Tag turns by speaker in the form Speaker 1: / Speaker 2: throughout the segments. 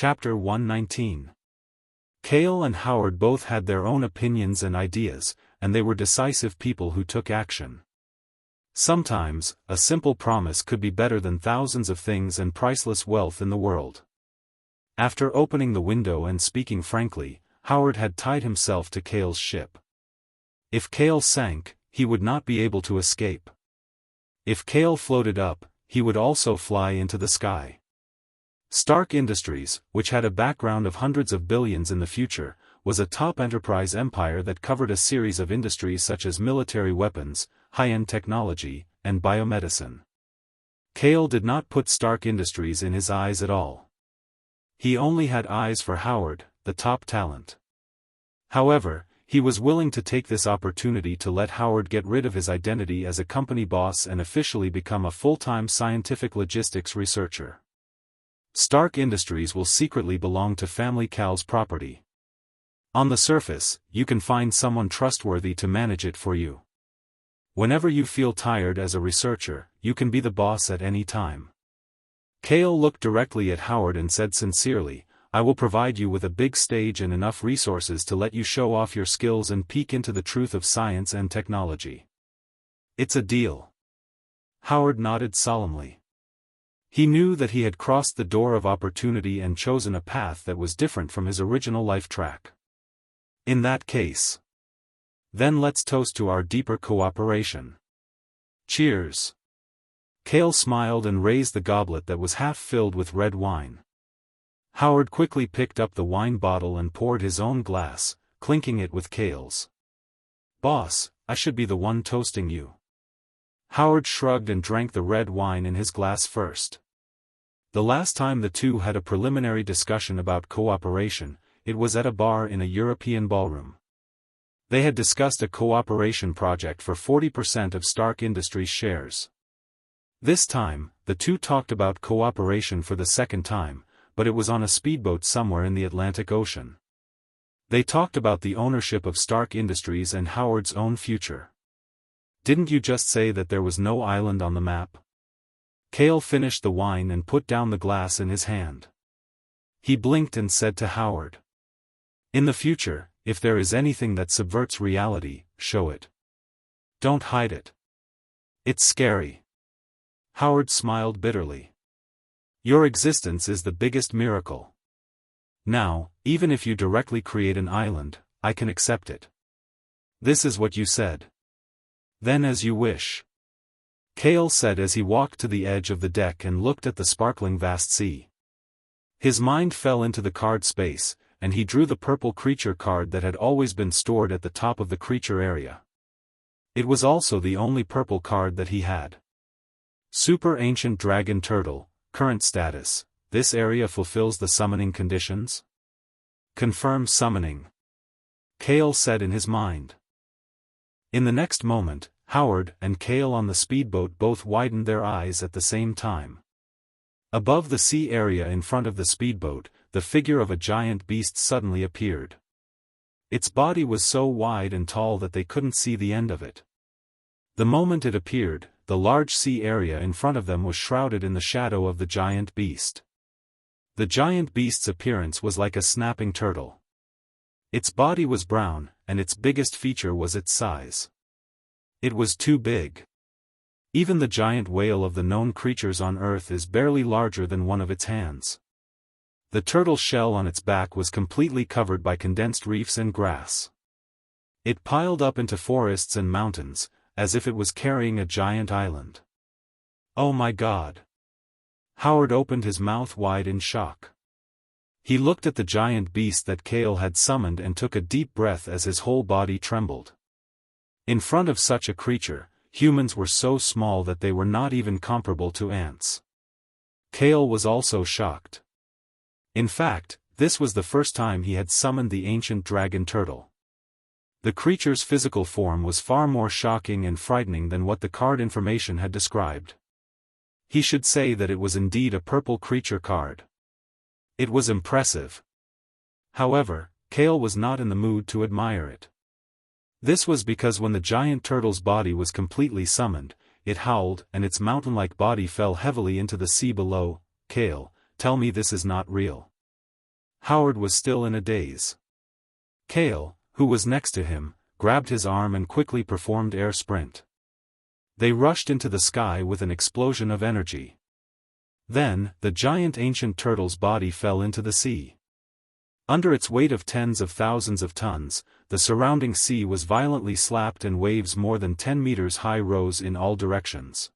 Speaker 1: Chapter 119. Cale and Howard both had their own opinions and ideas, and they were decisive people who took action. Sometimes, a simple promise could be better than thousands of things and priceless wealth in the world. After opening the window and speaking frankly, Howard had tied himself to Cale's ship. If Cale sank, he would not be able to escape. If Cale floated up, he would also fly into the sky. Stark Industries, which had a background of hundreds of billions in the future, was a top enterprise empire that covered a series of industries such as military weapons, high-end technology, and biomedicine. Cale did not put Stark Industries in his eyes at all. He only had eyes for Howard, the top talent. However, he was willing to take this opportunity to let Howard get rid of his identity as a company boss and officially become a full-time scientific logistics researcher. Stark Industries will secretly belong to Family Cal's property. On the surface, you can find someone trustworthy to manage it for you. Whenever you feel tired as a researcher, you can be the boss at any time. Cale looked directly at Howard and said sincerely, "I will provide you with a big stage and enough resources to let you show off your skills and peek into the truth of science and technology. It's a deal." Howard nodded solemnly. He knew that he had crossed the door of opportunity and chosen a path that was different from his original life track. In that case, then let's toast to our deeper cooperation. Cheers. Cale smiled and raised the goblet that was half filled with red wine. Howard quickly picked up the wine bottle and poured his own glass, clinking it with Cale's. "Boss, I should be the one toasting you." Howard shrugged and drank the red wine in his glass first. The last time the two had a preliminary discussion about cooperation, it was at a bar in a European ballroom. They had discussed a cooperation project for 40% of Stark Industries shares. This time, the two talked about cooperation for the second time, but it was on a speedboat somewhere in the Atlantic Ocean. They talked about the ownership of Stark Industries and Howard's own future. "Didn't you just say that there was no island on the map?" Cale finished the wine and put down the glass in his hand. He blinked and said to Howard, "In the future, if there is anything that subverts reality, show it. Don't hide it. It's scary." Howard smiled bitterly. "Your existence is the biggest miracle. Now, even if you directly create an island, I can accept it. This is what you said. Then as you wish." Cale said as he walked to the edge of the deck and looked at the sparkling vast sea. His mind fell into the card space, and he drew the purple creature card that had always been stored at the top of the creature area. It was also the only purple card that he had. Super Ancient Dragon Turtle, current status, this area fulfills the summoning conditions? Confirm summoning. Cale said in his mind. In the next moment, Howard and Cale on the speedboat both widened their eyes at the same time. Above the sea area in front of the speedboat, the figure of a giant beast suddenly appeared. Its body was so wide and tall that they couldn't see the end of it. The moment it appeared, the large sea area in front of them was shrouded in the shadow of the giant beast. The giant beast's appearance was like a snapping turtle. Its body was brown, and its biggest feature was its size. It was too big. Even the giant whale of the known creatures on Earth is barely larger than one of its hands. The turtle shell on its back was completely covered by condensed reefs and grass. It piled up into forests and mountains, as if it was carrying a giant island. "Oh my God!" Howard opened his mouth wide in shock. He looked at the giant beast that Cale had summoned and took a deep breath as his whole body trembled. In front of such a creature, humans were so small that they were not even comparable to ants. Cale was also shocked. In fact, this was the first time he had summoned the ancient dragon turtle. The creature's physical form was far more shocking and frightening than what the card information had described. He should say that it was indeed a purple creature card. It was impressive. However, Cale was not in the mood to admire it. This was because when the giant turtle's body was completely summoned, it howled and its mountain-like body fell heavily into the sea below. "Cale, tell me this is not real." Howard was still in a daze. Cale, who was next to him, grabbed his arm and quickly performed air sprint. They rushed into the sky with an explosion of energy. Then, the giant ancient turtle's body fell into the sea. Under its weight of tens of thousands of tons, the surrounding sea was violently slapped and waves more than 10 meters high rose in all directions.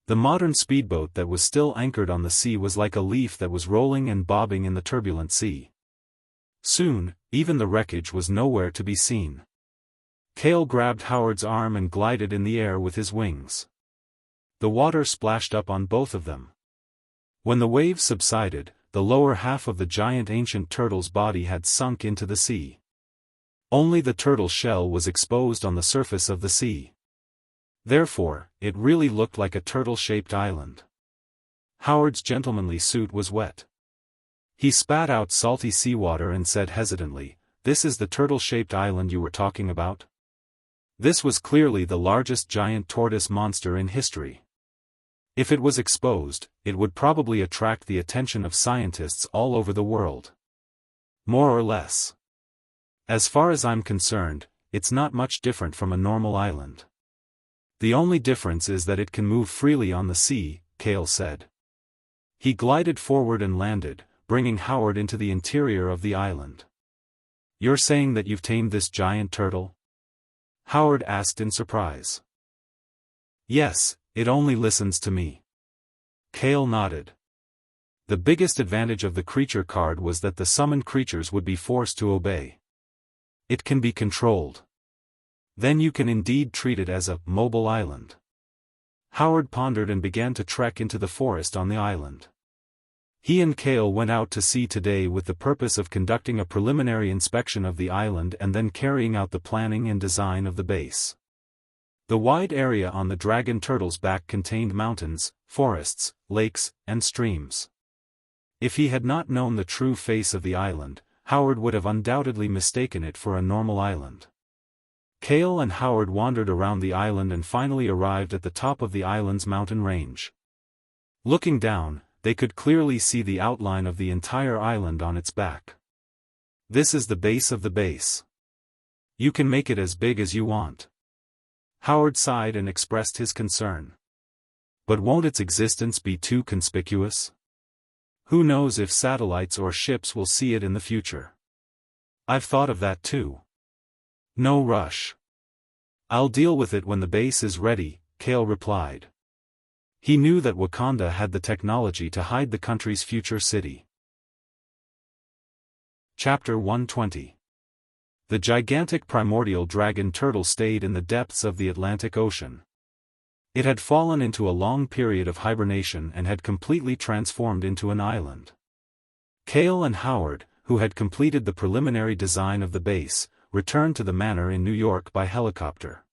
Speaker 1: The modern speedboat that was still anchored on the sea was like a leaf that was rolling and bobbing in the turbulent sea. Soon, even the wreckage was nowhere to be seen. Cale grabbed Howard's arm and glided in the air with his wings. The water splashed up on both of them. When the waves subsided, the lower half of the giant ancient turtle's body had sunk into the sea. Only the turtle shell was exposed on the surface of the sea. Therefore, it really looked like a turtle-shaped island. Howard's gentlemanly suit was wet. He spat out salty seawater and said hesitantly, "This is the turtle-shaped island you were talking about?" This was clearly the largest giant tortoise monster in history. If it was exposed, it would probably attract the attention of scientists all over the world. More or less. As far as I'm concerned, it's not much different from a normal island. The only difference is that it can move freely on the sea, Cale said. He glided forward and landed, bringing Howard into the interior of the island. "You're saying that you've tamed this giant turtle?" Howard asked in surprise. "Yes, it only listens to me." Cale nodded. The biggest advantage of the creature card was that the summoned creatures would be forced to obey. It can be controlled. Then you can indeed treat it as a mobile island. Howard pondered and began to trek into the forest on the island. He and Cale went out to sea today with the purpose of conducting a preliminary inspection of the island and then carrying out the planning and design of the base. The wide area on the dragon turtle's back contained mountains, forests, lakes, and streams. If he had not known the true face of the island, Howard would have undoubtedly mistaken it for a normal island. Cale and Howard wandered around the island and finally arrived at the top of the island's mountain range. Looking down, they could clearly see the outline of the entire island on its back. "This is the base of the base. You can make it as big as you want." Howard sighed and expressed his concern. "But won't its existence be too conspicuous? Who knows if satellites or ships will see it in the future?" "I've thought of that too." "No rush. I'll deal with it when the base is ready," Cale replied. He knew that Wakanda had the technology to hide the country's future city. Chapter 120. The gigantic primordial dragon turtle stayed in the depths of the Atlantic Ocean. It had fallen into a long period of hibernation and had completely transformed into an island. Cale and Howard, who had completed the preliminary design of the base, returned to the manor in New York by helicopter.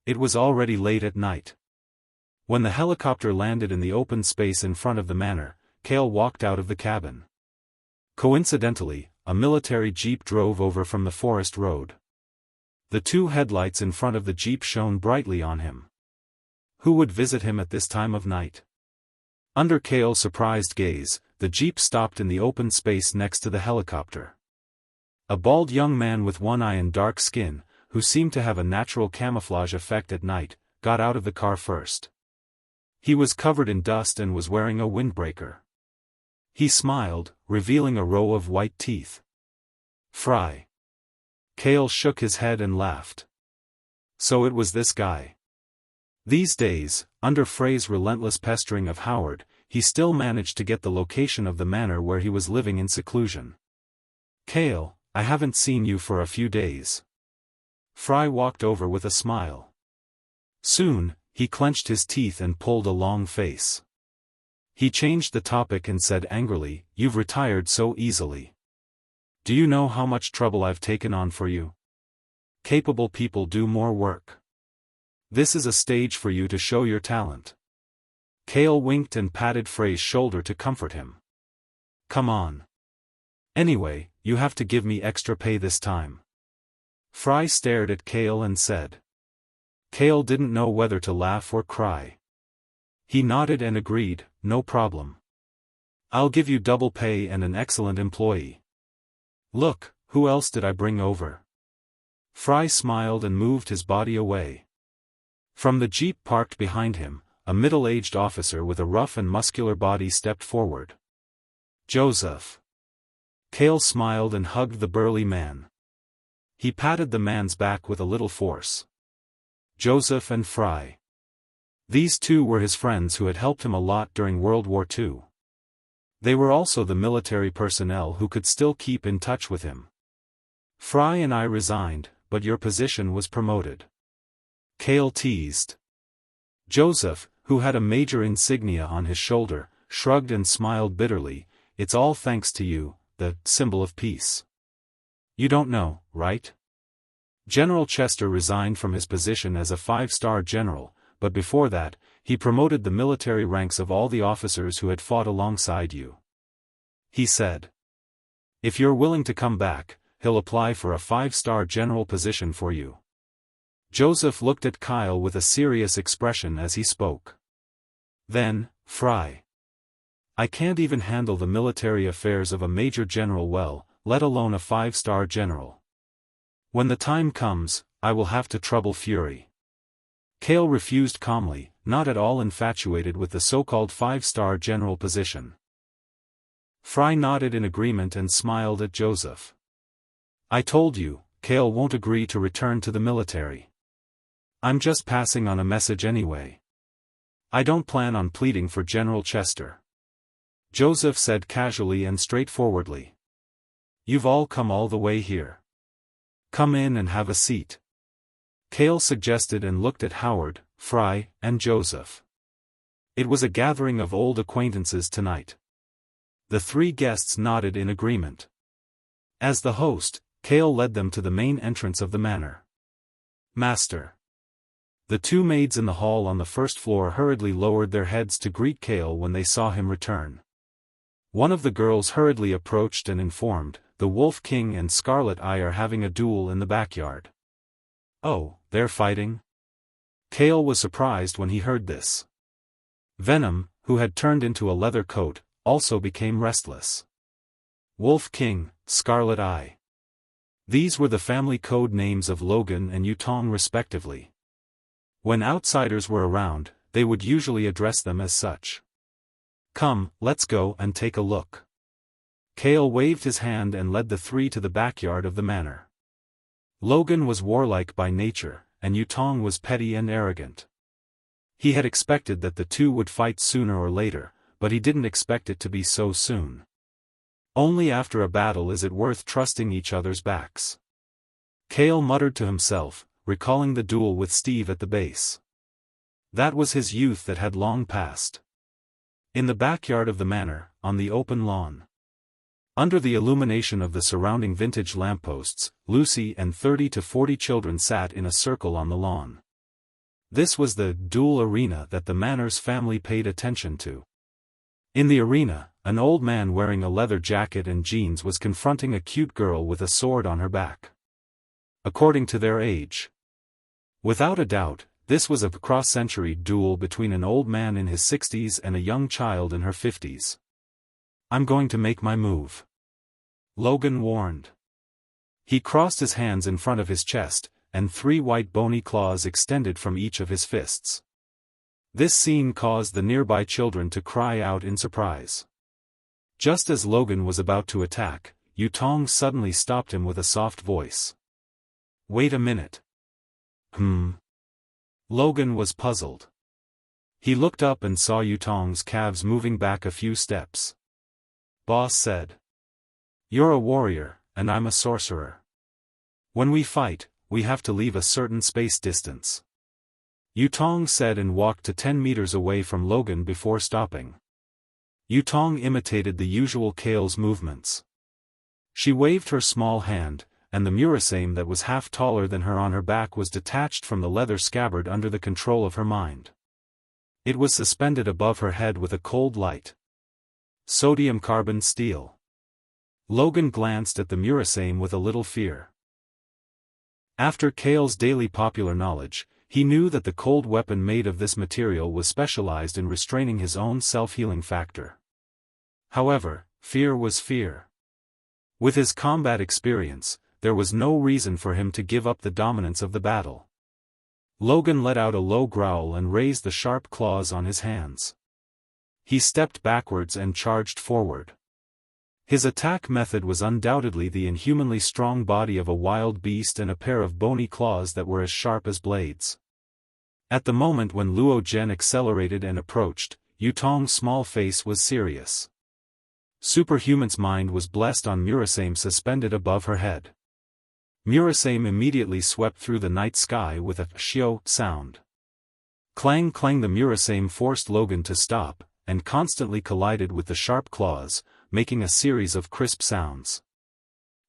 Speaker 1: It was already late at night. When the helicopter landed in the open space in front of the manor, Cale walked out of the cabin. Coincidentally, a military jeep drove over from the forest road. The two headlights in front of the jeep shone brightly on him. Who would visit him at this time of night? Under Cale's surprised gaze, the jeep stopped in the open space next to the helicopter. A bald young man with one eye and dark skin, who seemed to have a natural camouflage effect at night, got out of the car first. He was covered in dust and was wearing a windbreaker. He smiled, revealing a row of white teeth. "Fry." Cale shook his head and laughed. So it was this guy. These days, under Frey's relentless pestering of Howard, he still managed to get the location of the manor where he was living in seclusion. "Cale, I haven't seen you for a few days." Fry walked over with a smile. Soon, he clenched his teeth and pulled a long face. He changed the topic and said angrily, "You've retired so easily. Do you know how much trouble I've taken on for you? Capable people do more work. This is a stage for you to show your talent." Cale winked and patted Frey's shoulder to comfort him. "Come on. Anyway, you have to give me extra pay this time." Fry stared at Cale and said. Cale didn't know whether to laugh or cry. He nodded and agreed, "No problem. I'll give you double pay and an excellent employee. Look, who else did I bring over? Fry smiled and moved his body away. From the jeep parked behind him, a middle-aged officer with a rough and muscular body stepped forward. Joseph. Cale smiled and hugged the burly man. He patted the man's back with a little force. Joseph and Fry. These two were his friends who had helped him a lot during World War II. They were also the military personnel who could still keep in touch with him. Fry and I resigned, but your position was promoted. Cale teased. Joseph, who had a major insignia on his shoulder, shrugged and smiled bitterly. It's all thanks to you, the symbol of peace. You don't know, right? General Chester resigned from his position as a 5-star general, but before that, he promoted the military ranks of all the officers who had fought alongside you. He said. If you're willing to come back, he'll apply for a 5-star general position for you. Joseph looked at Kyle with a serious expression as he spoke. Then, Fry. I can't even handle the military affairs of a major general well, let alone a 5-star general. When the time comes, I will have to trouble Fury. Cale refused calmly, not at all infatuated with the so-called 5-star general position. Fry nodded in agreement and smiled at Joseph. I told you, Cale won't agree to return to the military. I'm just passing on a message anyway. I don't plan on pleading for General Chester. Joseph said casually and straightforwardly. You've all come all the way here. Come in and have a seat. Cale suggested and looked at Howard, Fry, and Joseph. It was a gathering of old acquaintances tonight. The three guests nodded in agreement. As the host, Cale led them to the main entrance of the manor. Master. The two maids in the hall on the first floor hurriedly lowered their heads to greet Cale when they saw him return. One of the girls hurriedly approached and informed, the Wolf King and Scarlet Eye are having a duel in the backyard. Oh, they're fighting? Cale was surprised when he heard this. Venom, who had turned into a leather coat, also became restless. Wolf King, Scarlet Eye. These were the family code names of Logan and Yutong respectively. When outsiders were around, they would usually address them as such. Come, let's go and take a look. Cale waved his hand and led the three to the backyard of the manor. Logan was warlike by nature, and Yutong was petty and arrogant. He had expected that the two would fight sooner or later, but he didn't expect it to be so soon. Only after a battle is it worth trusting each other's backs. Cale muttered to himself, recalling the duel with Steve at the base. That was his youth that had long passed. In the backyard of the manor, on the open lawn. Under the illumination of the surrounding vintage lampposts, Lucy and 30 to 40 children sat in a circle on the lawn. This was the duel arena that the manor's family paid attention to. In the arena, an old man wearing a leather jacket and jeans was confronting a cute girl with a sword on her back. According to their age. Without a doubt, this was a cross-century duel between an old man in his 60s and a young child in her 50s. I'm going to make my move. Logan warned. He crossed his hands in front of his chest, and 3 white bony claws extended from each of his fists. This scene caused the nearby children to cry out in surprise. Just as Logan was about to attack, Yutong suddenly stopped him with a soft voice. Wait a minute. Logan was puzzled. He looked up and saw Yutong's calves moving back a few steps. Boss said. You're a warrior, and I'm a sorcerer. When we fight, we have to leave a certain space distance. Yutong said and walked to 10 meters away from Logan before stopping. Yutong imitated the usual Cale's movements. She waved her small hand, and the murasame that was half taller than her on her back was detached from the leather scabbard under the control of her mind. It was suspended above her head with a cold light. Sodium carbon steel. Logan glanced at the murasame with a little fear. After Cale's daily popular knowledge, he knew that the cold weapon made of this material was specialized in restraining his own self-healing factor. However, fear was fear. With his combat experience, there was no reason for him to give up the dominance of the battle. Logan let out a low growl and raised the sharp claws on his hands. He stepped backwards and charged forward. His attack method was undoubtedly the inhumanly strong body of a wild beast and a pair of bony claws that were as sharp as blades. At the moment when Luo Zhen accelerated and approached, Yutong's small face was serious. Superhuman's mind was blessed on Murasame suspended above her head. Murasame immediately swept through the night sky with a xiao sound. Clang clang, the Murasame forced Logan to stop, and constantly collided with the sharp claws, making a series of crisp sounds.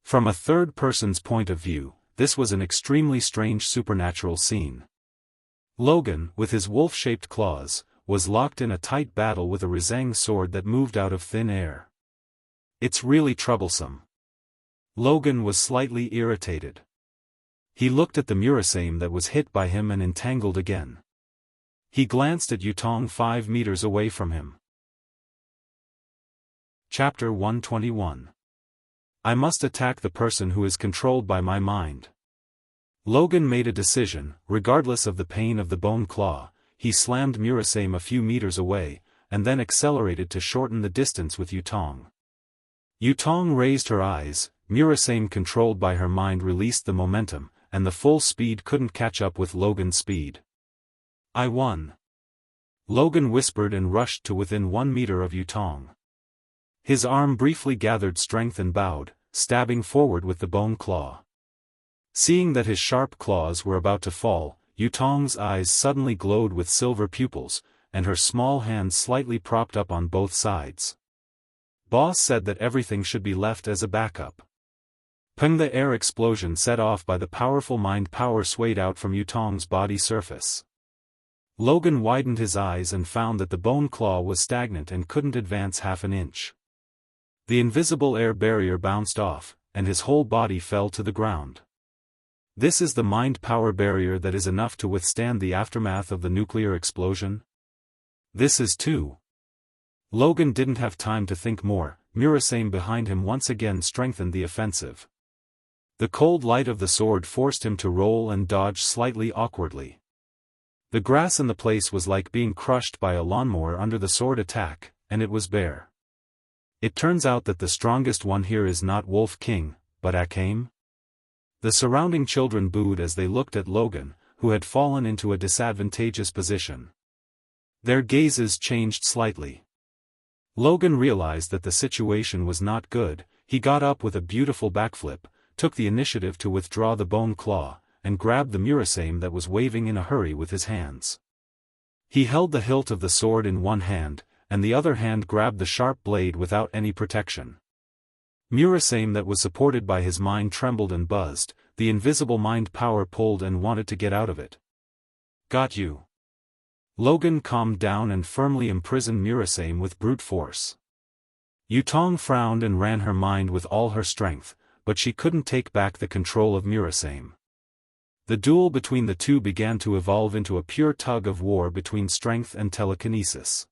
Speaker 1: From a third person's point of view, this was an extremely strange supernatural scene. Logan, with his wolf-shaped claws, was locked in a tight battle with a Rizang sword that moved out of thin air. It's really troublesome. Logan was slightly irritated. He looked at the Murasame that was hit by him and entangled again. He glanced at Yutong 5 meters away from him. Chapter 121. I must attack the person who is controlled by my mind. Logan made a decision. Regardless of the pain of the bone claw, he slammed Murasame a few meters away, and then accelerated to shorten the distance with Yutong. Yutong raised her eyes. Murasame, controlled by her mind, released the momentum, and the full speed couldn't catch up with Logan's speed. I won. Logan whispered and rushed to within 1 meter of Yutong. His arm briefly gathered strength and bowed, stabbing forward with the bone claw. Seeing that his sharp claws were about to fall, Yutong's eyes suddenly glowed with silver pupils, and her small hands slightly propped up on both sides. Boss said that everything should be left as a backup. Peng, the air explosion set off by the powerful mind power swayed out from Yutong's body surface. Logan widened his eyes and found that the bone claw was stagnant and couldn't advance half an inch. The invisible air barrier bounced off, and his whole body fell to the ground. This is the mind power barrier that is enough to withstand the aftermath of the nuclear explosion? This is too. Logan didn't have time to think more. Murasame behind him once again strengthened the offensive. The cold light of the sword forced him to roll and dodge slightly awkwardly. The grass in the place was like being crushed by a lawnmower under the sword attack, and it was bare. It turns out that the strongest one here is not Wolf King, but Akame? The surrounding children booed as they looked at Logan, who had fallen into a disadvantageous position. Their gazes changed slightly. Logan realized that the situation was not good. He got up with a beautiful backflip, took the initiative to withdraw the bone claw, and grabbed the Murasame that was waving in a hurry with his hands. He held the hilt of the sword in one hand, and the other hand grabbed the sharp blade without any protection. Murasame that was supported by his mind trembled and buzzed. The invisible mind power pulled and wanted to get out of it. Got you. Logan calmed down and firmly imprisoned Murasame with brute force. Yutong frowned and ran her mind with all her strength, but she couldn't take back the control of Murasame. The duel between the two began to evolve into a pure tug of war between strength and telekinesis.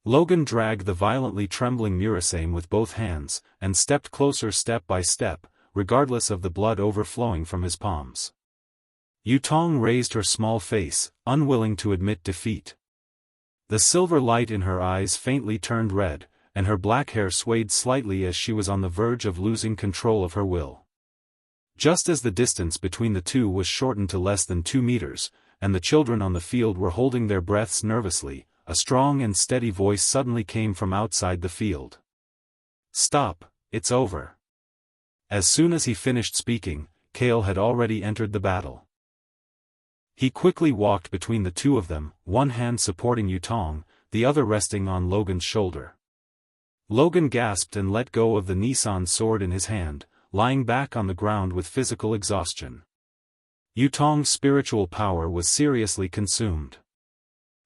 Speaker 1: Logan dragged the violently trembling Murasame with both hands, and stepped closer step by step, regardless of the blood overflowing from his palms. Yutong raised her small face, unwilling to admit defeat. The silver light in her eyes faintly turned red, and her black hair swayed slightly as she was on the verge of losing control of her will. Just as the distance between the two was shortened to less than 2 meters, and the children on the field were holding their breaths nervously, a strong and steady voice suddenly came from outside the field. Stop, it's over. As soon as he finished speaking, Kale had already entered the battle. He quickly walked between the two of them, one hand supporting Yutong, the other resting on Logan's shoulder. Logan gasped and let go of the Nissan sword in his hand, lying back on the ground with physical exhaustion. Yutong's spiritual power was seriously consumed.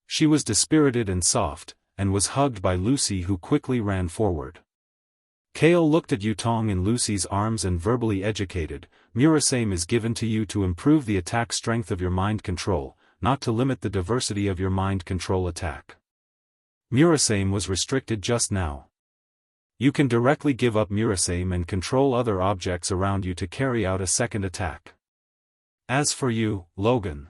Speaker 1: She was dispirited and soft, and was hugged by Lucy, who quickly ran forward. Kale looked at Yutong in Lucy's arms and verbally educated. Murasame is given to you to improve the attack strength of your mind control, not to limit the diversity of your mind control attack. Murasame was restricted just now. You can directly give up Murasaim and control other objects around you to carry out a second attack. As for you, Logan.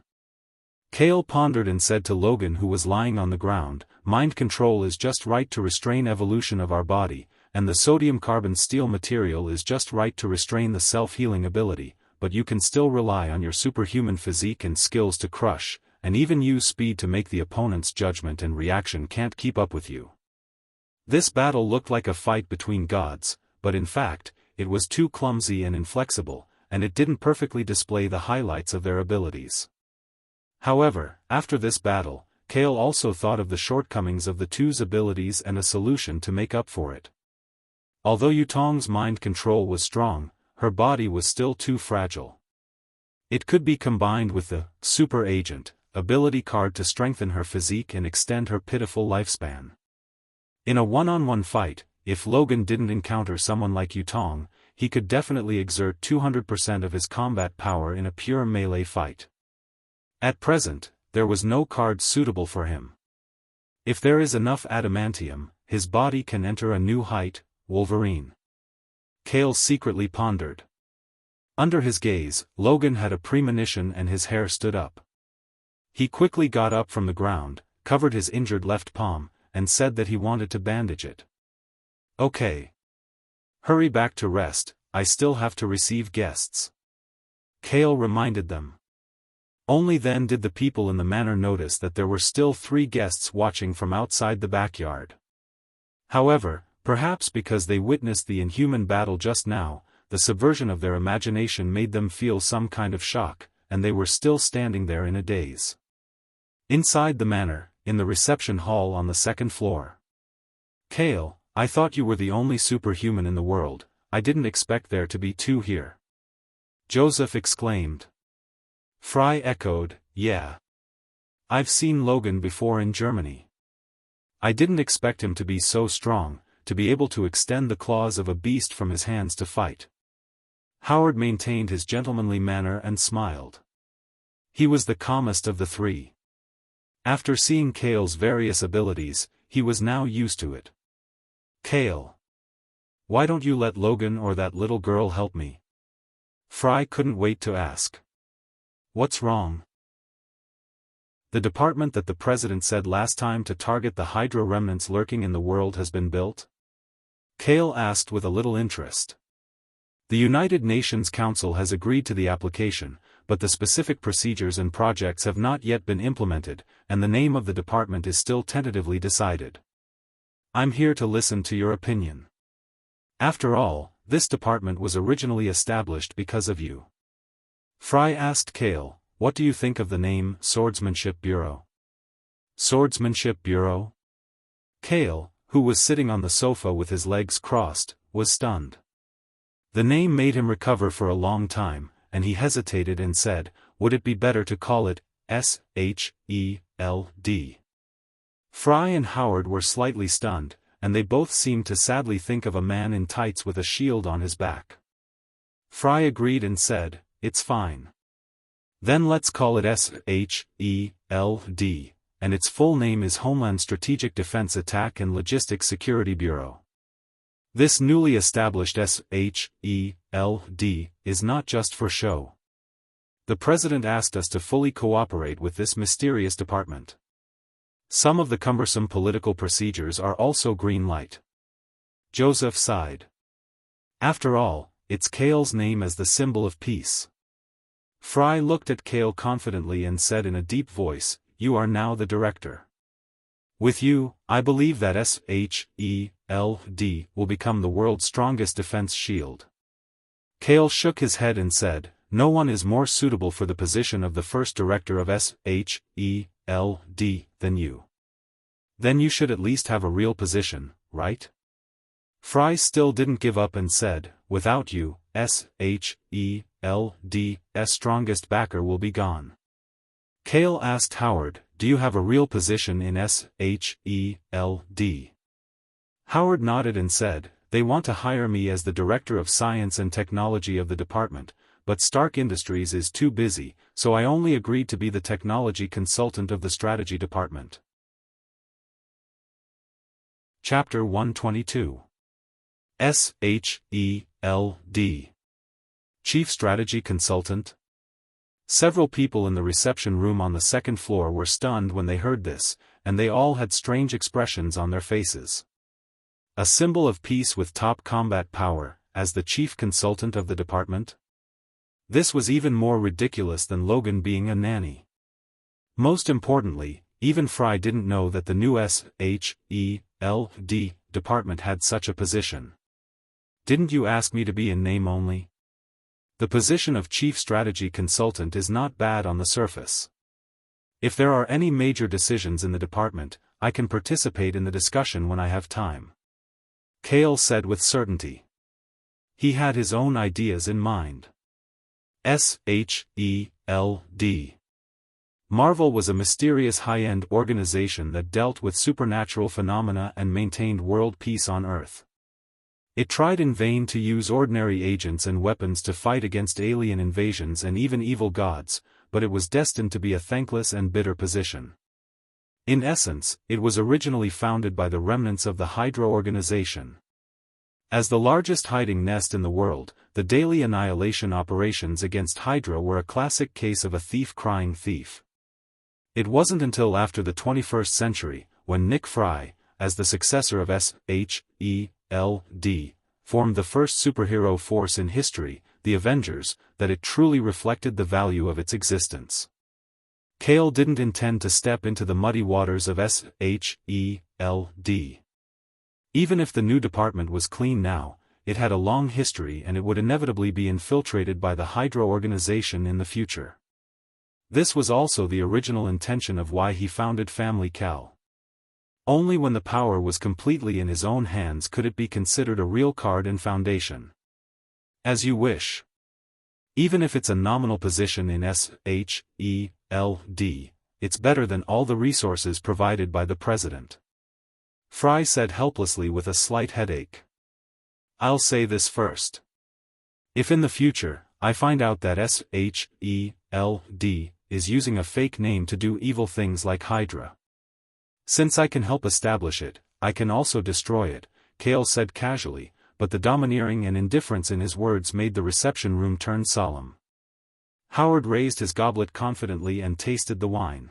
Speaker 1: Kale pondered and said to Logan, who was lying on the ground, mind control is just right to restrain evolution of our body, and the sodium carbon steel material is just right to restrain the self-healing ability, but you can still rely on your superhuman physique and skills to crush, and even use speed to make the opponent's judgment and reaction can't keep up with you. This battle looked like a fight between gods, but in fact, it was too clumsy and inflexible, and it didn't perfectly display the highlights of their abilities. However, after this battle, Kale also thought of the shortcomings of the two's abilities and a solution to make up for it. Although Yutong's mind control was strong, her body was still too fragile. It could be combined with the Super Agent ability card to strengthen her physique and extend her pitiful lifespan. In a one-on-one fight, if Logan didn't encounter someone like Yutong, he could definitely exert 200% of his combat power in a pure melee fight. At present, there was no card suitable for him. If there is enough adamantium, his body can enter a new height, Wolverine. Kale secretly pondered. Under his gaze, Logan had a premonition and his hair stood up. He quickly got up from the ground, covered his injured left palm, and said that he wanted to bandage it. Okay. Hurry back to rest, I still have to receive guests. Kale reminded them. Only then did the people in the manor notice that there were still 3 guests watching from outside the backyard. However, perhaps because they witnessed the inhuman battle just now, the subversion of their imagination made them feel some kind of shock, and they were still standing there in a daze. Inside the manor, in the reception hall on the 2nd floor. Kale, I thought you were the only superhuman in the world, I didn't expect there to be 2 here. Joseph exclaimed. Fry echoed, yeah. I've seen Logan before in Germany. I didn't expect him to be so strong, to be able to extend the claws of a beast from his hands to fight. Howard maintained his gentlemanly manner and smiled. He was the calmest of the 3. After seeing Kale's various abilities, he was now used to it. Kale. Why don't you let Logan or that little girl help me? Fry couldn't wait to ask. What's wrong? The department that the president said last time to target the Hydra remnants lurking in the world has been built? Kale asked with a little interest. The United Nations Council has agreed to the application, but the specific procedures and projects have not yet been implemented, and the name of the department is still tentatively decided. I'm here to listen to your opinion. After all, this department was originally established because of you. Fry asked Kale, what do you think of the name Swordsmanship Bureau? Swordsmanship Bureau? Kale, who was sitting on the sofa with his legs crossed, was stunned. The name made him recover for a long time, and he hesitated and said, would it be better to call it S-H-E-L-D? Fry and Howard were slightly stunned, and they both seemed to sadly think of a man in tights with a shield on his back. Fry agreed and said, it's fine. Then let's call it S-H-E-L-D, and its full name is Homeland Strategic Defense Attack and Logistics Security Bureau. This newly established S-H-E-L-D is not just for show. The president asked us to fully cooperate with this mysterious department. Some of the cumbersome political procedures are also green light. Joseph sighed. After all, it's Kale's name as the symbol of peace. Fry looked at Kale confidently and said in a deep voice, you are now the director. With you, I believe that S-H-E-L-D will become the world's strongest defense shield. Kale shook his head and said, no one is more suitable for the position of the first director of S-H-E-L-D than you. Then you should at least have a real position, right? Fry still didn't give up and said, without you, S-H-E-L-D's strongest backer will be gone. Kale asked Howard, do you have a real position in S-H-E-L-D? Howard nodded and said, they want to hire me as the Director of Science and Technology of the department, but Stark Industries is too busy, so I only agreed to be the technology consultant of the strategy department. Chapter 122. SHELD. Chief Strategy Consultant? Several people in the reception room on the second floor were stunned when they heard this, and they all had strange expressions on their faces. A symbol of peace with top combat power, as the chief consultant of the department? This was even more ridiculous than Logan being a nanny. Most importantly, even Fry didn't know that the new SHELD department had such a position. Didn't you ask me to be in name only? The position of Chief Strategy Consultant is not bad on the surface. If there are any major decisions in the department, I can participate in the discussion when I have time. Kale said with certainty. He had his own ideas in mind. SHELD. Marvel was a mysterious high-end organization that dealt with supernatural phenomena and maintained world peace on Earth. It tried in vain to use ordinary agents and weapons to fight against alien invasions and even evil gods, but it was destined to be a thankless and bitter position. In essence, it was originally founded by the remnants of the Hydra organization. As the largest hiding nest in the world, the daily annihilation operations against Hydra were a classic case of a thief crying thief. It wasn't until after the 21st century, when Nick Fry, as the successor of SHELD, formed the first superhero force in history, the Avengers, that it truly reflected the value of its existence. Kale didn't intend to step into the muddy waters of SHELD. Even if the new department was clean now, it had a long history and it would inevitably be infiltrated by the Hydra organization in the future. This was also the original intention of why he founded Family Cal. Only when the power was completely in his own hands could it be considered a real card and foundation. As you wish. Even if it's a nominal position in SHELD, it's better than all the resources provided by the president. Fry said helplessly with a slight headache. I'll say this first. If in the future, I find out that SHELD is using a fake name to do evil things like Hydra. Since I can help establish it, I can also destroy it, Kale said casually, but the domineering and indifference in his words made the reception room turn solemn. Howard raised his goblet confidently and tasted the wine.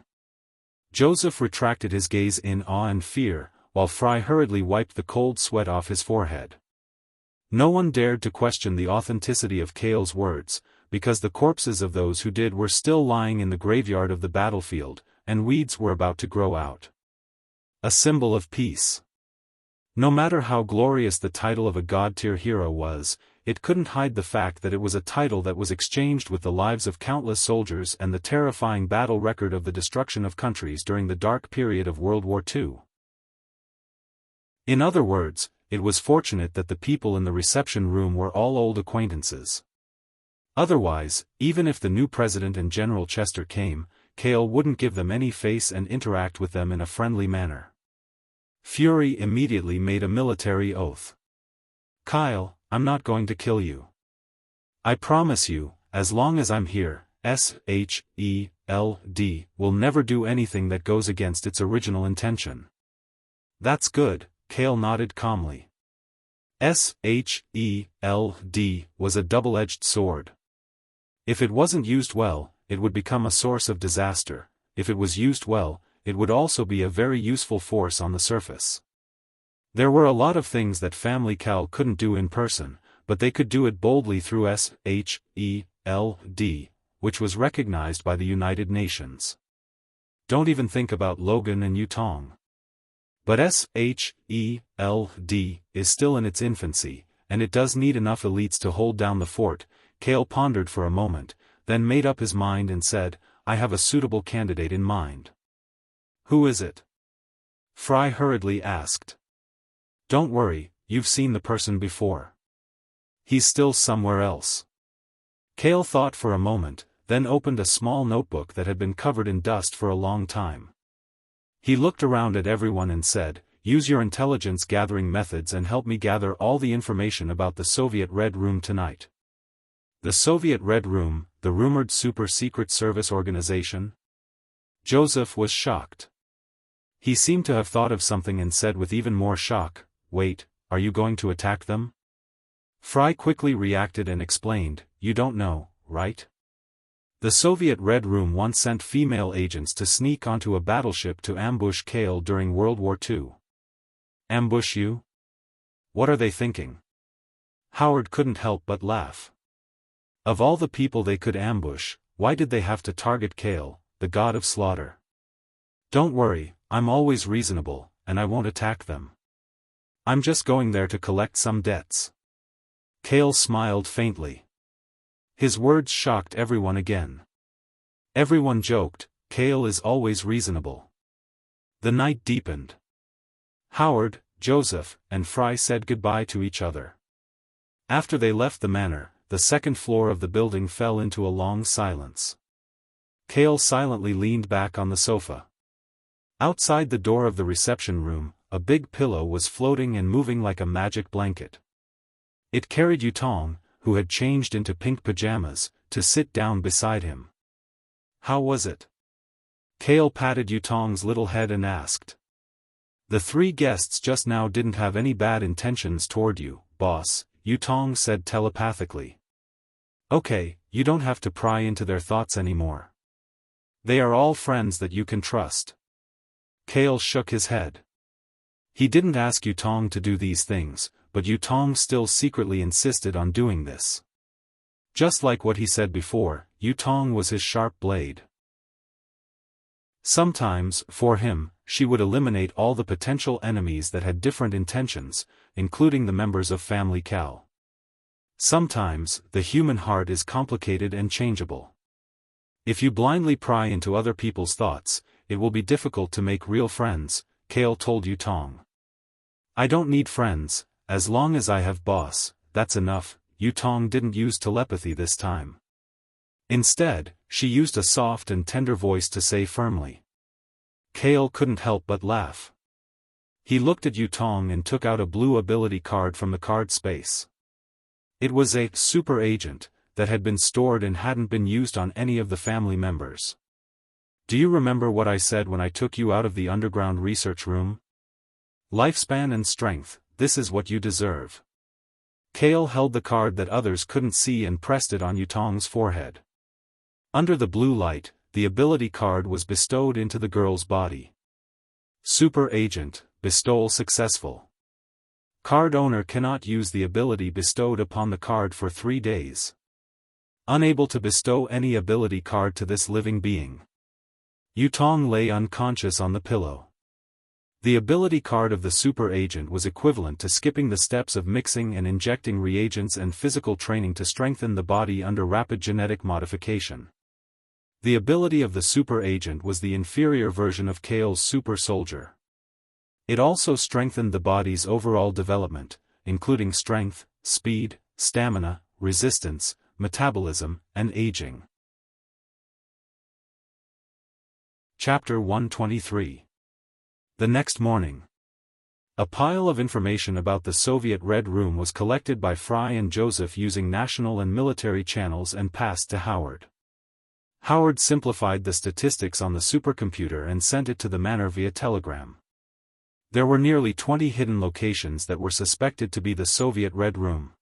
Speaker 1: Joseph retracted his gaze in awe and fear, while Fry hurriedly wiped the cold sweat off his forehead. No one dared to question the authenticity of Kale's words, because the corpses of those who did were still lying in the graveyard of the battlefield, and weeds were about to grow out. A symbol of peace. No matter how glorious the title of a god-tier hero was, it couldn't hide the fact that it was a title that was exchanged with the lives of countless soldiers and the terrifying battle record of the destruction of countries during the dark period of World War II. In other words, it was fortunate that the people in the reception room were all old acquaintances. Otherwise, even if the new president and General Chester came, Kale wouldn't give them any face and interact with them in a friendly manner. Fury immediately made a military oath. Kyle, I'm not going to kill you. I promise you, as long as I'm here, SHELD will never do anything that goes against its original intention. That's good, Kale nodded calmly. SHELD was a double-edged sword. If it wasn't used well, it would become a source of disaster. If it was used well, it would also be a very useful force on the surface. There were a lot of things that Family Cal couldn't do in person, but they could do it boldly through SHELD, which was recognized by the United Nations. Don't even think about Logan and Yutong. But SHELD is still in its infancy, and it does need enough elites to hold down the fort. Kale pondered for a moment, then made up his mind and said, I have a suitable candidate in mind. Who is it? Fry hurriedly asked. Don't worry, you've seen the person before. He's still somewhere else. Kale thought for a moment, then opened a small notebook that had been covered in dust for a long time. He looked around at everyone and said, use your intelligence-gathering methods and help me gather all the information about the Soviet Red Room tonight. The Soviet Red Room, the rumored super-secret service organization? Joseph was shocked. He seemed to have thought of something and said with even more shock, wait, are you going to attack them? Fry quickly reacted and explained, you don't know, right? The Soviet Red Room once sent female agents to sneak onto a battleship to ambush Kale during World War II. Ambush you? What are they thinking? Howard couldn't help but laugh. Of all the people they could ambush, why did they have to target Kale, the god of slaughter? Don't worry, I'm always reasonable, and I won't attack them. I'm just going there to collect some debts. Kale smiled faintly. His words shocked everyone again. Everyone joked, Kale is always reasonable. The night deepened. Howard, Joseph, and Fry said goodbye to each other. After they left the manor, the second floor of the building fell into a long silence. Kale silently leaned back on the sofa. Outside the door of the reception room, a big pillow was floating and moving like a magic blanket. It carried Yutong, who had changed into pink pajamas, to sit down beside him. How was it? Kale patted Yutong's little head and asked. The three guests just now didn't have any bad intentions toward you, boss, Yutong said telepathically. Okay, you don't have to pry into their thoughts anymore. They are all friends that you can trust. Kale shook his head. He didn't ask Yutong to do these things, but Yutong still secretly insisted on doing this. Just like what he said before, Yutong was his sharp blade. Sometimes, for him, she would eliminate all the potential enemies that had different intentions, including the members of Family Cal. Sometimes, the human heart is complicated and changeable. If you blindly pry into other people's thoughts, it will be difficult to make real friends, Kale told Yutong. I don't need friends, as long as I have boss, that's enough. Yutong didn't use telepathy this time. Instead, she used a soft and tender voice to say firmly. Kale couldn't help but laugh. He looked at Yutong and took out a blue ability card from the card space. It was a super agent that had been stored and hadn't been used on any of the family members. Do you remember what I said when I took you out of the underground research room? Lifespan and strength, this is what you deserve. Kale held the card that others couldn't see and pressed it on Yutong's forehead. Under the blue light, the ability card was bestowed into the girl's body. Super Agent, bestowal successful. Card owner cannot use the ability bestowed upon the card for 3 days. Unable to bestow any ability card to this living being. Yutong lay unconscious on the pillow. The ability card of the super agent was equivalent to skipping the steps of mixing and injecting reagents and physical training to strengthen the body under rapid genetic modification. The ability of the super agent was the inferior version of Kale's super soldier. It also strengthened the body's overall development, including strength, speed, stamina, resistance, metabolism, and aging. Chapter 123. The next morning. A pile of information about the Soviet Red Room was collected by Fry and Joseph using national and military channels and passed to Howard. Howard simplified the statistics on the supercomputer and sent it to the manor via telegram. There were nearly 20 hidden locations that were suspected to be the Soviet Red Room.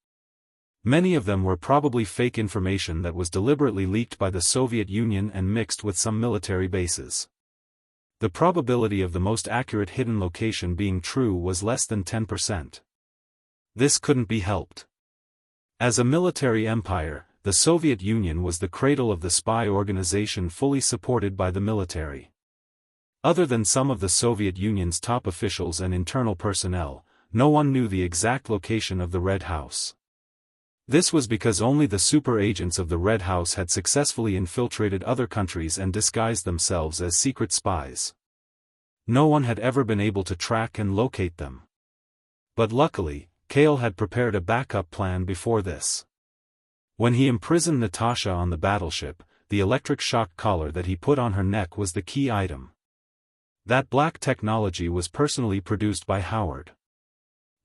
Speaker 1: Many of them were probably fake information that was deliberately leaked by the Soviet Union and mixed with some military bases. The probability of the most accurate hidden location being true was less than 10%. This couldn't be helped. As a military empire, the Soviet Union was the cradle of the spy organization fully supported by the military. Other than some of the Soviet Union's top officials and internal personnel, no one knew the exact location of the Red House. This was because only the super agents of the Red House had successfully infiltrated other countries and disguised themselves as secret spies. No one had ever been able to track and locate them. But luckily, Kale had prepared a backup plan before this. When he imprisoned Natasha on the battleship, the electric shock collar that he put on her neck was the key item. That black technology was personally produced by Howard.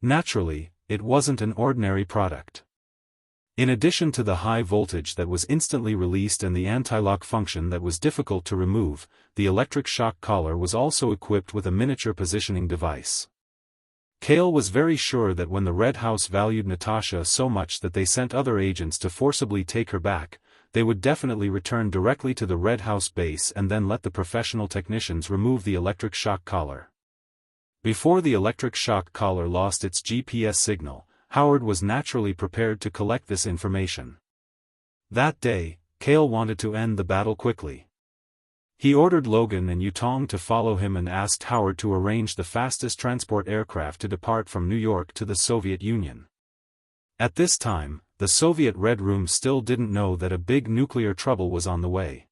Speaker 1: Naturally, it wasn't an ordinary product. In addition to the high voltage that was instantly released and the anti-lock function that was difficult to remove, the electric shock collar was also equipped with a miniature positioning device. Kale was very sure that when the Red House valued Natasha so much that they sent other agents to forcibly take her back, they would definitely return directly to the Red House base and then let the professional technicians remove the electric shock collar. Before the electric shock collar lost its GPS signal, Howard was naturally prepared to collect this information. That day, Kale wanted to end the battle quickly. He ordered Logan and Yutong to follow him and asked Howard to arrange the fastest transport aircraft to depart from New York to the Soviet Union. At this time, the Soviet Red Room still didn't know that a big nuclear trouble was on the way.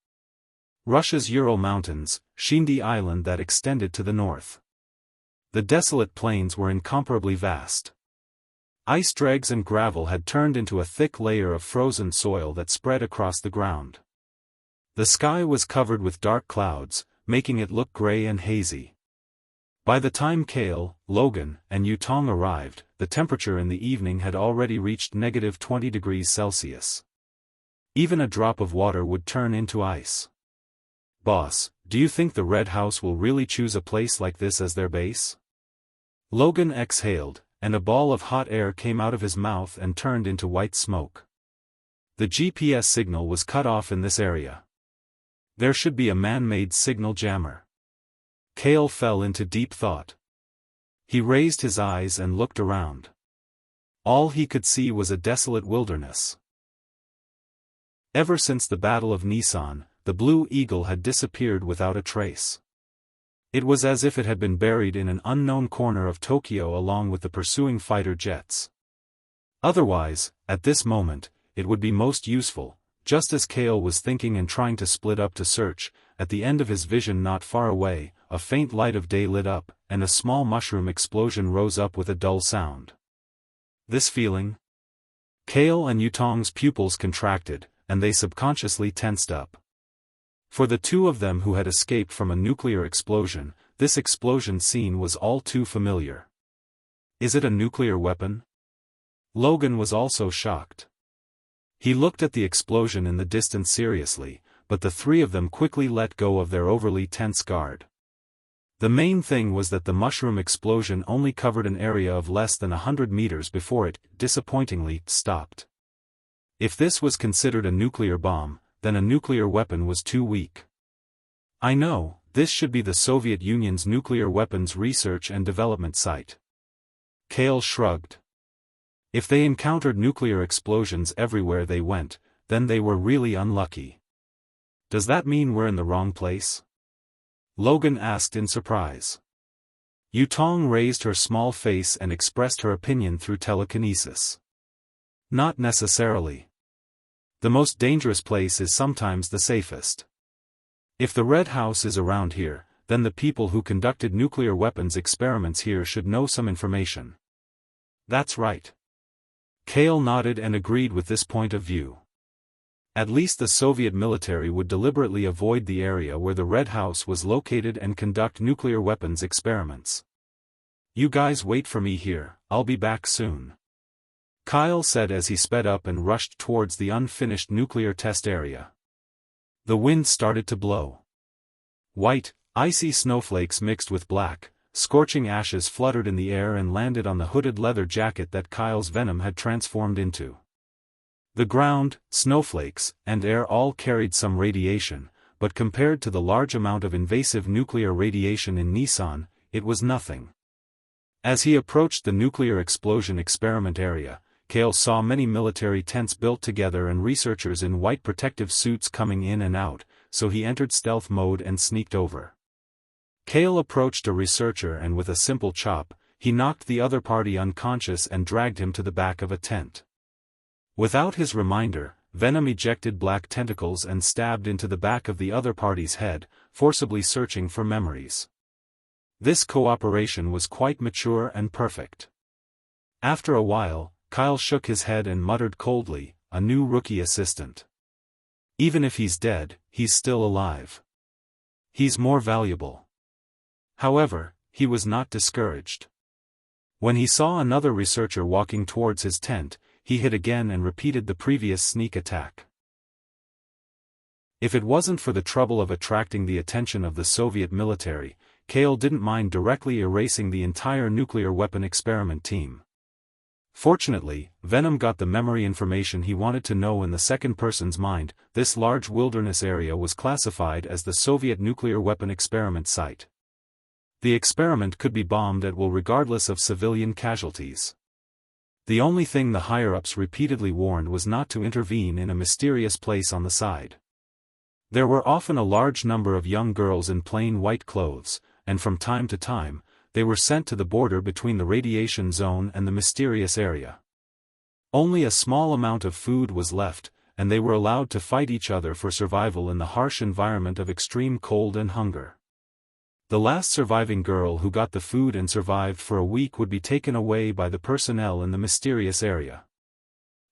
Speaker 1: Russia's Ural Mountains, Shindy Island that extended to the north. The desolate plains were incomparably vast. Ice dregs and gravel had turned into a thick layer of frozen soil that spread across the ground. The sky was covered with dark clouds, making it look gray and hazy. By the time Kale, Logan, and Yutong arrived, the temperature in the evening had already reached -20 degrees Celsius. Even a drop of water would turn into ice. "Boss, do you think the Red House will really choose a place like this as their base?" Logan exhaled, and a ball of hot air came out of his mouth and turned into white smoke. The GPS signal was cut off in this area. There should be a man-made signal jammer. Kale fell into deep thought. He raised his eyes and looked around. All he could see was a desolate wilderness. Ever since the Battle of Nissan, the Blue Eagle had disappeared without a trace. It was as if it had been buried in an unknown corner of Tokyo along with the pursuing fighter jets. Otherwise, at this moment, it would be most useful. Just as Kale was thinking and trying to split up to search, at the end of his vision not far away, a faint light of day lit up, and a small mushroom explosion rose up with a dull sound. This feeling? Kale and Yutong's pupils contracted, and they subconsciously tensed up. For the two of them who had escaped from a nuclear explosion, this explosion scene was all too familiar. Is it a nuclear weapon? Logan was also shocked. He looked at the explosion in the distance seriously, but the three of them quickly let go of their overly tense guard. The main thing was that the mushroom explosion only covered an area of less than 100 meters before it, disappointingly, stopped. If this was considered a nuclear bomb, then a nuclear weapon was too weak. I know, this should be the Soviet Union's nuclear weapons research and development site. Kale shrugged. If they encountered nuclear explosions everywhere they went, then they were really unlucky. Does that mean we're in the wrong place? Logan asked in surprise. Yutong raised her small face and expressed her opinion through telekinesis. Not necessarily. The most dangerous place is sometimes the safest. If the Red House is around here, then the people who conducted nuclear weapons experiments here should know some information. That's right. Kale nodded and agreed with this point of view. At least the Soviet military would deliberately avoid the area where the Red House was located and conduct nuclear weapons experiments. You guys wait for me here, I'll be back soon. Kyle said as he sped up and rushed towards the unfinished nuclear test area. The wind started to blow. White, icy snowflakes mixed with black, scorching ashes fluttered in the air and landed on the hooded leather jacket that Kyle's venom had transformed into. The ground, snowflakes, and air all carried some radiation, but compared to the large amount of invasive nuclear radiation in Nissan, it was nothing. As he approached the nuclear explosion experiment area, Kale saw many military tents built together and researchers in white protective suits coming in and out, so he entered stealth mode and sneaked over. Kale approached a researcher and with a simple chop, he knocked the other party unconscious and dragged him to the back of a tent. Without his reminder, venom ejected black tentacles and stabbed into the back of the other party's head, forcibly searching for memories. This cooperation was quite mature and perfect. After a while, Kyle shook his head and muttered coldly, "A new rookie assistant. Even if he's dead, he's still alive. He's more valuable." However, he was not discouraged. When he saw another researcher walking towards his tent, he hit again and repeated the previous sneak attack. If it wasn't for the trouble of attracting the attention of the Soviet military, Kale didn't mind directly erasing the entire nuclear weapon experiment team. Fortunately, Venom got the memory information he wanted to know in the second person's mind. This large wilderness area was classified as the Soviet nuclear weapon experiment site. The experiment could be bombed at will regardless of civilian casualties. The only thing the higher-ups repeatedly warned was not to intervene in a mysterious place on the side. There were often a large number of young girls in plain white clothes, and from time to time, they were sent to the border between the radiation zone and the mysterious area. Only a small amount of food was left, and they were allowed to fight each other for survival in the harsh environment of extreme cold and hunger. The last surviving girl who got the food and survived for a week would be taken away by the personnel in the mysterious area.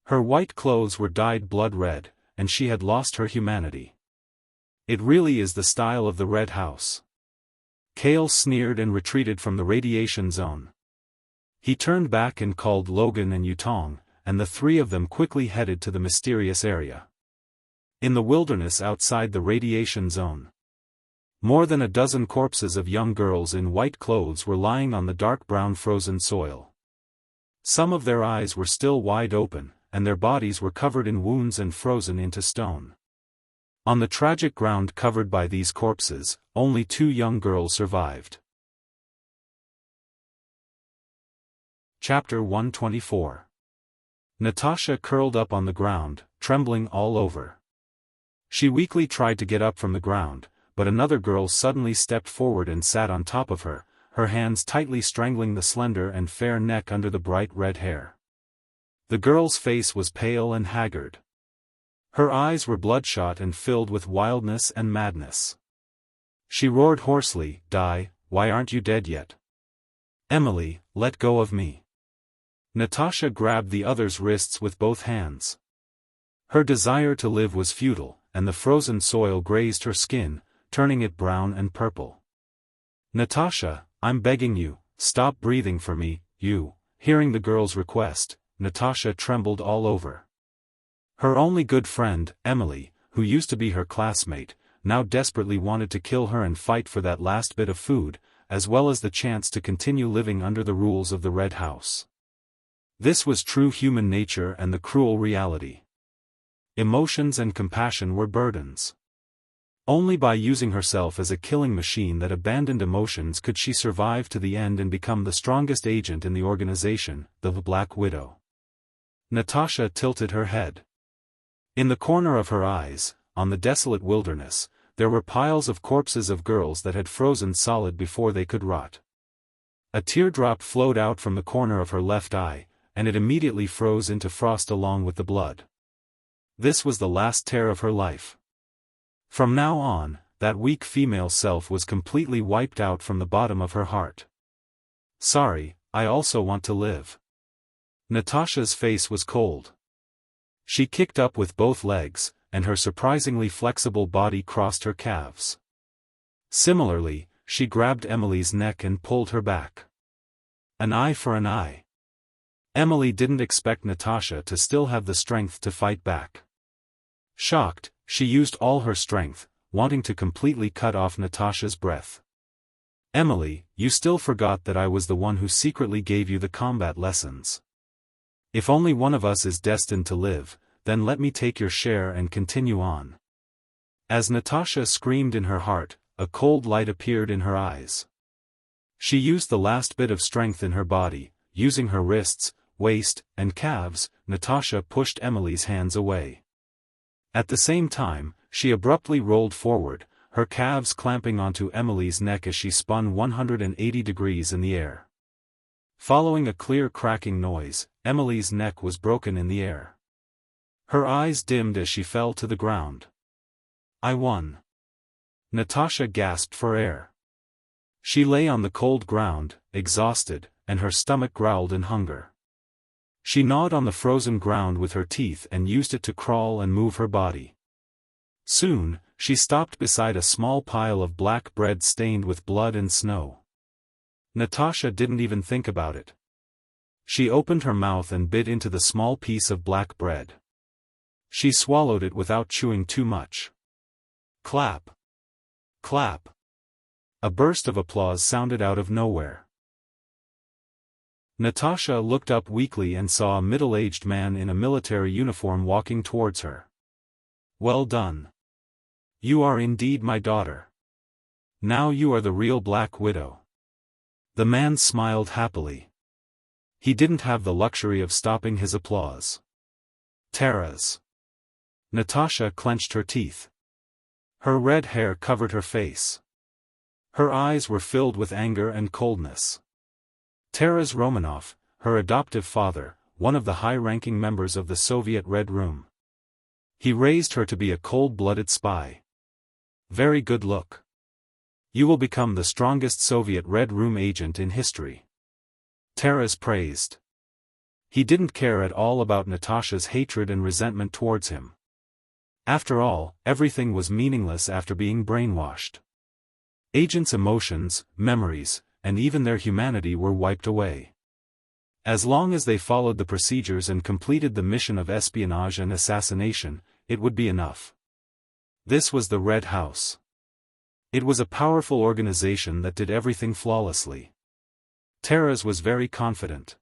Speaker 1: Her white clothes were dyed blood red, and she had lost her humanity. It really is the style of the Red House. Kale sneered and retreated from the radiation zone. He turned back and called Logan and Yutong, and the three of them quickly headed to the mysterious area. In the wilderness outside the radiation zone, more than a dozen corpses of young girls in white clothes were lying on the dark brown frozen soil. Some of their eyes were still wide open, and their bodies were covered in wounds and frozen into stone. On the tragic ground covered by these corpses, only 2 young girls survived. Chapter 124. Natasha curled up on the ground, trembling all over. She weakly tried to get up from the ground, but another girl suddenly stepped forward and sat on top of her, her hands tightly strangling the slender and fair neck under the bright red hair. The girl's face was pale and haggard. Her eyes were bloodshot and filled with wildness and madness. She roared hoarsely, "Die, why aren't you dead yet? Emily, let go of me." Natasha grabbed the other's wrists with both hands. Her desire to live was futile, and the frozen soil grazed her skin, turning it brown and purple. "Natasha, I'm begging you, stop breathing for me, you." Hearing the girl's request, Natasha trembled all over. Her only good friend, Emily, who used to be her classmate, now desperately wanted to kill her and fight for that last bit of food, as well as the chance to continue living under the rules of the Red House. This was true human nature and the cruel reality. Emotions and compassion were burdens. Only by using herself as a killing machine that abandoned emotions could she survive to the end and become the strongest agent in the organization, the Black Widow. Natasha tilted her head. In the corner of her eyes, on the desolate wilderness, there were piles of corpses of girls that had frozen solid before they could rot. A teardrop flowed out from the corner of her left eye, and it immediately froze into frost along with the blood. This was the last tear of her life. From now on, that weak female self was completely wiped out from the bottom of her heart. "Sorry, I also want to live." Natasha's face was cold. She kicked up with both legs, and her surprisingly flexible body crossed her calves. Similarly, she grabbed Emily's neck and pulled her back. An eye for an eye. Emily didn't expect Natasha to still have the strength to fight back. Shocked, she used all her strength, wanting to completely cut off Natasha's breath. "Emily, you still forgot that I was the one who secretly gave you the combat lessons. If only one of us is destined to live, then let me take your share and continue on." As Natasha screamed in her heart, a cold light appeared in her eyes. She used the last bit of strength in her body, using her wrists, waist, and calves. Natasha pushed Emily's hands away. At the same time, she abruptly rolled forward, her calves clamping onto Emily's neck as she spun 180 degrees in the air. Following a clear cracking noise, Emily's neck was broken in the air. Her eyes dimmed as she fell to the ground. "I won." Natasha gasped for air. She lay on the cold ground, exhausted, and her stomach growled in hunger. She gnawed on the frozen ground with her teeth and used it to crawl and move her body. Soon, she stopped beside a small pile of black bread stained with blood and snow. Natasha didn't even think about it. She opened her mouth and bit into the small piece of black bread. She swallowed it without chewing too much. Clap. Clap. A burst of applause sounded out of nowhere. Natasha looked up weakly and saw a middle-aged man in a military uniform walking towards her. "Well done. You are indeed my daughter. Now you are the real Black Widow." The man smiled happily. He didn't have the luxury of stopping his applause. Tara's. Natasha clenched her teeth. Her red hair covered her face. Her eyes were filled with anger and coldness. Taras Romanov, her adoptive father, one of the high-ranking members of the Soviet Red Room. He raised her to be a cold-blooded spy. Very good look. You will become the strongest Soviet Red Room agent in history. Taras praised. He didn't care at all about Natasha's hatred and resentment towards him. After all, everything was meaningless after being brainwashed. Agents' emotions, memories, and even their humanity were wiped away. As long as they followed the procedures and completed the mission of espionage and assassination, it would be enough. This was the Red House. It was a powerful organization that did everything flawlessly. Taras was very confident.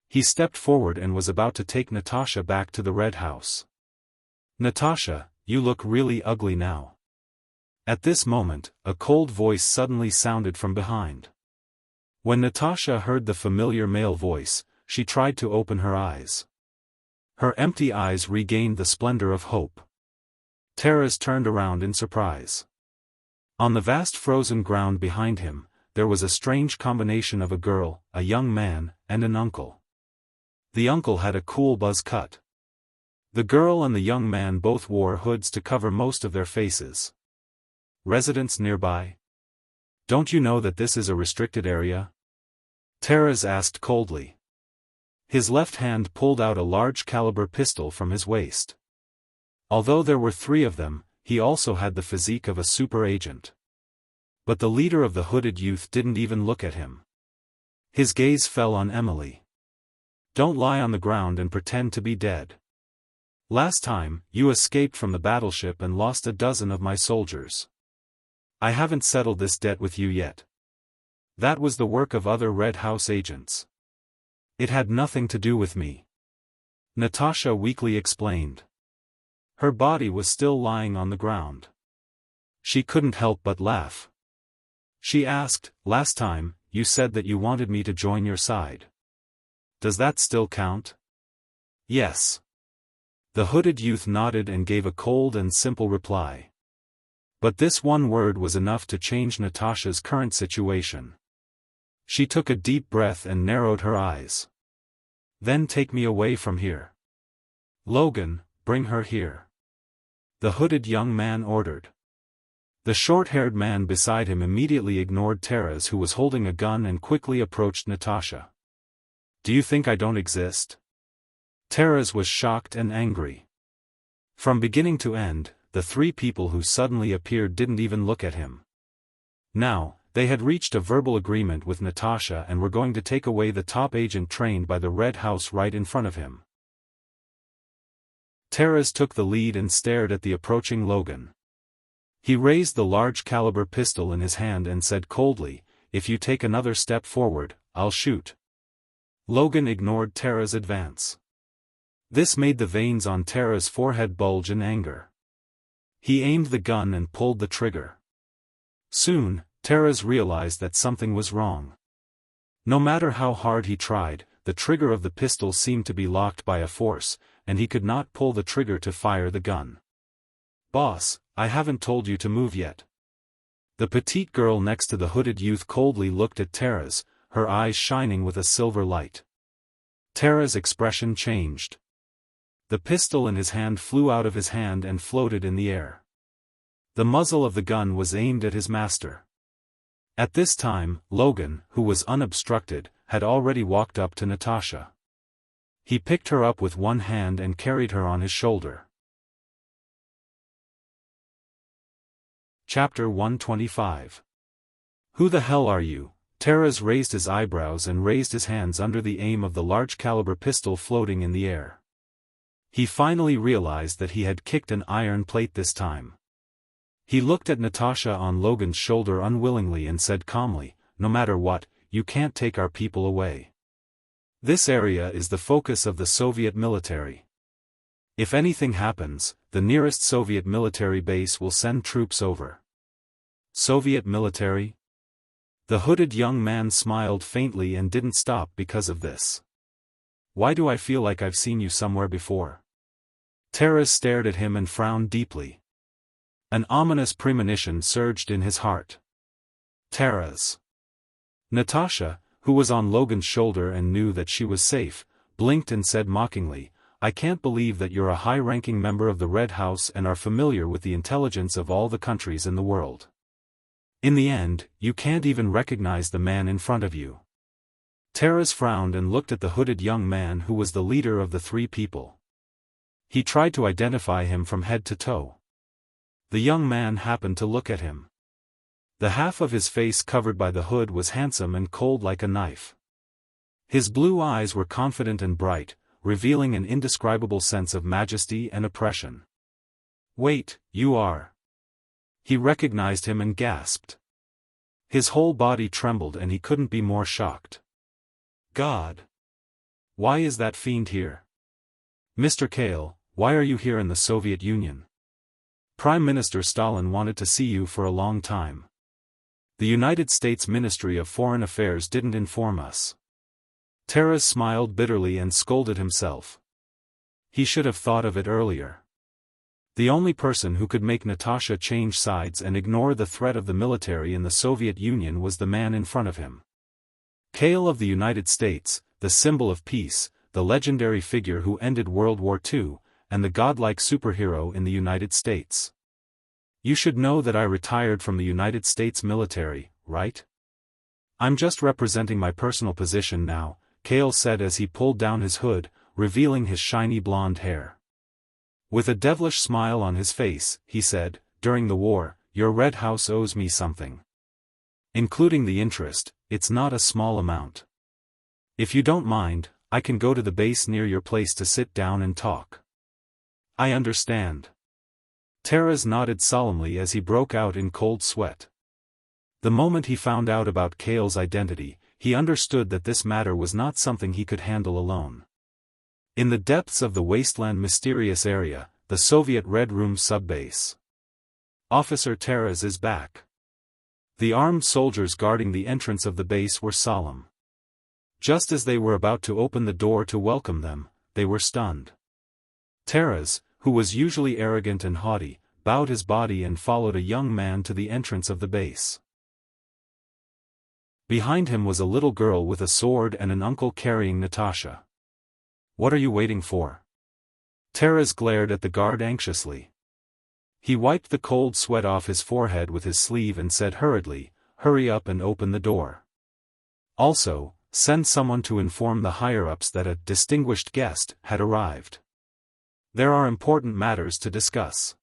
Speaker 1: He stepped forward and was about to take Natasha back to the Red House. "Natasha, you look really ugly now." At this moment, a cold voice suddenly sounded from behind. When Natasha heard the familiar male voice, she tried to open her eyes. Her empty eyes regained the splendor of hope. Taras turned around in surprise. On the vast frozen ground behind him, there was a strange combination of a girl, a young man, and an uncle. The uncle had a cool buzz cut. The girl and the young man both wore hoods to cover most of their faces. "Residents nearby? Don't you know that this is a restricted area?" Taras asked coldly. His left hand pulled out a large-caliber pistol from his waist. Although there were 3 of them, he also had the physique of a super agent. But the leader of the hooded youth didn't even look at him. His gaze fell on Emily. "Don't lie on the ground and pretend to be dead. Last time, you escaped from the battleship and lost a dozen of my soldiers. I haven't settled this debt with you yet. That was the work of other Red House agents. It had nothing to do with me," Natasha weakly explained. Her body was still lying on the ground. She couldn't help but laugh. She asked, "Last time, you said that you wanted me to join your side. Does that still count?" "Yes." The hooded youth nodded and gave a cold and simple reply. But this one word was enough to change Natasha's current situation. She took a deep breath and narrowed her eyes. "Then take me away from here. Logan, bring her here," the hooded young man ordered. The short-haired man beside him immediately ignored Taras, who was holding a gun, and quickly approached Natasha. "Do you think I don't exist?" Taras was shocked and angry. From beginning to end, the 3 people who suddenly appeared didn't even look at him. Now, they had reached a verbal agreement with Natasha and were going to take away the top agent trained by the Red House right in front of him. Taras took the lead and stared at the approaching Logan. He raised the large-caliber pistol in his hand and said coldly, "If you take another step forward, I'll shoot." Logan ignored Taras' advance. This made the veins on Taras' forehead bulge in anger. He aimed the gun and pulled the trigger. Soon, Taras realized that something was wrong. No matter how hard he tried, the trigger of the pistol seemed to be locked by a force, and he could not pull the trigger to fire the gun. "Boss, I haven't told you to move yet." The petite girl next to the hooded youth coldly looked at Taras, her eyes shining with a silver light. Taras' expression changed. The pistol in his hand flew out of his hand and floated in the air. The muzzle of the gun was aimed at his master. At this time, Logan, who was unobstructed, had already walked up to Natasha. He picked her up with one hand and carried her on his shoulder. Chapter 125. "Who the hell are you?" Taras raised his eyebrows and raised his hands under the aim of the large-caliber pistol floating in the air. He finally realized that he had kicked an iron plate this time. He looked at Natasha on Logan's shoulder unwillingly and said calmly, "No matter what, you can't take our people away. This area is the focus of the Soviet military. If anything happens, the nearest Soviet military base will send troops over." Soviet military? The hooded young man smiled faintly and didn't stop because of this. "Why do I feel like I've seen you somewhere before?" Taras stared at him and frowned deeply. An ominous premonition surged in his heart. Taras. Natasha, who was on Logan's shoulder and knew that she was safe, blinked and said mockingly, "I can't believe that you're a high-ranking member of the Red House and are familiar with the intelligence of all the countries in the world. In the end, you can't even recognize the man in front of you." Taras frowned and looked at the hooded young man who was the leader of the three people. He tried to identify him from head to toe. The young man happened to look at him. The half of his face covered by the hood was handsome and cold like a knife. His blue eyes were confident and bright, revealing an indescribable sense of majesty and oppression. "Wait, you are..." He recognized him and gasped. His whole body trembled and he couldn't be more shocked. "God! Why is that fiend here? Mr. Kale, why are you here in the Soviet Union? Prime Minister Stalin wanted to see you for a long time. The United States Ministry of Foreign Affairs didn't inform us." Taras smiled bitterly and scolded himself. He should have thought of it earlier. The only person who could make Natasha change sides and ignore the threat of the military in the Soviet Union was the man in front of him. Kale of the United States, the symbol of peace, the legendary figure who ended World War II, and the godlike superhero in the United States. "You should know that I retired from the United States military, right? I'm just representing my personal position now," Kale said as he pulled down his hood, revealing his shiny blonde hair. With a devilish smile on his face, he said, "During the war, your Red House owes me something. Including the interest, it's not a small amount. If you don't mind, I can go to the base near your place to sit down and talk." "I understand." Taras nodded solemnly as he broke out in cold sweat. The moment he found out about Kale's identity, he understood that this matter was not something he could handle alone. In the depths of the wasteland mysterious area, the Soviet Red Room subbase. "Officer Taras is back." The armed soldiers guarding the entrance of the base were solemn. Just as they were about to open the door to welcome them, they were stunned. Taras, who was usually arrogant and haughty, bowed his body and followed a young man to the entrance of the base. Behind him was a little girl with a sword and an uncle carrying Natasha. "What are you waiting for?" Taras glared at the guard anxiously. He wiped the cold sweat off his forehead with his sleeve and said hurriedly, "Hurry up and open the door. Also, send someone to inform the higher-ups that a distinguished guest had arrived. There are important matters to discuss."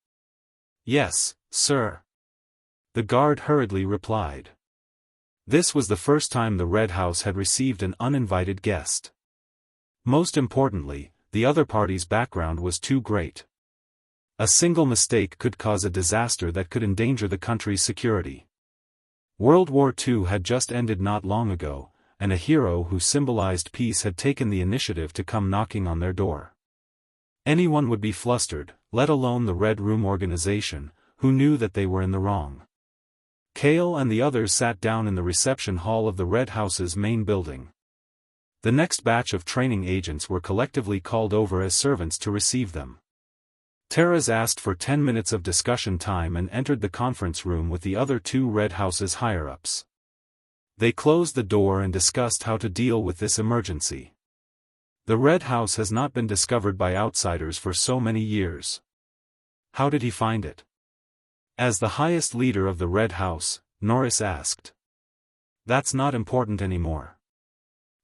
Speaker 1: "Yes, sir." The guard hurriedly replied. This was the first time the Red House had received an uninvited guest. Most importantly, the other party's background was too great. A single mistake could cause a disaster that could endanger the country's security. World War II had just ended not long ago, and a hero who symbolized peace had taken the initiative to come knocking on their door. Anyone would be flustered, let alone the Red Room organization, who knew that they were in the wrong. Kale and the others sat down in the reception hall of the Red House's main building. The next batch of training agents were collectively called over as servants to receive them. Taras asked for 10 minutes of discussion time and entered the conference room with the other two Red House's higher-ups. They closed the door and discussed how to deal with this emergency. The Red House has not been discovered by outsiders for so many years. How did he find it? As the highest leader of the Red House, Norris asked. That's not important anymore.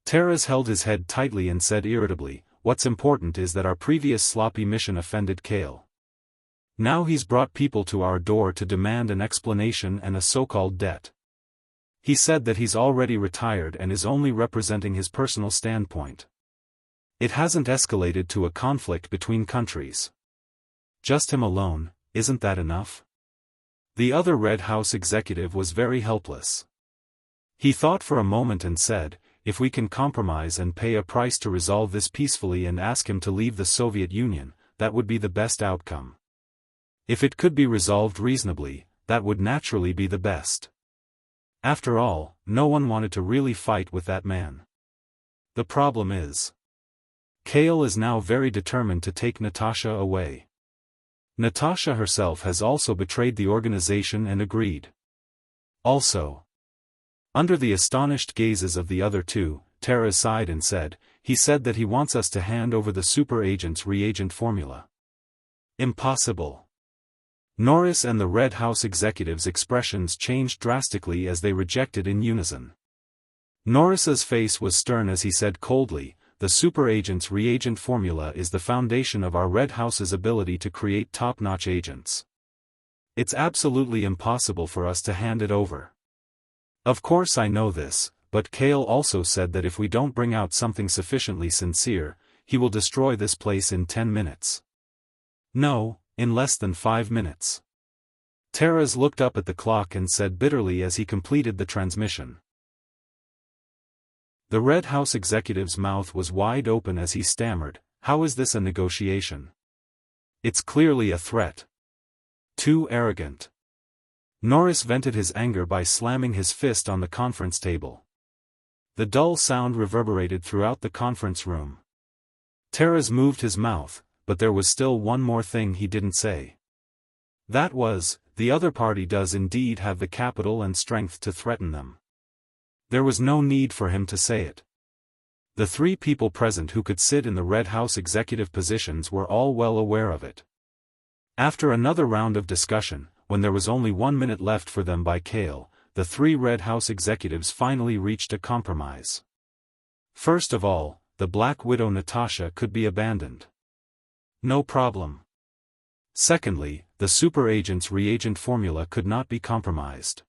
Speaker 1: Taras held his head tightly and said irritably, "What's important is that our previous sloppy mission offended Kale. Now he's brought people to our door to demand an explanation and a so-called debt. He said that he's already retired and is only representing his personal standpoint. It hasn't escalated to a conflict between countries. Just him alone, isn't that enough?" The other Red House executive was very helpless. He thought for a moment and said, "If we can compromise and pay a price to resolve this peacefully and ask him to leave the Soviet Union, that would be the best outcome. If it could be resolved reasonably, that would naturally be the best." After all, no one wanted to really fight with that man. The problem is, Kale is now very determined to take Natasha away. Natasha herself has also betrayed the organization and agreed. Also, under the astonished gazes of the other two, Tara sighed and said, "He said that he wants us to hand over the super agent's reagent formula." Impossible. Norris and the Red House executives' expressions changed drastically as they rejected in unison. Norris's face was stern as he said coldly, "The super agent's reagent formula is the foundation of our Red House's ability to create top-notch agents. It's absolutely impossible for us to hand it over." Of course I know this, but Kale also said that if we don't bring out something sufficiently sincere, he will destroy this place in 10 minutes. No, in less than 5 minutes. Taras looked up at the clock and said bitterly as he completed the transmission. The Red House executive's mouth was wide open as he stammered, "How is this a negotiation? It's clearly a threat. Too arrogant." Norris vented his anger by slamming his fist on the conference table. The dull sound reverberated throughout the conference room. Taras moved his mouth, but there was still one more thing he didn't say. That was, the other party does indeed have the capital and strength to threaten them. There was no need for him to say it. The 3 people present who could sit in the Red House executive positions were all well aware of it. After another round of discussion, when there was only 1 minute left for them by Kale, the 3 Red House executives finally reached a compromise. First of all, the Black Widow Natasha could be abandoned. No problem. Secondly, the super agent's reagent formula could not be compromised.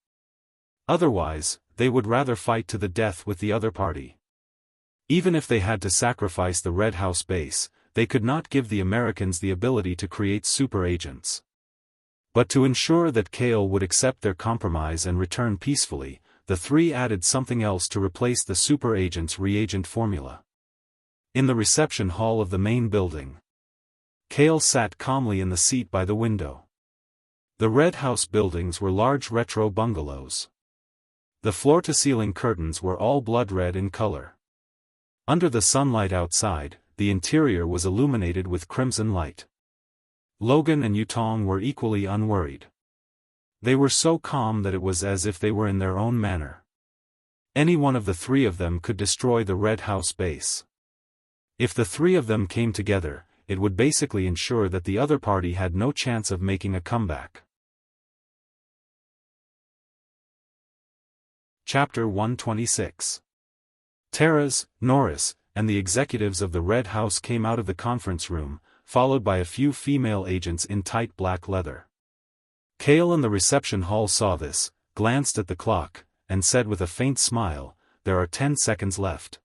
Speaker 1: Otherwise, they would rather fight to the death with the other party. Even if they had to sacrifice the Red House base, they could not give the Americans the ability to create super agents. But to ensure that Kale would accept their compromise and return peacefully, the 3 added something else to replace the super agent's reagent formula. In the reception hall of the main building, Kale sat calmly in the seat by the window. The Red House buildings were large retro bungalows. The floor-to-ceiling curtains were all blood red in color. Under the sunlight outside, the interior was illuminated with crimson light. Logan and Yutong were equally unworried. They were so calm that it was as if they were in their own manner. Any one of the 3 of them could destroy the Red House base. If the 3 of them came together, it would basically ensure that the other party had no chance of making a comeback. Chapter 126. Taras, Norris, and the executives of the Red House came out of the conference room, followed by a few female agents in tight black leather. Kale in the reception hall saw this, glanced at the clock, and said with a faint smile, "There are 10 seconds left.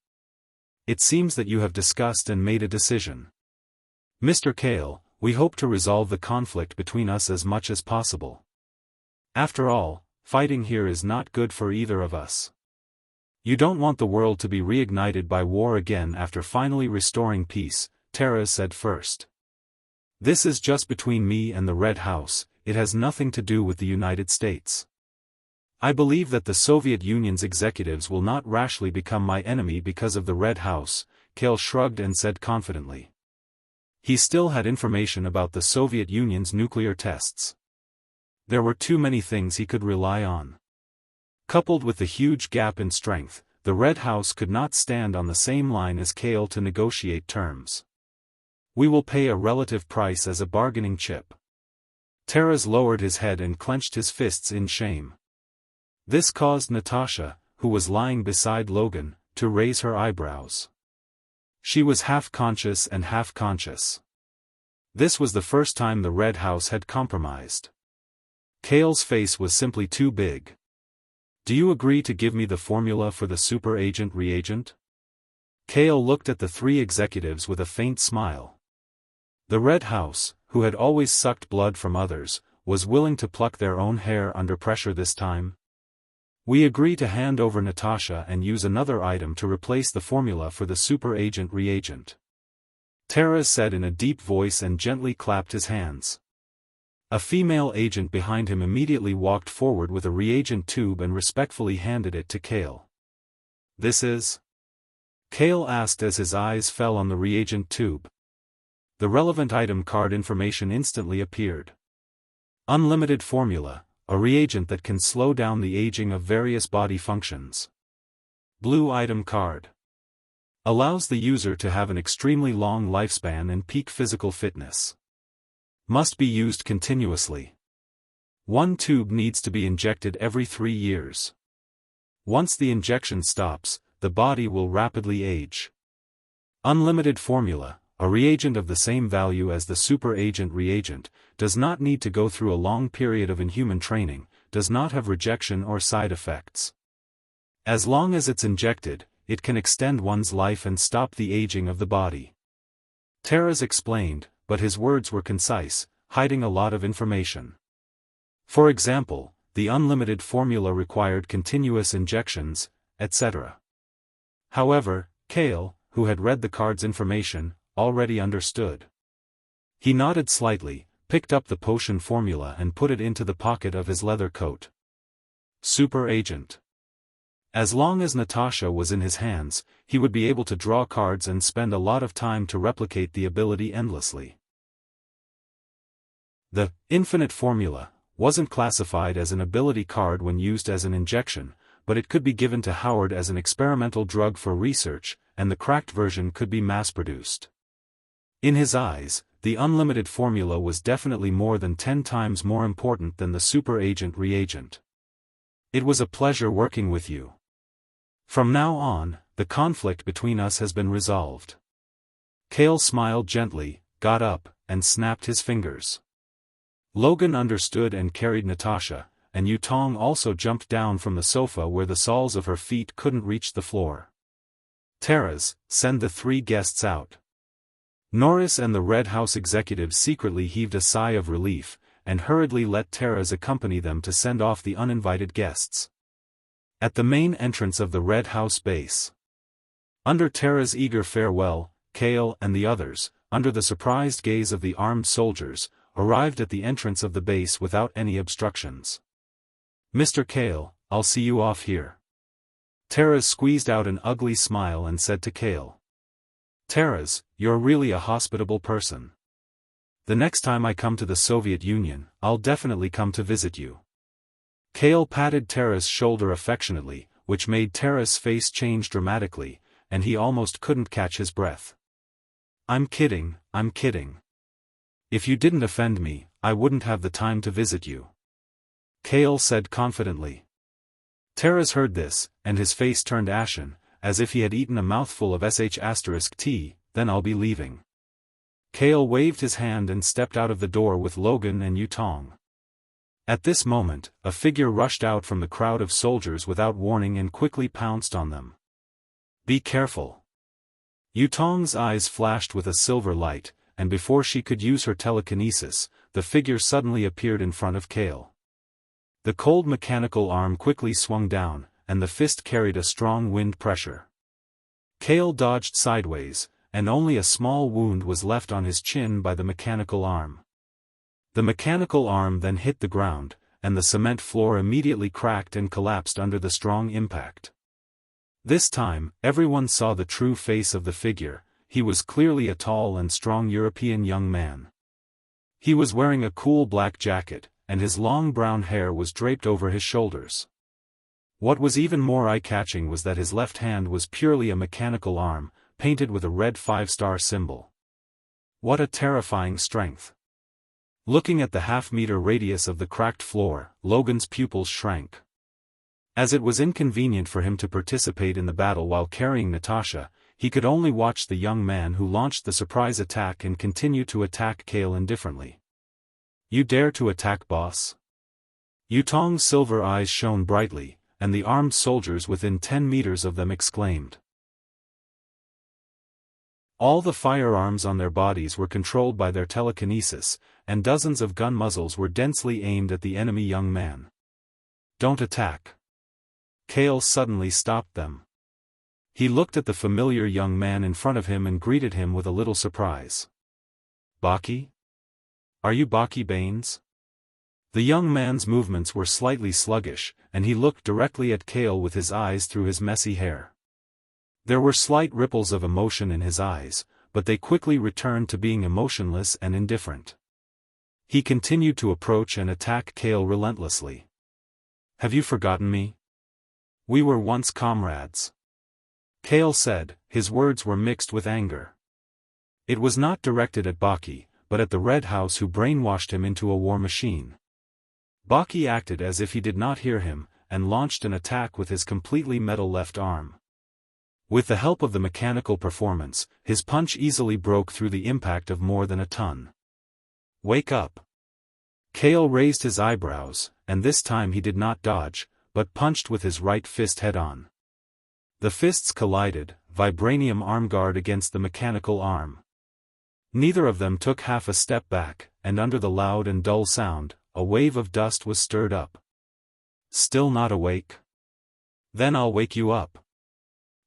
Speaker 1: It seems that you have discussed and made a decision. Mr. Kale, we hope to resolve the conflict between us as much as possible. After all, fighting here is not good for either of us. You don't want the world to be reignited by war again after finally restoring peace," Taras said first. "This is just between me and the Red House, it has nothing to do with the United States. I believe that the Soviet Union's executives will not rashly become my enemy because of the Red House," Kale shrugged and said confidently. He still had information about the Soviet Union's nuclear tests. There were too many things he could rely on. Coupled with the huge gap in strength, the Red House could not stand on the same line as Kale to negotiate terms. "We will pay a relative price as a bargaining chip." Taras lowered his head and clenched his fists in shame. This caused Natasha, who was lying beside Logan, to raise her eyebrows. She was half conscious and half conscious. This was the first time the Red House had compromised. Kale's face was simply too big. "Do you agree to give me the formula for the super agent reagent?" Kale looked at the 3 executives with a faint smile. The Red House, who had always sucked blood from others, was willing to pluck their own hair under pressure this time. We agree to hand over Natasha and use another item to replace the formula for the super agent reagent. Tara said in a deep voice and gently clapped his hands. A female agent behind him immediately walked forward with a reagent tube and respectfully handed it to Kale. "This is?" Kale asked as his eyes fell on the reagent tube. The relevant item card information instantly appeared. Unlimited formula, a reagent that can slow down the aging of various body functions. Blue item card. Allows the user to have an extremely long lifespan and peak physical fitness. Must be used continuously. One tube needs to be injected every 3 years. Once the injection stops, the body will rapidly age. Unlimited formula, a reagent of the same value as the super agent reagent, does not need to go through a long period of inhuman training, does not have rejection or side effects. As long as it's injected, it can extend one's life and stop the aging of the body. Tara's explained, but his words were concise, hiding a lot of information. For example, the unlimited formula required continuous injections, etc. However, Kale, who had read the card's information, already understood. He nodded slightly, picked up the potion formula and put it into the pocket of his leather coat. Super agent. As long as Natasha was in his hands, he would be able to draw cards and spend a lot of time to replicate the ability endlessly. The infinite formula wasn't classified as an ability card when used as an injection, but it could be given to Howard as an experimental drug for research, and the cracked version could be mass-produced. In his eyes, the unlimited formula was definitely more than 10 times more important than the super agent reagent. "It was a pleasure working with you. From now on, the conflict between us has been resolved." Kale smiled gently, got up, and snapped his fingers. Logan understood and carried Natasha, and Yutong also jumped down from the sofa where the soles of her feet couldn't reach the floor. "Tara's, send the 3 guests out." Norris and the Red House executives secretly heaved a sigh of relief, and hurriedly let Tara's accompany them to send off the uninvited guests. At the main entrance of the Red House base. Under Tara's eager farewell, Kale and the others, under the surprised gaze of the armed soldiers, arrived at the entrance of the base without any obstructions. "Mr. Kale, I'll see you off here." Tara squeezed out an ugly smile and said to Kale. "Tara's, you're really a hospitable person. The next time I come to the Soviet Union, I'll definitely come to visit you." Kale patted Tara's shoulder affectionately, which made Tara's face change dramatically, and he almost couldn't catch his breath. I'm kidding. If you didn't offend me, I wouldn't have the time to visit you," Kale said confidently. Tara's heard this, and his face turned ashen, as if he had eaten a mouthful of *T, "Then I'll be leaving." Kale waved his hand and stepped out of the door with Logan and Yutong. At this moment, a figure rushed out from the crowd of soldiers without warning and quickly pounced on them. "Be careful." Yutong's eyes flashed with a silver light, and before she could use her telekinesis, the figure suddenly appeared in front of Kale. The cold mechanical arm quickly swung down, and the fist carried a strong wind pressure. Kale dodged sideways, and only a small wound was left on his chin by the mechanical arm. The mechanical arm then hit the ground, and the cement floor immediately cracked and collapsed under the strong impact. This time, everyone saw the true face of the figure. He was clearly a tall and strong European young man. He was wearing a cool black jacket, and his long brown hair was draped over his shoulders. What was even more eye-catching was that his left hand was purely a mechanical arm, painted with a red 5-star symbol. What a terrifying strength! Looking at the half-meter radius of the cracked floor, Logan's pupils shrank. As it was inconvenient for him to participate in the battle while carrying Natasha, he could only watch the young man who launched the surprise attack and continue to attack Kale indifferently. "You dare to attack, boss?" Yutong's silver eyes shone brightly, and the armed soldiers within 10 meters of them exclaimed. All the firearms on their bodies were controlled by their telekinesis, and dozens of gun muzzles were densely aimed at the enemy young man. "Don't attack." Kale suddenly stopped them. He looked at the familiar young man in front of him and greeted him with a little surprise. "Baki? Are you Baki Baines?" The young man's movements were slightly sluggish, and he looked directly at Kale with his eyes through his messy hair. There were slight ripples of emotion in his eyes, but they quickly returned to being emotionless and indifferent. He continued to approach and attack Kale relentlessly. "Have you forgotten me? We were once comrades," Kale said. His words were mixed with anger. It was not directed at Baki, but at the Red House who brainwashed him into a war machine. Baki acted as if he did not hear him, and launched an attack with his completely metal left arm. With the help of the mechanical performance, his punch easily broke through the impact of more than a ton. "Wake up!" Kale raised his eyebrows, and this time he did not dodge, but punched with his right fist head-on. The fists collided, vibranium arm guard against the mechanical arm. Neither of them took half a step back, and under the loud and dull sound, a wave of dust was stirred up. "Still not awake? Then I'll wake you up,"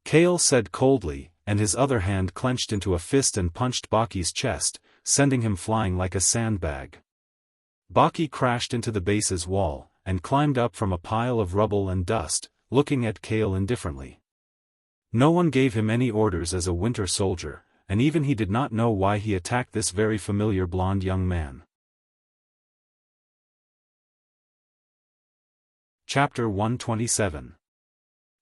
Speaker 1: Kale said coldly, and his other hand clenched into a fist and punched Baki's chest, sending him flying like a sandbag. Baki crashed into the base's wall, and climbed up from a pile of rubble and dust, looking at Kale indifferently. No one gave him any orders as a winter soldier, and even he did not know why he attacked this very familiar blonde young man. Chapter 127.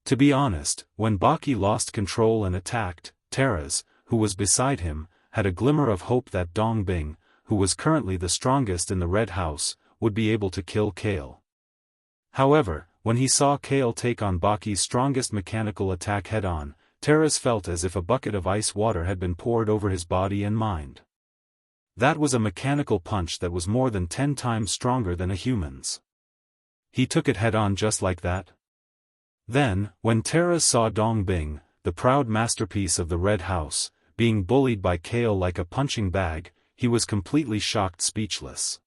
Speaker 1: To be honest, when Baki lost control and attacked, Taras, who was beside him, had a glimmer of hope that Dong Bing, who was currently the strongest in the Red House, would be able to kill Kale. However, when he saw Kale take on Baki's strongest mechanical attack head-on, Taras felt as if a bucket of ice water had been poured over his body and mind. That was a mechanical punch that was more than 10 times stronger than a human's. He took it head-on just like that. Then, when Taras saw Dong Bing, the proud masterpiece of the Red House, being bullied by Kale like a punching bag, he was completely shocked, speechless.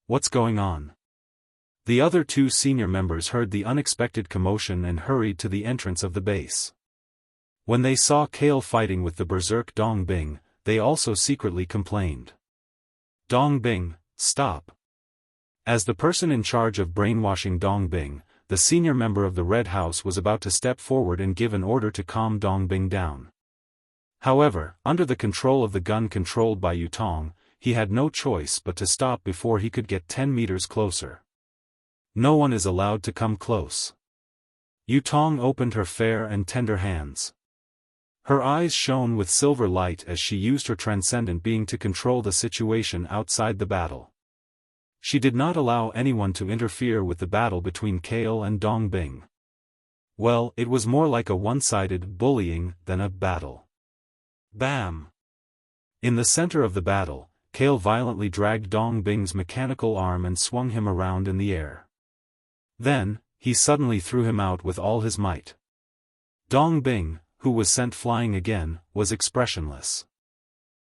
Speaker 1: "What's going on?" The other two senior members heard the unexpected commotion and hurried to the entrance of the base. When they saw Kale fighting with the berserk Dong Bing, they also secretly complained. "Dong Bing, stop!" As the person in charge of brainwashing Dong Bing, the senior member of the Red House was about to step forward and give an order to calm Dong Bing down. However, under the control of the gun controlled by Yutong, he had no choice but to stop before he could get 10 meters closer. "No one is allowed to come close." Yutong opened her fair and tender hands. Her eyes shone with silver light as she used her transcendent being to control the situation outside the battle. She did not allow anyone to interfere with the battle between Kale and Dong Bing. Well, it was more like a one-sided bullying than a battle. Bam! In the center of the battle, Kale violently dragged Dong Bing's mechanical arm and swung him around in the air. Then, he suddenly threw him out with all his might. Dong Bing, who was sent flying again, was expressionless.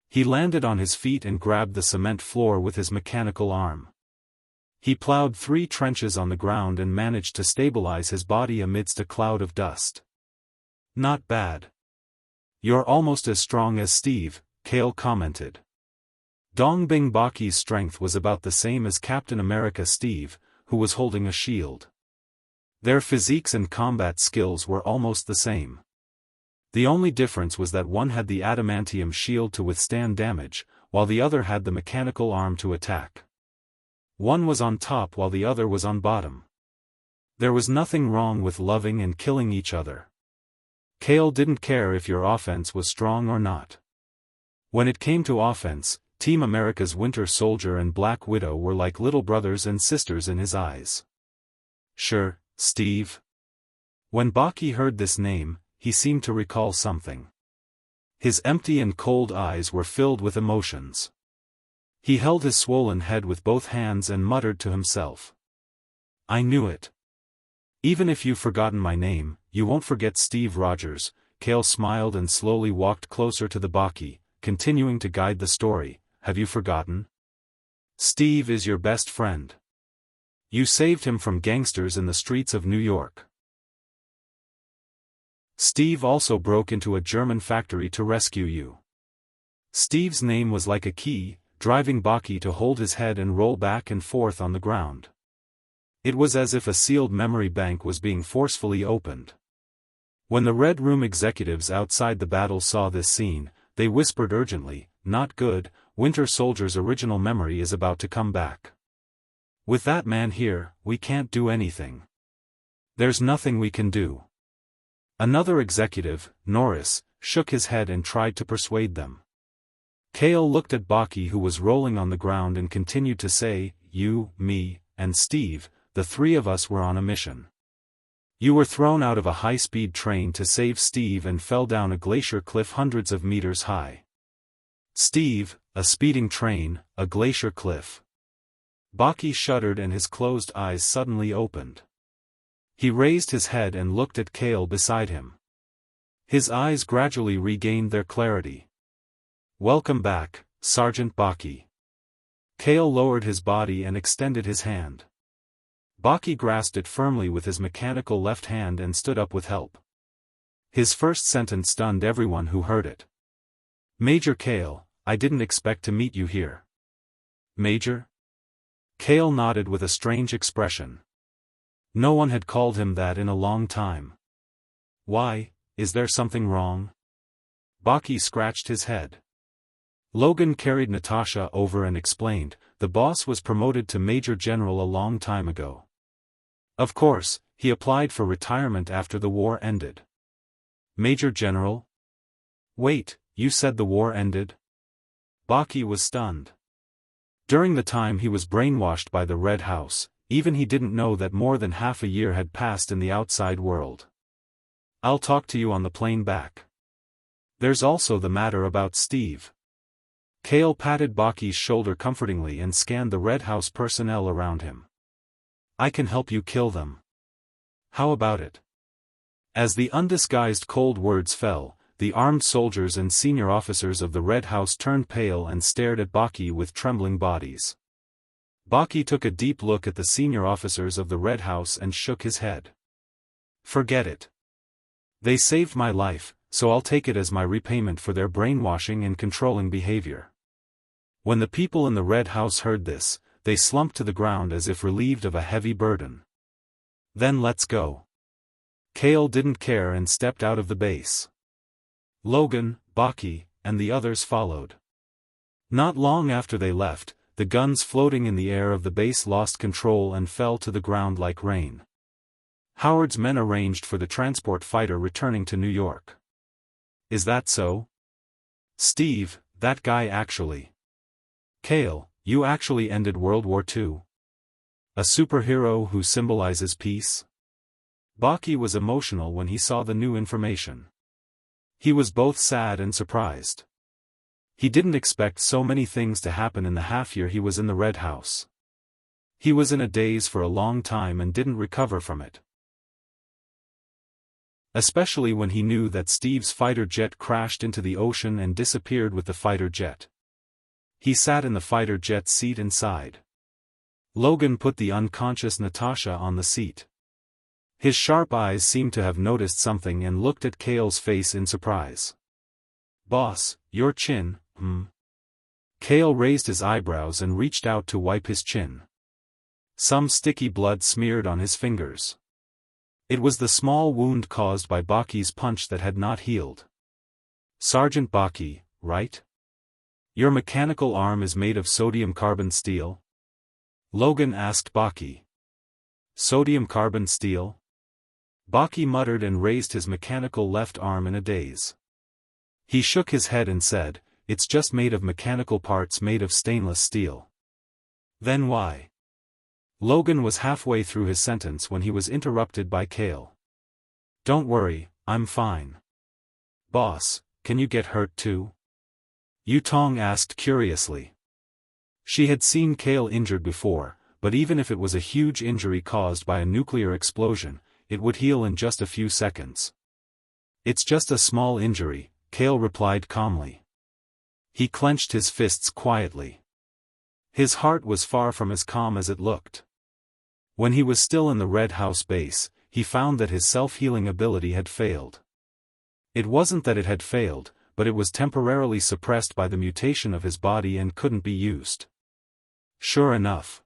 Speaker 1: He landed on his feet and grabbed the cement floor with his mechanical arm. He plowed 3 trenches on the ground and managed to stabilize his body amidst a cloud of dust. "Not bad. You're almost as strong as Steve," Kale commented. Dong Bing Baki's strength was about the same as Captain America Steve, who was holding a shield. Their physiques and combat skills were almost the same. The only difference was that one had the adamantium shield to withstand damage, while the other had the mechanical arm to attack. One was on top while the other was on bottom. There was nothing wrong with loving and killing each other. Kale didn't care if your offense was strong or not. When it came to offense, Team America's Winter Soldier and Black Widow were like little brothers and sisters in his eyes. "Sure, Steve." When Baki heard this name, he seemed to recall something. His empty and cold eyes were filled with emotions. He held his swollen head with both hands and muttered to himself. "I knew it. Even if you've forgotten my name, you won't forget Steve Rogers, Kale smiled and slowly walked closer to the Baki, continuing to guide the story. Have you forgotten? Steve is your best friend. You saved him from gangsters in the streets of New York. Steve also broke into a German factory to rescue you. Steve's name was like a key, driving Baki to hold his head and roll back and forth on the ground. It was as if a sealed memory bank was being forcefully opened. When the Red Room executives outside the battle saw this scene, they whispered urgently, "Not good, Winter Soldier's original memory is about to come back. With that man here, we can't do anything. There's nothing we can do." Another executive, Norris, shook his head and tried to persuade them. Kale looked at Baki, who was rolling on the ground, and continued to say, "You, me, and Steve, the three of us were on a mission. You were thrown out of a high-speed train to save Steve and fell down a glacier cliff hundreds of meters high." Steve, a speeding train, a glacier cliff. Baki shuddered and his closed eyes suddenly opened. He raised his head and looked at Kale beside him. His eyes gradually regained their clarity. "Welcome back, Sergeant Baki." Kale lowered his body and extended his hand. Baki grasped it firmly with his mechanical left hand and stood up with help. His first sentence stunned everyone who heard it. "Major Kale, I didn't expect to meet you here." "Major?" Kale nodded with a strange expression. No one had called him that in a long time. "Why, is there something wrong?" Baki scratched his head. Logan carried Natasha over and explained, "The boss was promoted to Major General a long time ago. Of course, he applied for retirement after the war ended." "Major General? Wait, you said the war ended?" Baki was stunned. During the time he was brainwashed by the Red House, even he didn't know that more than half a year had passed in the outside world. "I'll talk to you on the plane back. There's also the matter about Steve." Kale patted Baki's shoulder comfortingly and scanned the Red House personnel around him. "I can help you kill them. How about it?" As the undisguised cold words fell, the armed soldiers and senior officers of the Red House turned pale and stared at Baki with trembling bodies. Baki took a deep look at the senior officers of the Red House and shook his head. "Forget it. They saved my life, so I'll take it as my repayment for their brainwashing and controlling behavior." When the people in the Red House heard this, they slumped to the ground as if relieved of a heavy burden. "Then let's go." Kale didn't care and stepped out of the base. Logan, Baki, and the others followed. Not long after they left, the guns floating in the air of the base lost control and fell to the ground like rain. Howard's men arranged for the transport fighter returning to New York. "Is that so? Steve, that guy actually. Kale, you actually ended World War II? A superhero who symbolizes peace?" Baki was emotional when he saw the new information. He was both sad and surprised. He didn't expect so many things to happen in the half-year he was in the Red House. He was in a daze for a long time and didn't recover from it. Especially when he knew that Steve's fighter jet crashed into the ocean and disappeared with the fighter jet. He sat in the fighter jet's seat inside. Logan put the unconscious Natasha on the seat. His sharp eyes seemed to have noticed something and looked at Kale's face in surprise. "Boss, your chin, Kale raised his eyebrows and reached out to wipe his chin. Some sticky blood smeared on his fingers. It was the small wound caused by Baki's punch that had not healed. "Sergeant Baki, right? Your mechanical arm is made of sodium carbon steel?" Logan asked Baki. "Sodium carbon steel?" Baki muttered and raised his mechanical left arm in a daze. He shook his head and said, "It's just made of mechanical parts made of stainless steel." "Then why?" Logan was halfway through his sentence when he was interrupted by Kale. "Don't worry, I'm fine." "Boss, can you get hurt too?" Yutong asked curiously. She had seen Kale injured before, but even if it was a huge injury caused by a nuclear explosion, it would heal in just a few seconds. It's just a small injury, Kale replied calmly. He clenched his fists quietly. His heart was far from as calm as it looked. When he was still in the Red House base, he found that his self-healing ability had failed. It wasn't that it had failed, but it was temporarily suppressed by the mutation of his body and couldn't be used. Sure enough.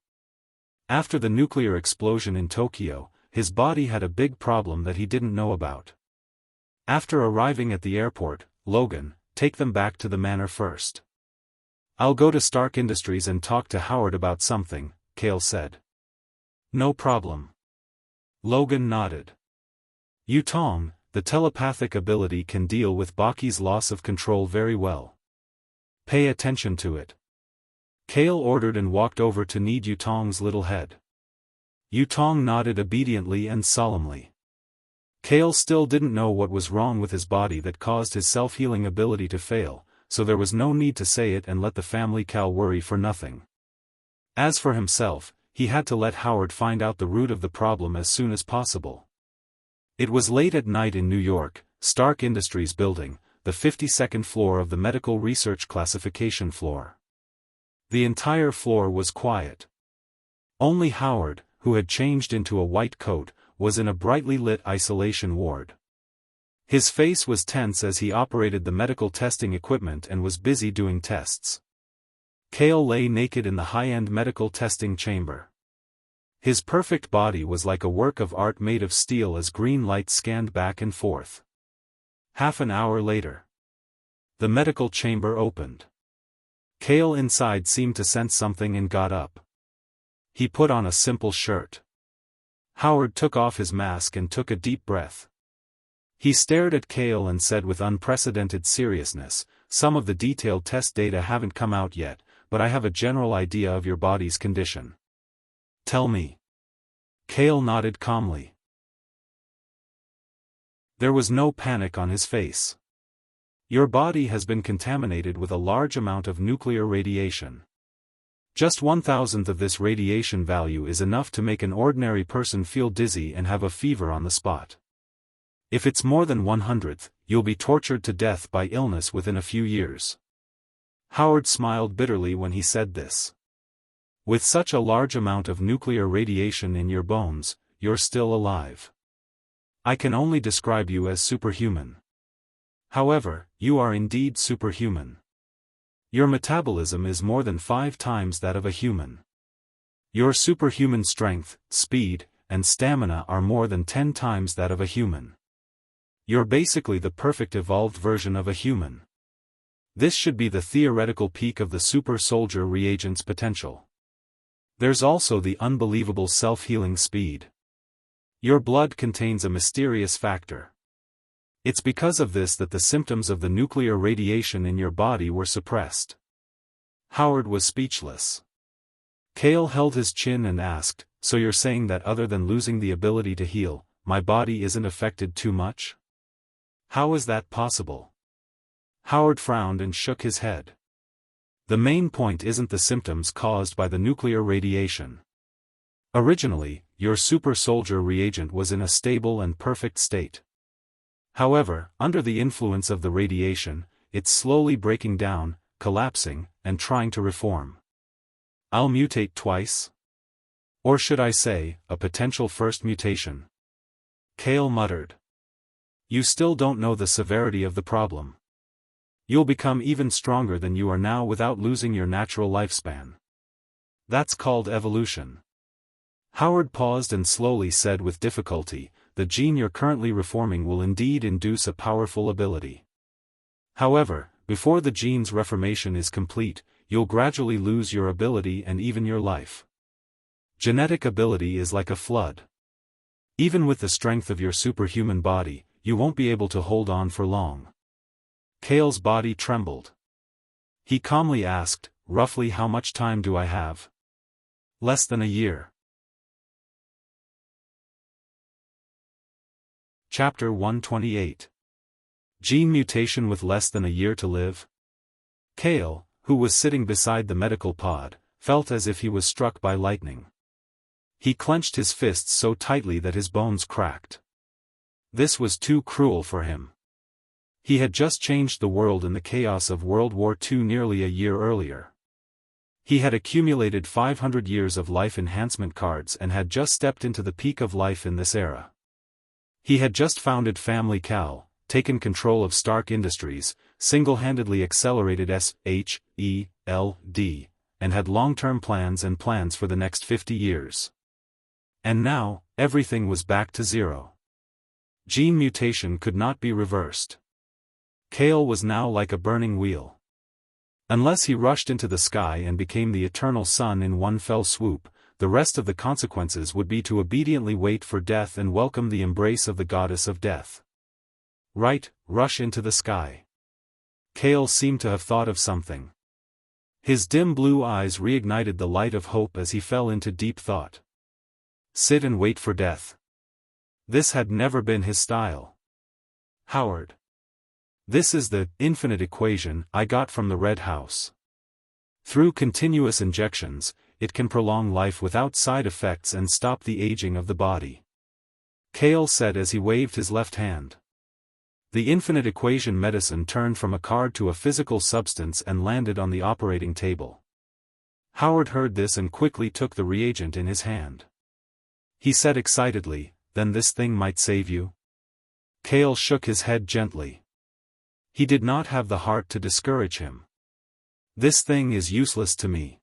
Speaker 1: After the nuclear explosion in Tokyo, his body had a big problem that he didn't know about. After arriving at the airport, Logan, take them back to the manor first. I'll go to Stark Industries and talk to Howard about something, Kale said. No problem. Logan nodded. Yutong, the telepathic ability can deal with Baki's loss of control very well. Pay attention to it. Kale ordered and walked over to knead Yutong's little head. Yutong nodded obediently and solemnly. Kale still didn't know what was wrong with his body that caused his self-healing ability to fail, so there was no need to say it and let the family cow worry for nothing. As for himself, he had to let Howard find out the root of the problem as soon as possible. It was late at night in New York, Stark Industries building, the 52nd floor of the medical research classification floor. The entire floor was quiet. Only Howard, who had changed into a white coat, was in a brightly lit isolation ward. His face was tense as he operated the medical testing equipment and was busy doing tests. Kale lay naked in the high-end medical testing chamber. His perfect body was like a work of art made of steel as green light scanned back and forth. Half an hour later, the medical chamber opened. Kale inside seemed to sense something and got up. He put on a simple shirt. Howard took off his mask and took a deep breath. He stared at Kale and said with unprecedented seriousness, "Some of the detailed test data haven't come out yet, but I have a general idea of your body's condition." "Tell me." Kale nodded calmly. There was no panic on his face. "Your body has been contaminated with a large amount of nuclear radiation. Just 1,000th of this radiation value is enough to make an ordinary person feel dizzy and have a fever on the spot. If it's more than 100th, you'll be tortured to death by illness within a few years." Howard smiled bitterly when he said this. "With such a large amount of nuclear radiation in your bones, you're still alive. I can only describe you as superhuman. However, you are indeed superhuman. Your metabolism is more than 5 times that of a human. Your superhuman strength, speed, and stamina are more than 10 times that of a human. You're basically the perfect evolved version of a human. This should be the theoretical peak of the super soldier reagent's potential. There's also the unbelievable self-healing speed. Your blood contains a mysterious factor. It's because of this that the symptoms of the nuclear radiation in your body were suppressed." Howard was speechless. Kale held his chin and asked, "So you're saying that other than losing the ability to heal, my body isn't affected too much? How is that possible?" Howard frowned and shook his head. "The main point isn't the symptoms caused by the nuclear radiation. Originally, your super soldier reagent was in a stable and perfect state. However, under the influence of the radiation, it's slowly breaking down, collapsing, and trying to reform. I'll mutate twice? Or should I say, a potential first mutation?" Kale muttered. "You still don't know the severity of the problem. You'll become even stronger than you are now without losing your natural lifespan. That's called evolution." Howard paused and slowly said with difficulty, "The gene you're currently reforming will indeed induce a powerful ability. However, before the gene's reformation is complete, you'll gradually lose your ability and even your life. Genetic ability is like a flood. Even with the strength of your superhuman body, you won't be able to hold on for long." Kale's body trembled. He calmly asked, "Roughly how much time do I have?" "Less than a year." Chapter 128. Gene mutation with less than a year to live? Kale, who was sitting beside the medical pod, felt as if he was struck by lightning. He clenched his fists so tightly that his bones cracked. This was too cruel for him. He had just changed the world in the chaos of World War II nearly a year earlier. He had accumulated 500 years of life enhancement cards and had just stepped into the peak of life in this era. He had just founded Family Cal, taken control of Stark Industries, single-handedly accelerated SHELD, and had long-term plans for the next 50 years. And now, everything was back to zero. Gene mutation could not be reversed. Kale was now like a burning wheel. Unless he rushed into the sky and became the eternal sun in one fell swoop, the rest of the consequences would be to obediently wait for death and welcome the embrace of the goddess of death. Right, rush into the sky. Kale seemed to have thought of something. His dim blue eyes reignited the light of hope as he fell into deep thought. Sit and wait for death. This had never been his style. Howard. This is the infinite equation I got from the Red House. Through continuous injections, it can prolong life without side effects and stop the aging of the body. Kale said as he waved his left hand. The infinite equation medicine turned from a card to a physical substance and landed on the operating table. Howard heard this and quickly took the reagent in his hand. He said excitedly, "Then this thing might save you?" Kale shook his head gently. He did not have the heart to discourage him. "This thing is useless to me.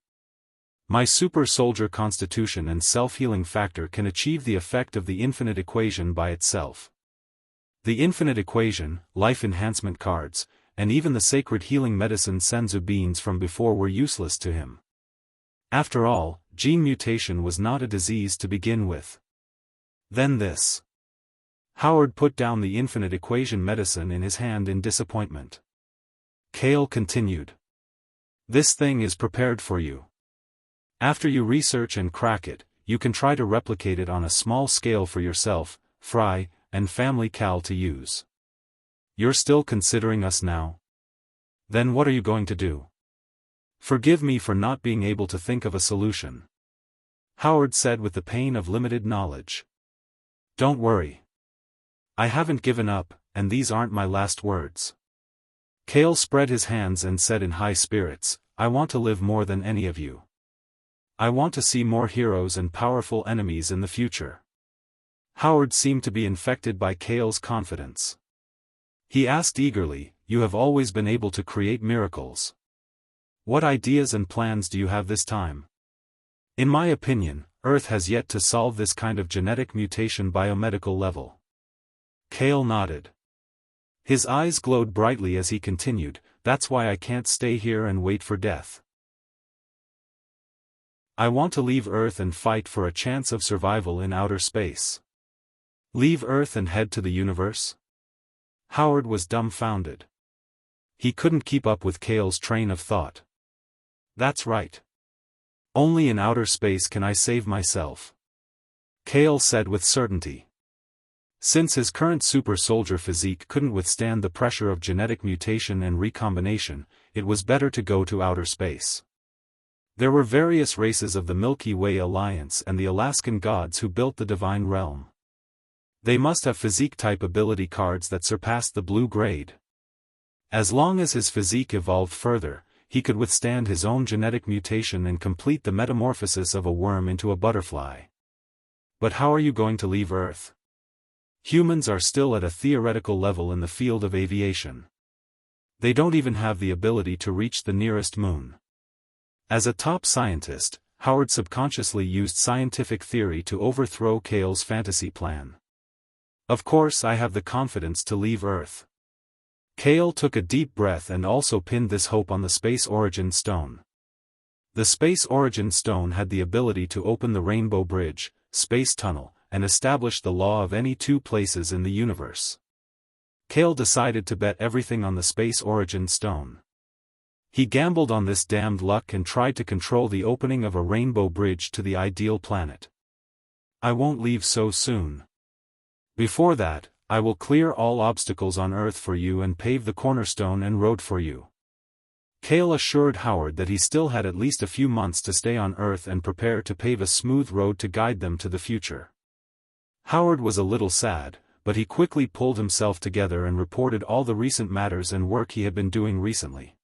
Speaker 1: My super soldier constitution and self-healing factor can achieve the effect of the infinite equation by itself. The infinite equation, life enhancement cards, and even the sacred healing medicine senzu beans from before were useless to him. After all, gene mutation was not a disease to begin with. Then this." Howard put down the infinite equation medicine in his hand in disappointment. Kale continued. "This thing is prepared for you. After you research and crack it, you can try to replicate it on a small scale for yourself, Fry, and Family Cal to use. You're still considering us now? Then what are you going to do? Forgive me for not being able to think of a solution," Howard said with the pain of limited knowledge. "Don't worry. I haven't given up, and these aren't my last words." Kale spread his hands and said in high spirits, "I want to live more than any of you. I want to see more heroes and powerful enemies in the future." Howard seemed to be infected by Kale's confidence. He asked eagerly, "You have always been able to create miracles. What ideas and plans do you have this time? In my opinion, Earth has yet to solve this kind of genetic mutation biomedical level." Kale nodded. His eyes glowed brightly as he continued, "That's why I can't stay here and wait for death. I want to leave Earth and fight for a chance of survival in outer space." "Leave Earth and head to the universe?" Howard was dumbfounded. He couldn't keep up with Kale's train of thought. "That's right. Only in outer space can I save myself," Kale said with certainty. Since his current super soldier physique couldn't withstand the pressure of genetic mutation and recombination, it was better to go to outer space. There were various races of the Milky Way Alliance and the Alaskan gods who built the divine realm. They must have physique-type ability cards that surpassed the blue grade. As long as his physique evolved further, he could withstand his own genetic mutation and complete the metamorphosis of a worm into a butterfly. But how are you going to leave Earth? Humans are still at a theoretical level in the field of aviation. They don't even have the ability to reach the nearest moon. As a top scientist, Howard subconsciously used scientific theory to overthrow Kale's fantasy plan. "Of course I have the confidence to leave Earth." Kale took a deep breath and also pinned this hope on the Space Origin Stone. The Space Origin Stone had the ability to open the Rainbow Bridge, space tunnel, and establish the law of any two places in the universe. Kale decided to bet everything on the Space Origin Stone. He gambled on this damned luck and tried to control the opening of a rainbow bridge to the ideal planet. "I won't leave so soon. Before that, I will clear all obstacles on Earth for you and pave the cornerstone and road for you." Kale assured Howard that he still had at least a few months to stay on Earth and prepare to pave a smooth road to guide them to the future. Howard was a little sad, but he quickly pulled himself together and reported all the recent matters and work he had been doing recently.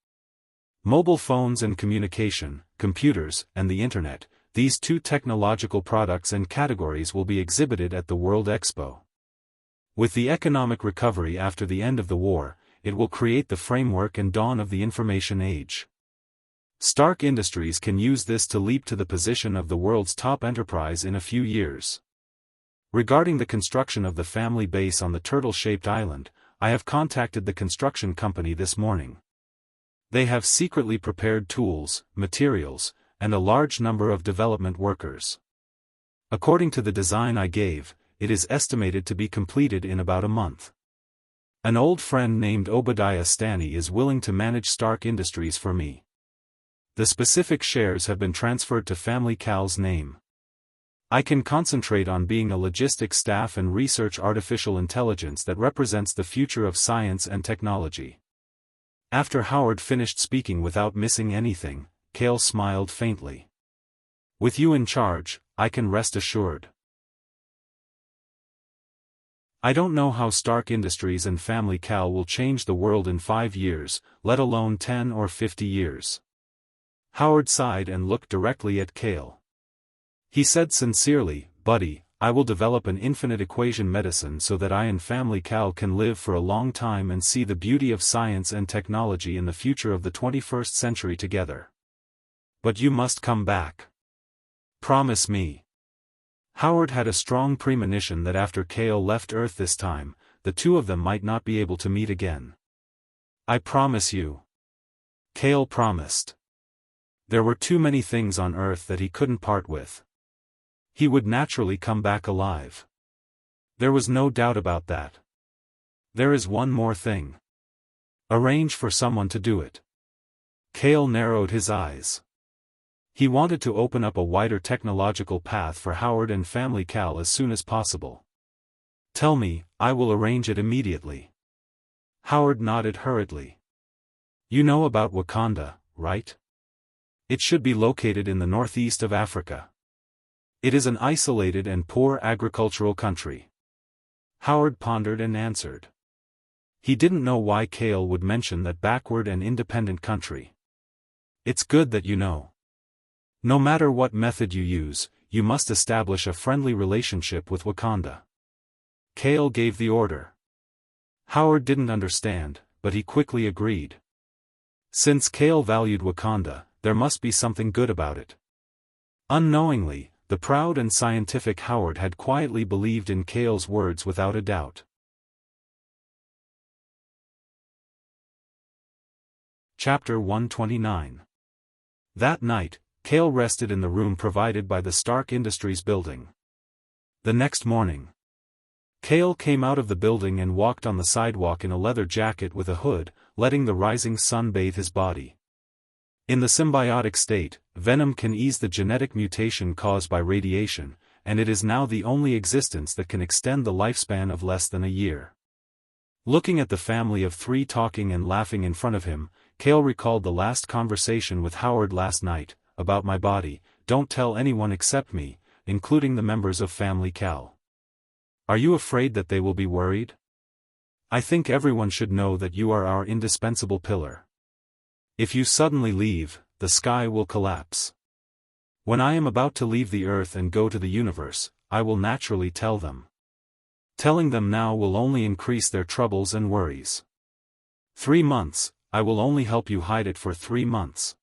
Speaker 1: Mobile phones and communication, computers, and the Internet, these two technological products and categories will be exhibited at the World Expo. With the economic recovery after the end of the war, it will create the framework and dawn of the information age. Stark Industries can use this to leap to the position of the world's top enterprise in a few years. Regarding the construction of the family base on the turtle-shaped island, I have contacted the construction company this morning. They have secretly prepared tools, materials, and a large number of development workers. According to the design I gave, it is estimated to be completed in about a month. An old friend named Obadiah Stanny is willing to manage Stark Industries for me. The specific shares have been transferred to Family Cal's name. I can concentrate on being a logistics staff and research artificial intelligence that represents the future of science and technology. After Howard finished speaking without missing anything, Cale smiled faintly. With you in charge, I can rest assured. I don't know how Stark Industries and Family Cal will change the world in 5 years, let alone 10 or 50 years. Howard sighed and looked directly at Cale. He said sincerely, "Buddy, I will develop an infinite equation medicine so that I and Family Cal can live for a long time and see the beauty of science and technology in the future of the 21st century together. But you must come back. Promise me." Howard had a strong premonition that after Cale left Earth this time, the two of them might not be able to meet again. "I promise you." Cale promised. There were too many things on Earth that he couldn't part with. He would naturally come back alive. There was no doubt about that. There is one more thing. Arrange for someone to do it. Cale narrowed his eyes. He wanted to open up a wider technological path for Howard and Family Cal as soon as possible. "Tell me, I will arrange it immediately." Howard nodded hurriedly. "You know about Wakanda, right? It should be located in the northeast of Africa. It is an isolated and poor agricultural country." Howard pondered and answered. He didn't know why Cale would mention that backward and independent country. "It's good that you know. No matter what method you use, you must establish a friendly relationship with Wakanda." Cale gave the order. Howard didn't understand, but he quickly agreed. Since Cale valued Wakanda, there must be something good about it. Unknowingly, the proud and scientific Howard had quietly believed in Cale's words without a doubt. Chapter 129. That night, Cale rested in the room provided by the Stark Industries building. The next morning, Cale came out of the building and walked on the sidewalk in a leather jacket with a hood, letting the rising sun bathe his body. In the symbiotic state, venom can ease the genetic mutation caused by radiation, and it is now the only existence that can extend the lifespan of less than a year. Looking at the family of 3 talking and laughing in front of him, Cale recalled the last conversation with Howard last night, about my body. "Don't tell anyone except me, including the members of Family Cal. Are you afraid that they will be worried? I think everyone should know that you are our indispensable pillar. If you suddenly leave, the sky will collapse. When I am about to leave the Earth and go to the universe, I will naturally tell them. Telling them now will only increase their troubles and worries. 3 months, I will only help you hide it for 3 months."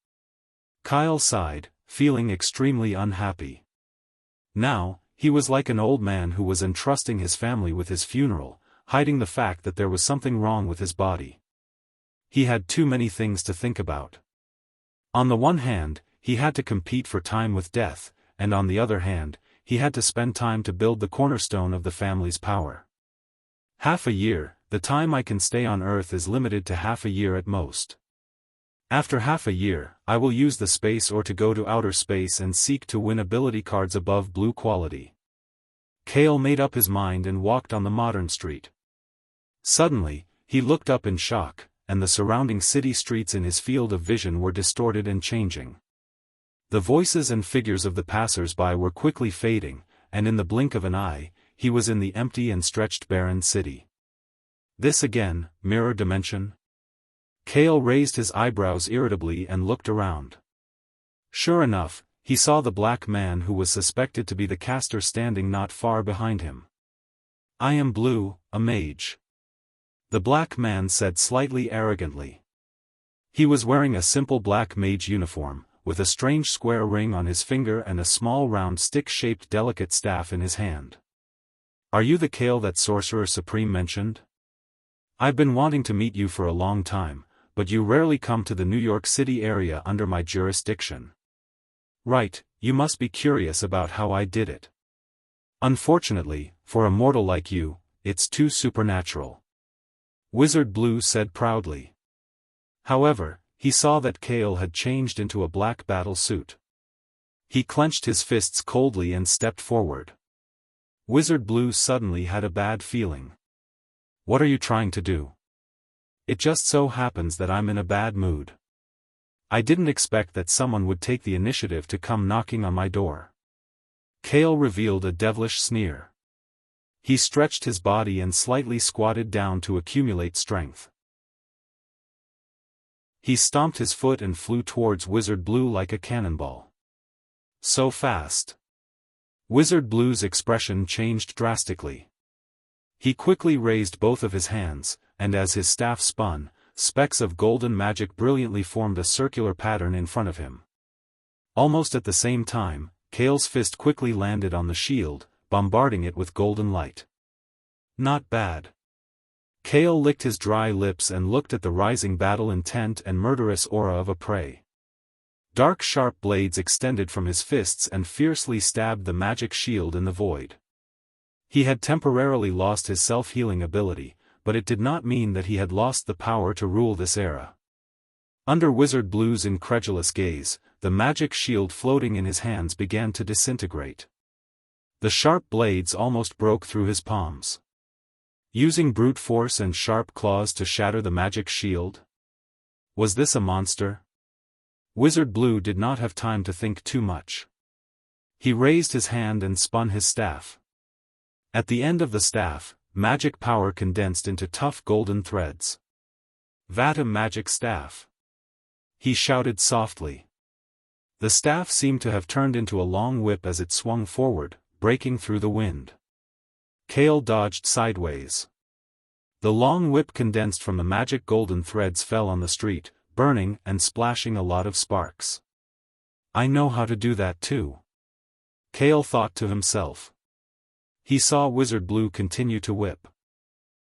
Speaker 1: Kyle sighed, feeling extremely unhappy. Now, he was like an old man who was entrusting his family with his funeral, hiding the fact that there was something wrong with his body. He had too many things to think about. On the one hand, he had to compete for time with death, and on the other hand, he had to spend time to build the cornerstone of the family's power. "Half a year, the time I can stay on Earth is limited to half a year at most. After half a year, I will use the space or to go to outer space and seek to win ability cards above blue quality." Cale made up his mind and walked on the modern street. Suddenly, he looked up in shock, and the surrounding city streets in his field of vision were distorted and changing. The voices and figures of the passers-by were quickly fading, and in the blink of an eye, he was in the empty and stretched barren city. This again, mirror dimension? Kale raised his eyebrows irritably and looked around. Sure enough, he saw the black man who was suspected to be the caster standing not far behind him. "I am Blue, a mage," the black man said slightly arrogantly. He was wearing a simple black mage uniform, with a strange square ring on his finger and a small round stick-shaped delicate staff in his hand. "Are you the Kale that Sorcerer Supreme mentioned? I've been wanting to meet you for a long time, but you rarely come to the New York City area under my jurisdiction." "Right, you must be curious about how I did it. Unfortunately, for a mortal like you, it's too supernatural," Wizard Blue said proudly. However, he saw that Kale had changed into a black battle suit. He clenched his fists coldly and stepped forward. Wizard Blue suddenly had a bad feeling. "What are you trying to do?" "It just so happens that I'm in a bad mood. I didn't expect that someone would take the initiative to come knocking on my door." Kale revealed a devilish sneer. He stretched his body and slightly squatted down to accumulate strength. He stomped his foot and flew towards Wizard Blue like a cannonball. So fast. Wizard Blue's expression changed drastically. He quickly raised both of his hands, and as his staff spun, specks of golden magic brilliantly formed a circular pattern in front of him. Almost at the same time, Kale's fist quickly landed on the shield, bombarding it with golden light. Not bad. Kale licked his dry lips and looked at the rising battle intent and murderous aura of a prey. Dark sharp blades extended from his fists and fiercely stabbed the magic shield in the void. He had temporarily lost his self-healing ability, but it did not mean that he had lost the power to rule this era. Under Wizard Blue's incredulous gaze, the magic shield floating in his hands began to disintegrate. The sharp blades almost broke through his palms. Using brute force and sharp claws to shatter the magic shield? Was this a monster? Wizard Blue did not have time to think too much. He raised his hand and spun his staff. At the end of the staff, magic power condensed into tough golden threads. "Vata Magic Staff!" he shouted softly. The staff seemed to have turned into a long whip as it swung forward, breaking through the wind. Kale dodged sideways. The long whip condensed from the magic golden threads fell on the street, burning and splashing a lot of sparks. "I know how to do that too," Kale thought to himself. He saw Wizard Blue continue to whip.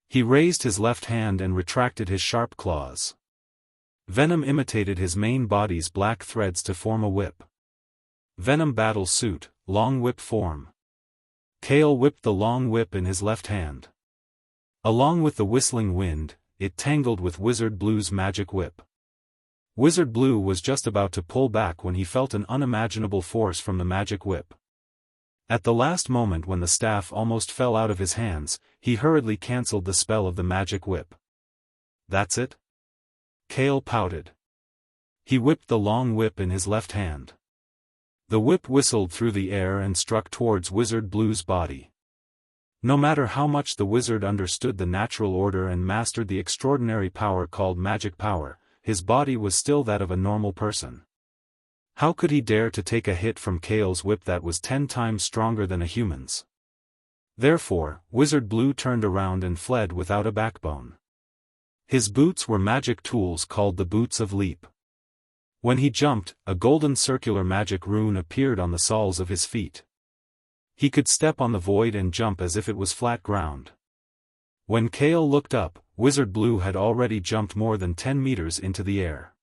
Speaker 1: He raised his left hand and retracted his sharp claws. Venom imitated his main body's black threads to form a whip. Venom battle suit, long whip form. Kale whipped the long whip in his left hand. Along with the whistling wind, it tangled with Wizard Blue's magic whip. Wizard Blue was just about to pull back when he felt an unimaginable force from the magic whip. At the last moment when the staff almost fell out of his hands, he hurriedly cancelled the spell of the magic whip. "That's it?" Kale pouted. He whipped the long whip in his left hand. The whip whistled through the air and struck towards Wizard Blue's body. No matter how much the wizard understood the natural order and mastered the extraordinary power called magic power, his body was still that of a normal person. How could he dare to take a hit from Kale's whip that was 10 times stronger than a human's? Therefore, Wizard Blue turned around and fled without a backbone. His boots were magic tools called the Boots of Leap. When he jumped, a golden circular magic rune appeared on the soles of his feet. He could step on the void and jump as if it was flat ground. When Kale looked up, Wizard Blue had already jumped more than 10 meters into the air.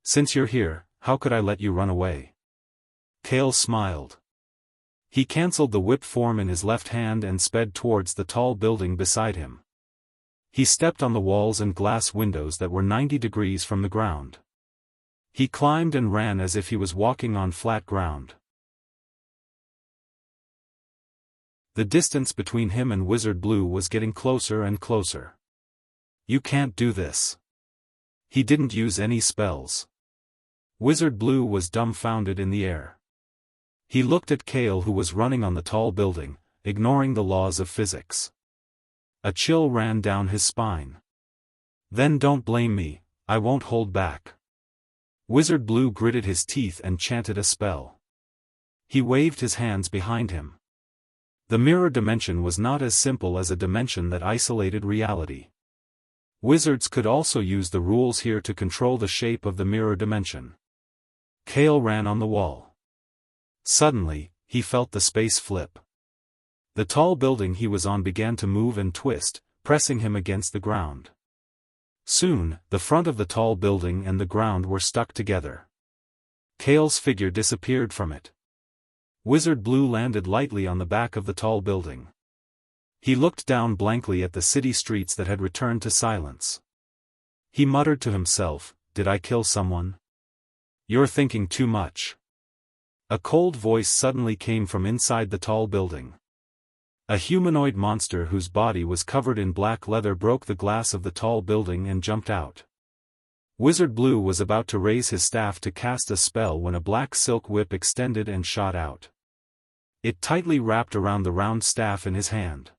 Speaker 1: "Since you're here, how could I let you run away?" Kale smiled. He cancelled the whip form in his left hand and sped towards the tall building beside him. He stepped on the walls and glass windows that were 90 degrees from the ground. He climbed and ran as if he was walking on flat ground. The distance between him and Wizard Blue was getting closer and closer. "You can't do this." He didn't use any spells. Wizard Blue was dumbfounded in the air. He looked at Kale who was running on the tall building, ignoring the laws of physics. A chill ran down his spine. Then don't blame me, I won't hold back. Wizard Blue gritted his teeth and chanted a spell. He waved his hands behind him. The mirror dimension was not as simple as a dimension that isolated reality. Wizards could also use the rules here to control the shape of the mirror dimension. Kale ran on the wall. Suddenly, he felt the space flip. The tall building he was on began to move and twist, pressing him against the ground. Soon, the front of the tall building and the ground were stuck together. Kale's figure disappeared from it. Wizard Blue landed lightly on the back of the tall building. He looked down blankly at the city streets that had returned to silence. He muttered to himself, "Did I kill someone?" "You're thinking too much." A cold voice suddenly came from inside the tall building. A humanoid monster whose body was covered in black leather broke the glass of the tall building and jumped out. Wizard Blue was about to raise his staff to cast a spell when a black silk whip extended and shot out. It tightly wrapped around the round staff in his hand.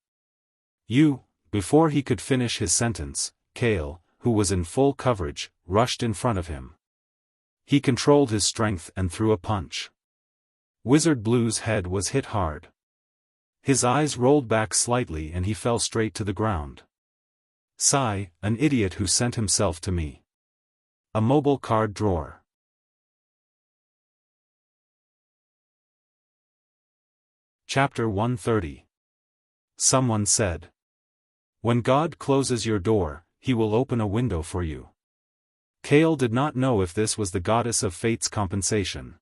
Speaker 1: Before he could finish his sentence, Kale, who was in full coverage, rushed in front of him. He controlled his strength and threw a punch. Wizard Blue's head was hit hard. His eyes rolled back slightly and he fell straight to the ground. Sigh, an idiot who sent himself to me. A mobile card drawer. Chapter 130. Someone said. When God closes your door, he will open a window for you. Kale did not know if this was the goddess of fate's compensation.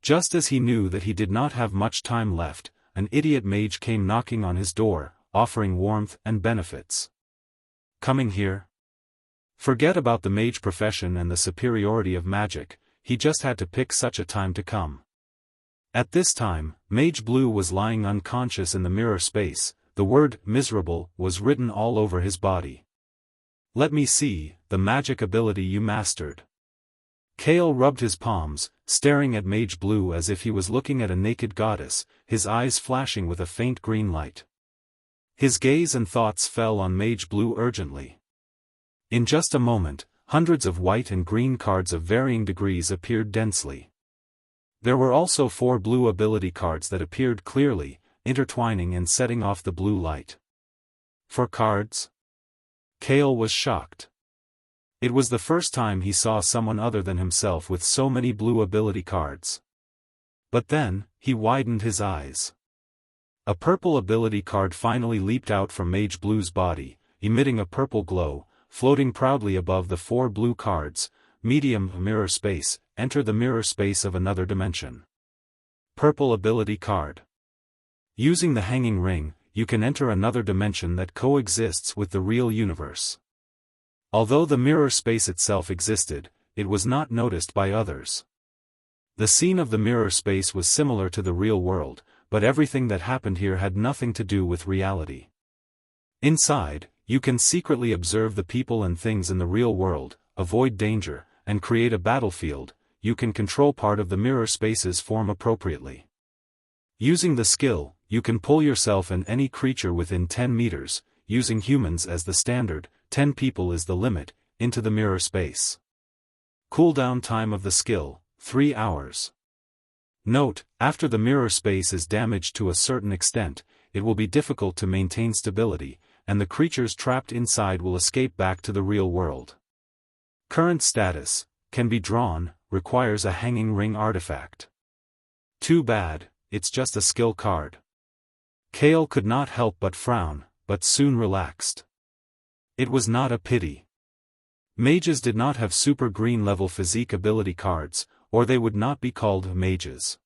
Speaker 1: Just as he knew that he did not have much time left, an idiot mage came knocking on his door, offering warmth and benefits. Coming here? Forget about the mage profession and the superiority of magic, he just had to pick such a time to come. At this time, Mage Blue was lying unconscious in the mirror space. The word miserable was written all over his body. Let me see the magic ability you mastered. Kale rubbed his palms, staring at Mage Blue as if he was looking at a naked goddess, his eyes flashing with a faint green light. His gaze and thoughts fell on Mage Blue urgently. In just a moment, hundreds of white and green cards of varying degrees appeared densely. There were also 4 blue ability cards that appeared clearly, intertwining and setting off the blue light. 4 cards? Kale was shocked. It was the first time he saw someone other than himself with so many blue ability cards. But then, he widened his eyes. A purple ability card finally leaped out from Mage Blue's body, emitting a purple glow, floating proudly above the 4 blue cards. Medium mirror space, enter the mirror space of another dimension. Purple ability card. Using the hanging ring, you can enter another dimension that coexists with the real universe. Although the mirror space itself existed, it was not noticed by others. The scene of the mirror space was similar to the real world, but everything that happened here had nothing to do with reality. Inside, you can secretly observe the people and things in the real world, avoid danger, and create a battlefield. You can control part of the mirror space's form appropriately. Using the skill, you can pull yourself and any creature within 10 meters, using humans as the standard, 10 people is the limit, into the mirror space. Cooldown time of the skill, 3 hours. Note, after the mirror space is damaged to a certain extent, it will be difficult to maintain stability, and the creatures trapped inside will escape back to the real world. Current status, can be drawn, requires a hanging ring artifact. Too bad, it's just a skill card. Kale could not help but frown, but soon relaxed. It was not a pity. Mages did not have super green level physique ability cards, or they would not be called mages.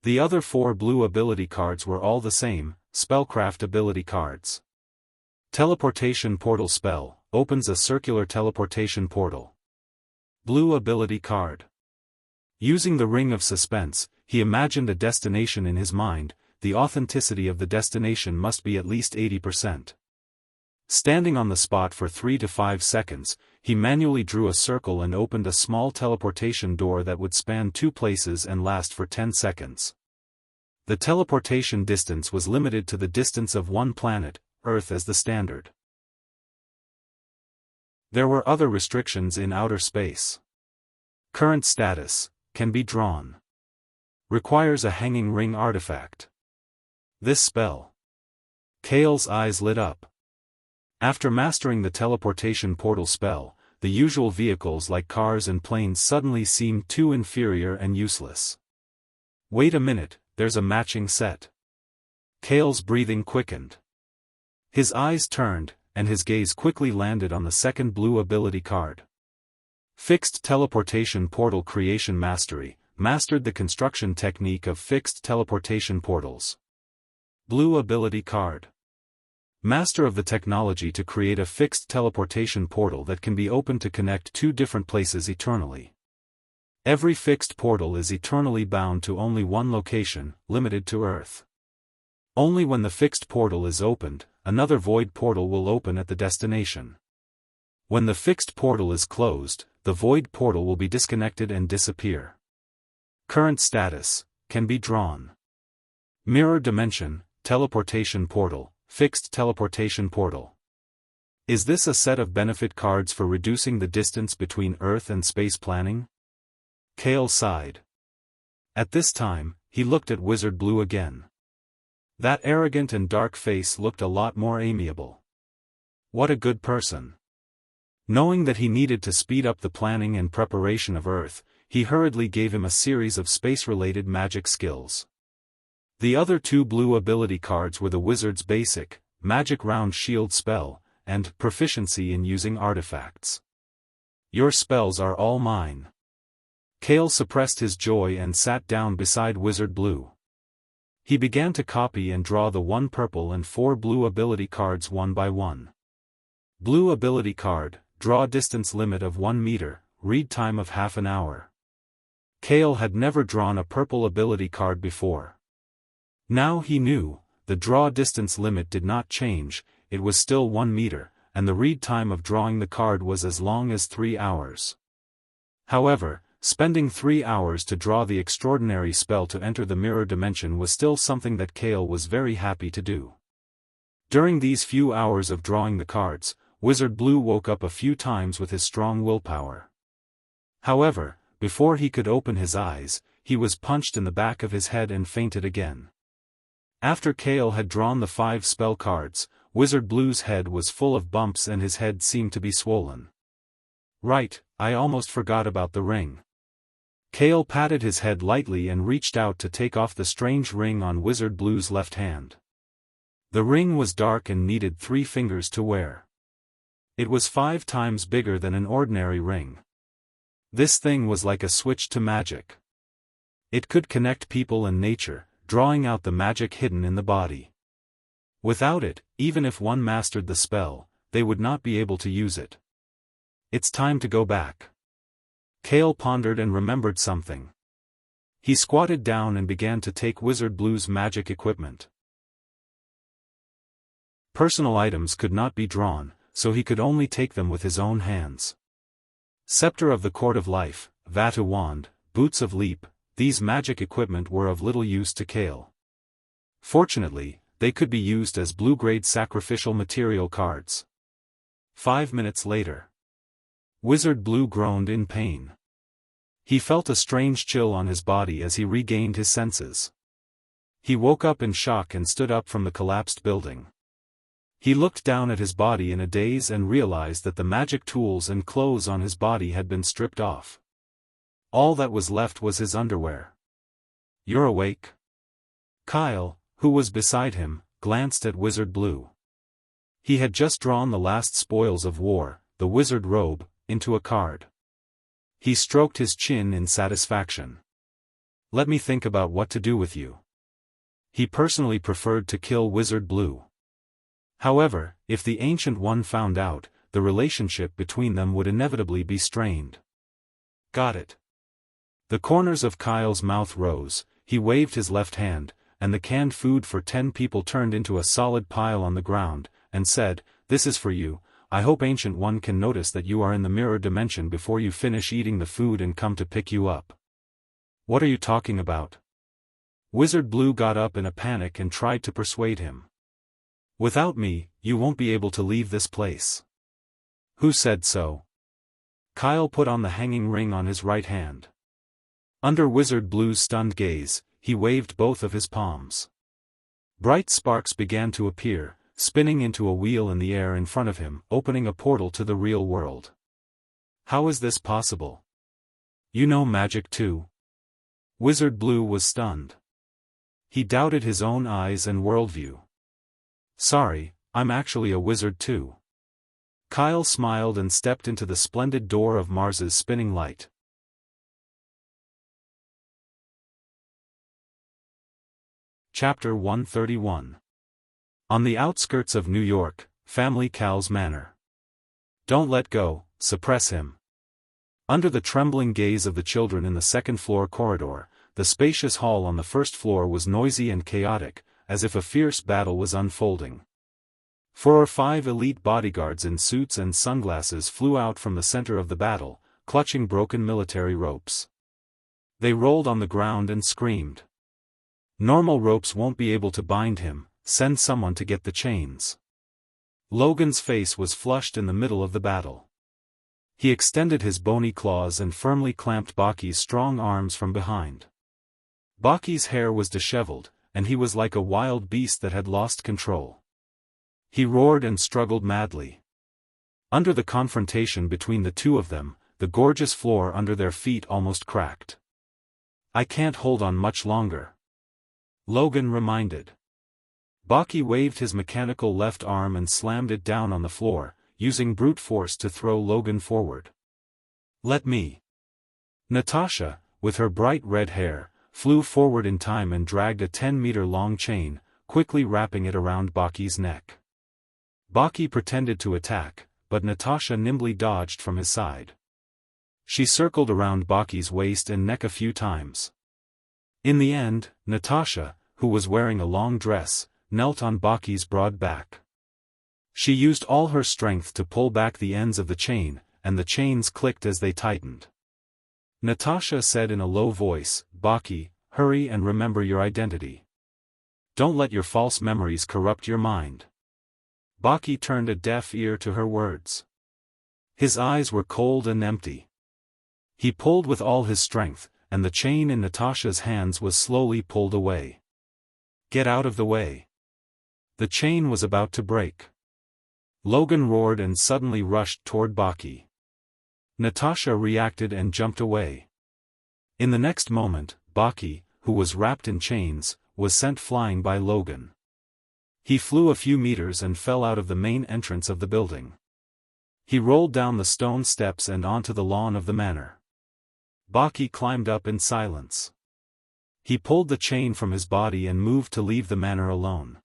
Speaker 1: The other 4 blue ability cards were all the same, spellcraft ability cards. Teleportation portal spell, opens a circular teleportation portal. Blue ability card. Using the ring of suspense, he imagined a destination in his mind. The authenticity of the destination must be at least 80%. Standing on the spot for 3 to 5 seconds, he manually drew a circle and opened a small teleportation door that would span 2 places and last for 10 seconds. The teleportation distance was limited to the distance of one planet, Earth as the standard. There were other restrictions in outer space. Current status, can be drawn. Requires a hanging ring artifact. This spell. Kale's eyes lit up. After mastering the teleportation portal spell, the usual vehicles like cars and planes suddenly seemed too inferior and useless. Wait a minute, there's a matching set. Kale's breathing quickened. His eyes turned, and his gaze quickly landed on the second blue ability card. Fixed Teleportation Portal Creation Mastery, mastered the construction technique of fixed teleportation portals. Blue ability card. Master of the technology to create a fixed teleportation portal that can be opened to connect two different places eternally. Every fixed portal is eternally bound to only one location, limited to Earth. Only when the fixed portal is opened, another void portal will open at the destination. When the fixed portal is closed, the void portal will be disconnected and disappear. Current status, can be drawn. Mirror Dimension, Teleportation Portal, Fixed Teleportation Portal. Is this a set of benefit cards for reducing the distance between Earth and space planning? Kale sighed. At this time, he looked at Wizard Blue again. That arrogant and dark face looked a lot more amiable. What a good person. Knowing that he needed to speed up the planning and preparation of Earth, he hurriedly gave him a series of space-related magic skills. The other two blue ability cards were the Wizard's Basic, Magic Round Shield spell, and Proficiency in Using Artifacts. Your spells are all mine. Kale suppressed his joy and sat down beside Wizard Blue. He began to copy and draw the 1 purple and 4 blue ability cards one by one. Blue ability card, draw distance limit of 1 meter, read time of half an hour. Kale had never drawn a purple ability card before. Now he knew, the draw distance limit did not change, it was still 1 meter, and the read time of drawing the card was as long as 3 hours. However, spending 3 hours to draw the extraordinary spell to enter the mirror dimension was still something that Kale was very happy to do. During these few hours of drawing the cards, Wizard Blue woke up a few times with his strong willpower. However, before he could open his eyes, he was punched in the back of his head and fainted again. After Kale had drawn the 5 spell cards, Wizard Blue's head was full of bumps and his head seemed to be swollen. Right, I almost forgot about the ring. Kale patted his head lightly and reached out to take off the strange ring on Wizard Blue's left hand. The ring was dark and needed 3 fingers to wear. It was 5 times bigger than an ordinary ring. This thing was like a switch to magic. It could connect people and nature, drawing out the magic hidden in the body. Without it, even if one mastered the spell, they would not be able to use it. It's time to go back. Kale pondered and remembered something. He squatted down and began to take Wizard Blue's magic equipment. Personal items could not be drawn, so he could only take them with his own hands. Scepter of the Court of Life, Vatu Wand, Boots of Leap, these magic equipment were of little use to Kale. Fortunately, they could be used as blue-grade sacrificial material cards. 5 minutes later. Wizard Blue groaned in pain. He felt a strange chill on his body as he regained his senses. He woke up in shock and stood up from the collapsed building. He looked down at his body in a daze and realized that the magic tools and clothes on his body had been stripped off. All that was left was his underwear. You're awake? Kyle, who was beside him, glanced at Wizard Blue. He had just drawn the last spoils of war, the wizard robe, into a card. He stroked his chin in satisfaction. Let me think about what to do with you. He personally preferred to kill Wizard Blue. However, if the Ancient One found out, the relationship between them would inevitably be strained. Got it. The corners of Kyle's mouth rose, he waved his left hand, and the canned food for 10 people turned into a solid pile on the ground, and said, "This is for you. I hope Ancient One can notice that you are in the mirror dimension before you finish eating the food and come to pick you up." What are you talking about? Wizard Blue got up in a panic and tried to persuade him. "Without me, you won't be able to leave this place." "Who said so?" Kyle put on the hanging ring on his right hand. Under Wizard Blue's stunned gaze, he waved both of his palms. Bright sparks began to appear, spinning into a wheel in the air in front of him, opening a portal to the real world. "How is this possible? You know magic too?" Wizard Blue was stunned. He doubted his own eyes and worldview. "Sorry, I'm actually a wizard too." Kyle smiled and stepped into the splendid door of Mars's spinning light. Chapter 131. On the outskirts of New York, Family Cal's manor. Don't let go, suppress him. Under the trembling gaze of the children in the second-floor corridor, the spacious hall on the first floor was noisy and chaotic, as if a fierce battle was unfolding. 4 or 5 elite bodyguards in suits and sunglasses flew out from the center of the battle, clutching broken military ropes. They rolled on the ground and screamed. "Normal ropes won't be able to bind him, send someone to get the chains." Logan's face was flushed in the middle of the battle. He extended his bony claws and firmly clamped Baki's strong arms from behind. Baki's hair was disheveled, and he was like a wild beast that had lost control. He roared and struggled madly. Under the confrontation between the two of them, the gorgeous floor under their feet almost cracked. "I can't hold on much longer," Logan reminded. Baki waved his mechanical left arm and slammed it down on the floor, using brute force to throw Logan forward. "Let me." Natasha, with her bright red hair, flew forward in time and dragged a 10-meter-long chain, quickly wrapping it around Baki's neck. Baki pretended to attack, but Natasha nimbly dodged from his side. She circled around Baki's waist and neck a few times. In the end, Natasha, who was wearing a long dress, knelt on Baki's broad back. She used all her strength to pull back the ends of the chain, and the chains clicked as they tightened. Natasha said in a low voice, "Baki, hurry and remember your identity. Don't let your false memories corrupt your mind." Baki turned a deaf ear to her words. His eyes were cold and empty. He pulled with all his strength, and the chain in Natasha's hands was slowly pulled away. "Get out of the way." The chain was about to break. Logan roared and suddenly rushed toward Baki. Natasha reacted and jumped away. In the next moment, Baki, who was wrapped in chains, was sent flying by Logan. He flew a few meters and fell out of the main entrance of the building. He rolled down the stone steps and onto the lawn of the manor. Baki climbed up in silence. He pulled the chain from his body and moved to leave the manor alone.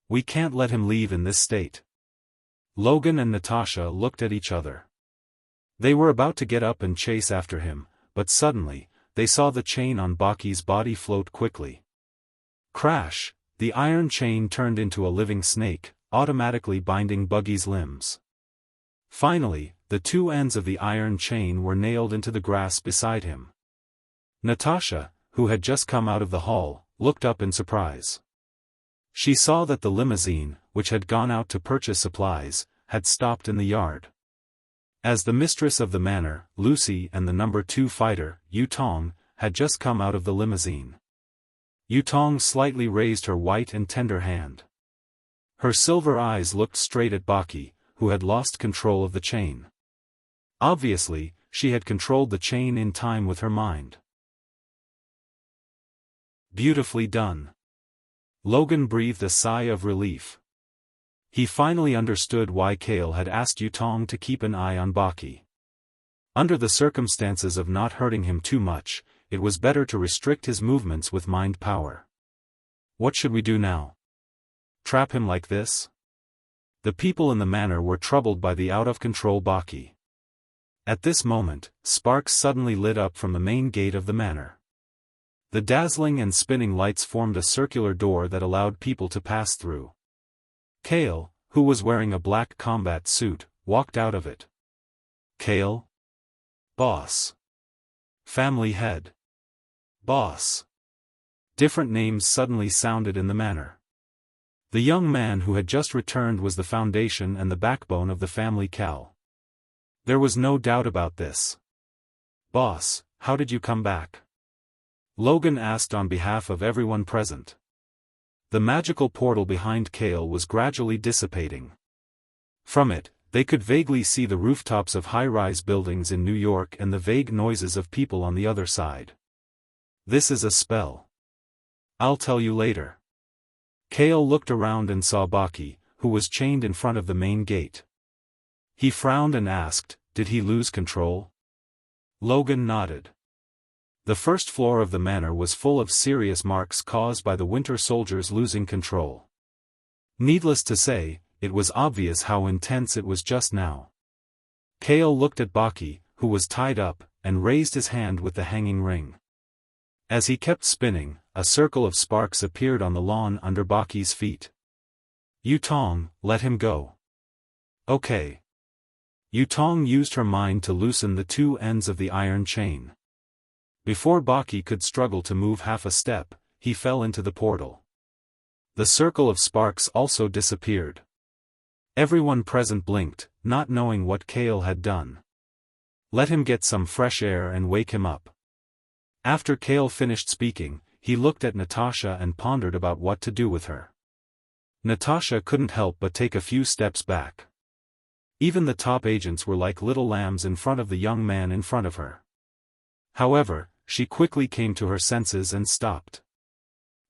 Speaker 1: "We can't let him leave in this state." Logan and Natasha looked at each other. They were about to get up and chase after him, but suddenly, they saw the chain on Baki's body float quickly. Crash! The iron chain turned into a living snake, automatically binding Buggy's limbs. Finally, the two ends of the iron chain were nailed into the grass beside him. Natasha, who had just come out of the hall, looked up in surprise. She saw that the limousine, which had gone out to purchase supplies, had stopped in the yard. As the mistress of the manor, Lucy, and the number 2 fighter, Yutong, had just come out of the limousine. Yutong slightly raised her white and tender hand. Her silver eyes looked straight at Baki, who had lost control of the chain. Obviously, she had controlled the chain in time with her mind. Beautifully done. Logan breathed a sigh of relief. He finally understood why Kale had asked Yutong to keep an eye on Baki. Under the circumstances of not hurting him too much, it was better to restrict his movements with mind power. What should we do now? Trap him like this? The people in the manor were troubled by the out-of-control Baki. At this moment, sparks suddenly lit up from the main gate of the manor. The dazzling and spinning lights formed a circular door that allowed people to pass through. Kale, who was wearing a black combat suit, walked out of it. Kale? Boss. Family head. Boss. Different names suddenly sounded in the manor. The young man who had just returned was the foundation and the backbone of the family Cal. There was no doubt about this. "Boss, how did you come back?" Logan asked on behalf of everyone present. The magical portal behind Kale was gradually dissipating. From it, they could vaguely see the rooftops of high-rise buildings in New York and the vague noises of people on the other side. "This is a spell. I'll tell you later." Kale looked around and saw Baki, who was chained in front of the main gate. He frowned and asked, "Did he lose control?" Logan nodded. The first floor of the manor was full of serious marks caused by the winter soldiers losing control. Needless to say, it was obvious how intense it was just now. Kale looked at Baki, who was tied up, and raised his hand with the hanging ring. As he kept spinning, a circle of sparks appeared on the lawn under Baki's feet. "Yutong, let him go." "Okay." Yutong used her mind to loosen the two ends of the iron chain. Before Baki could struggle to move half a step, he fell into the portal. The circle of sparks also disappeared. Everyone present blinked, not knowing what Kale had done. Let him get some fresh air and wake him up. After Kale finished speaking, he looked at Natasha and pondered about what to do with her. Natasha couldn't help but take a few steps back. Even the top agents were like little lambs in front of the young man in front of her. However, she quickly came to her senses and stopped.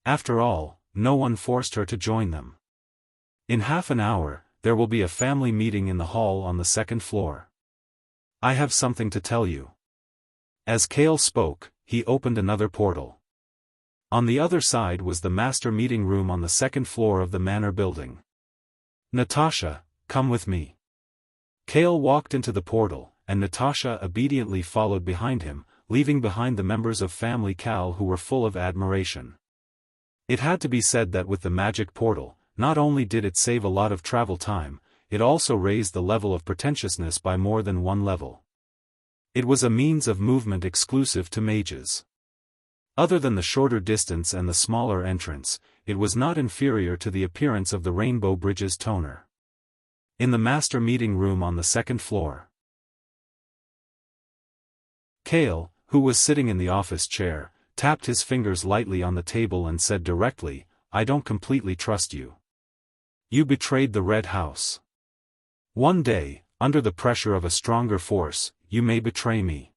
Speaker 1: After all, no one forced her to join them. In half an hour, there will be a family meeting in the hall on the second floor. "I have something to tell you." As Kale spoke, he opened another portal. On the other side was the master meeting room on the second floor of the manor building. "Natasha, come with me." Kale walked into the portal, and Natasha obediently followed behind him, leaving behind the members of Family Cal who were full of admiration. It had to be said that with the magic portal, not only did it save a lot of travel time, it also raised the level of pretentiousness by more than one level. It was a means of movement exclusive to mages. Other than the shorter distance and the smaller entrance, it was not inferior to the appearance of the Rainbow Bridge's toner. In the master meeting room on the second floor, Kale, who was sitting in the office chair, tapped his fingers lightly on the table and said directly, "I don't completely trust you. You betrayed the Red House. One day, under the pressure of a stronger force, you may betray me.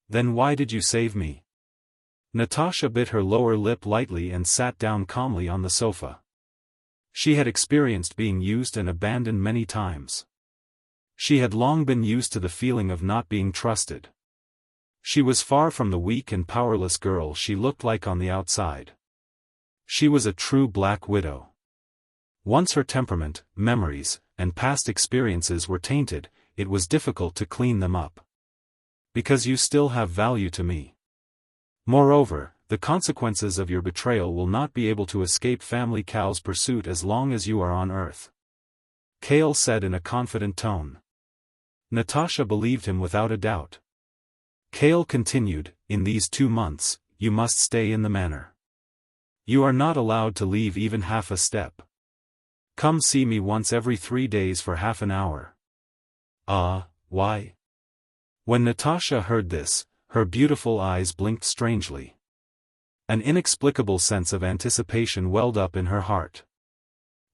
Speaker 1: Then why did you save me?" Natasha bit her lower lip lightly and sat down calmly on the sofa. She had experienced being used and abandoned many times. She had long been used to the feeling of not being trusted. She was far from the weak and powerless girl she looked like on the outside. She was a true Black Widow. Once her temperament, memories, and past experiences were tainted, it was difficult to clean them up. "Because you still have value to me. Moreover, the consequences of your betrayal will not be able to escape Family Cal's pursuit as long as you are on Earth," Kale said in a confident tone. Natasha believed him without a doubt. Kale continued, "In these 2 months, you must stay in the manor. You are not allowed to leave even half a step. Come see me once every 3 days for half an hour." Why? When Natasha heard this, her beautiful eyes blinked strangely. An inexplicable sense of anticipation welled up in her heart.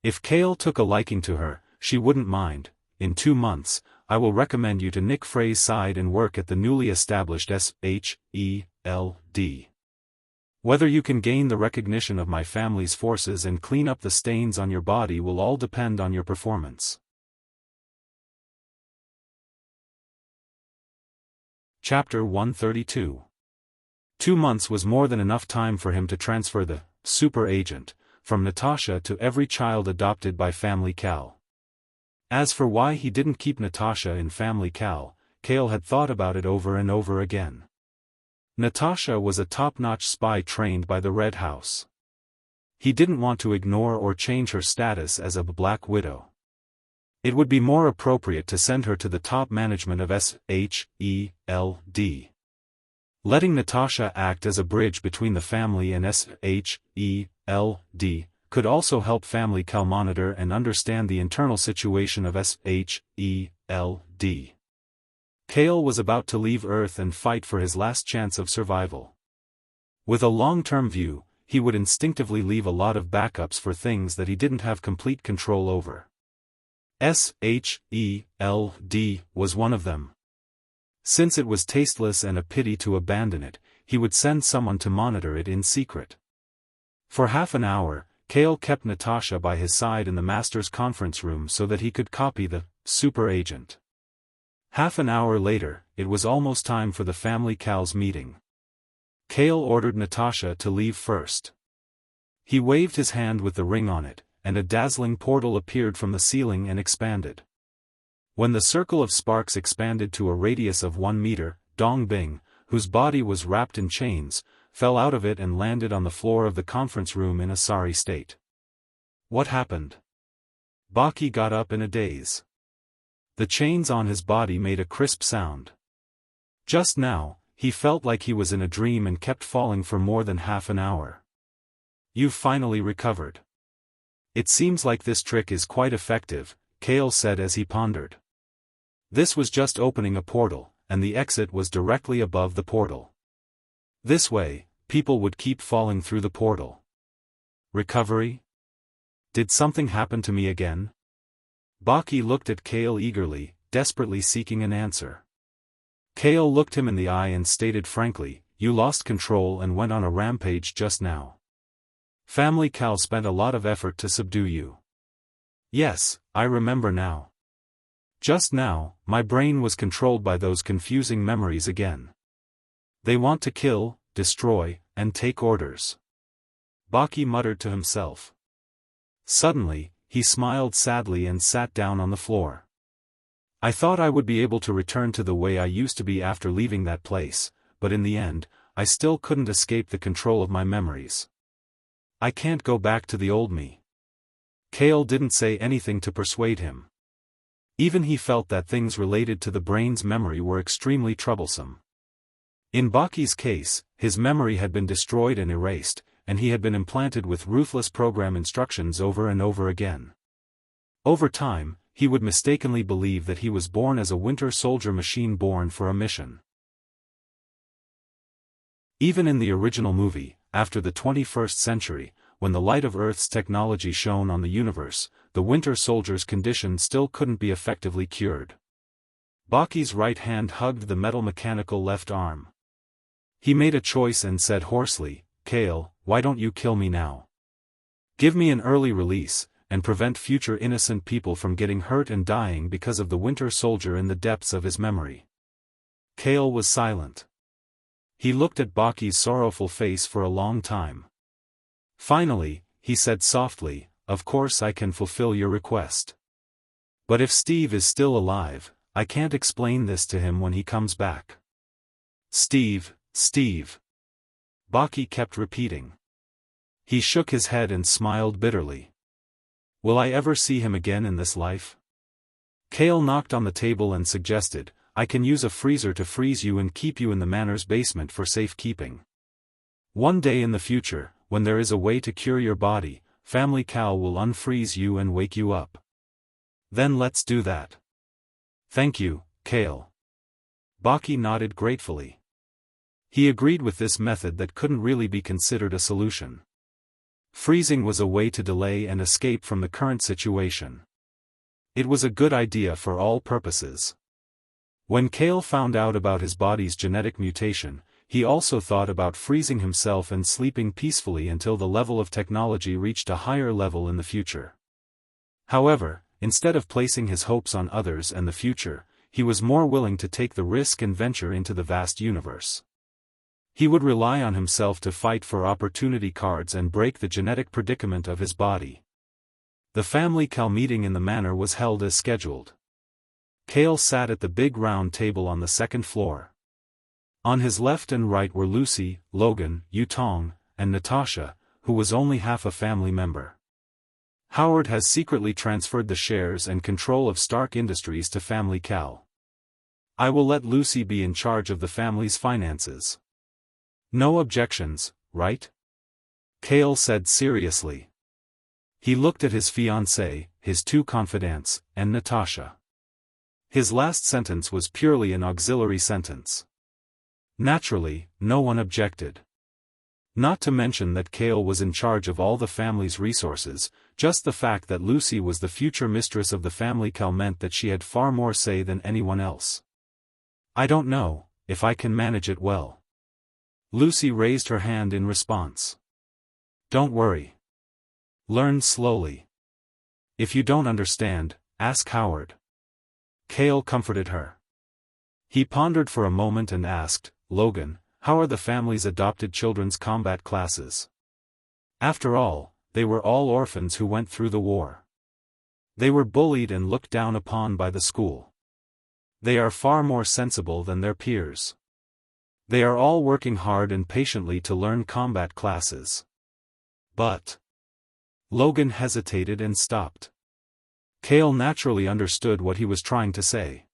Speaker 1: If Kale took a liking to her, she wouldn't mind. "In 2 months, I will recommend you to Nick Frey's side and work at the newly established SHELD. Whether you can gain the recognition of my family's forces and clean up the stains on your body will all depend on your performance." Chapter 132. 2 months was more than enough time for him to transfer the super agent from Natasha to every child adopted by Family Cal. As for why he didn't keep Natasha in Family Cal, Kale had thought about it over and over again. Natasha was a top-notch spy trained by the Red House. He didn't want to ignore or change her status as a Black Widow. It would be more appropriate to send her to the top management of SHELD. Letting Natasha act as a bridge between the family and SHELD could also help family Cal monitor and understand the internal situation of SHELD. Kale was about to leave Earth and fight for his last chance of survival. With a long-term view, he would instinctively leave a lot of backups for things that he didn't have complete control over. SHELD was one of them. Since it was tasteless and a pity to abandon it, he would send someone to monitor it in secret. For half an hour, Kale kept Natasha by his side in the master's conference room so that he could copy the super agent. Half an hour later, it was almost time for the family Cal's meeting. Kale ordered Natasha to leave first. He waved his hand with the ring on it, and a dazzling portal appeared from the ceiling and expanded. When the circle of sparks expanded to a radius of 1 meter, Dong Bing, whose body was wrapped in chains, fell out of it and landed on the floor of the conference room in a sorry state. What happened? Baki got up in a daze. The chains on his body made a crisp sound. Just now, he felt like he was in a dream and kept falling for more than half an hour. You've finally recovered. It seems like this trick is quite effective, Kale said as he pondered. This was just opening a portal, and the exit was directly above the portal. This way, people would keep falling through the portal. Recovery? Did something happen to me again? Baki looked at Kale eagerly, desperately seeking an answer. Kale looked him in the eye and stated frankly, "You lost control and went on a rampage just now. Family Cal spent a lot of effort to subdue you." "Yes, I remember now. Just now, my brain was controlled by those confusing memories again. They want to kill, destroy, and take orders." Baki muttered to himself. Suddenly, he smiled sadly and sat down on the floor. "I thought I would be able to return to the way I used to be after leaving that place, but in the end, I still couldn't escape the control of my memories. I can't go back to the old me." Kale didn't say anything to persuade him. Even he felt that things related to the brain's memory were extremely troublesome. In Baki's case, his memory had been destroyed and erased, and he had been implanted with ruthless program instructions over and over again. Over time, he would mistakenly believe that he was born as a winter soldier machine born for a mission. Even in the original movie, after the 21st century, when the light of Earth's technology shone on the universe, the winter soldier's condition still couldn't be effectively cured. Baki's right hand hugged the metal mechanical left arm. He made a choice and said hoarsely, "Kale, why don't you kill me now? Give me an early release, and prevent future innocent people from getting hurt and dying because of the winter soldier in the depths of his memory." Kale was silent. He looked at Baki's sorrowful face for a long time. Finally, he said softly, "Of course I can fulfill your request. But if Steve is still alive, I can't explain this to him when he comes back." "Steve, Steve." Baki kept repeating. He shook his head and smiled bitterly. "Will I ever see him again in this life?" Kale knocked on the table and suggested, "I can use a freezer to freeze you and keep you in the manor's basement for safekeeping. One day in the future, when there is a way to cure your body, Family Cal will unfreeze you and wake you up. Then let's do that." "Thank you, Kale." Baki nodded gratefully. He agreed with this method that couldn't really be considered a solution. Freezing was a way to delay and escape from the current situation. It was a good idea for all purposes. When Kale found out about his body's genetic mutation, he also thought about freezing himself and sleeping peacefully until the level of technology reached a higher level in the future. However, instead of placing his hopes on others and the future, he was more willing to take the risk and venture into the vast universe. He would rely on himself to fight for opportunity cards and break the genetic predicament of his body. The family Cal meeting in the manor was held as scheduled. Kale sat at the big round table on the second floor. On his left and right were Lucy, Logan, Yutong, and Natasha, who was only half a family member. Howard has secretly transferred the shares and control of Stark Industries to Family Cal. I will let Lucy be in charge of the family's finances. No objections, right? Kale said seriously. He looked at his fiancée, his two confidants, and Natasha. His last sentence was purely an auxiliary sentence. Naturally, no one objected. Not to mention that Kale was in charge of all the family's resources, just the fact that Lucy was the future mistress of the family meant that she had far more say than anyone else. I don't know if I can manage it well. Lucy raised her hand in response. Don't worry. Learn slowly. If you don't understand, ask Howard. Kale comforted her. He pondered for a moment and asked, Logan, how are the family's adopted children's combat classes? After all, they were all orphans who went through the war. They were bullied and looked down upon by the school. They are far more sensible than their peers. They are all working hard and patiently to learn combat classes. But Logan hesitated and stopped. Kale naturally understood what he was trying to say.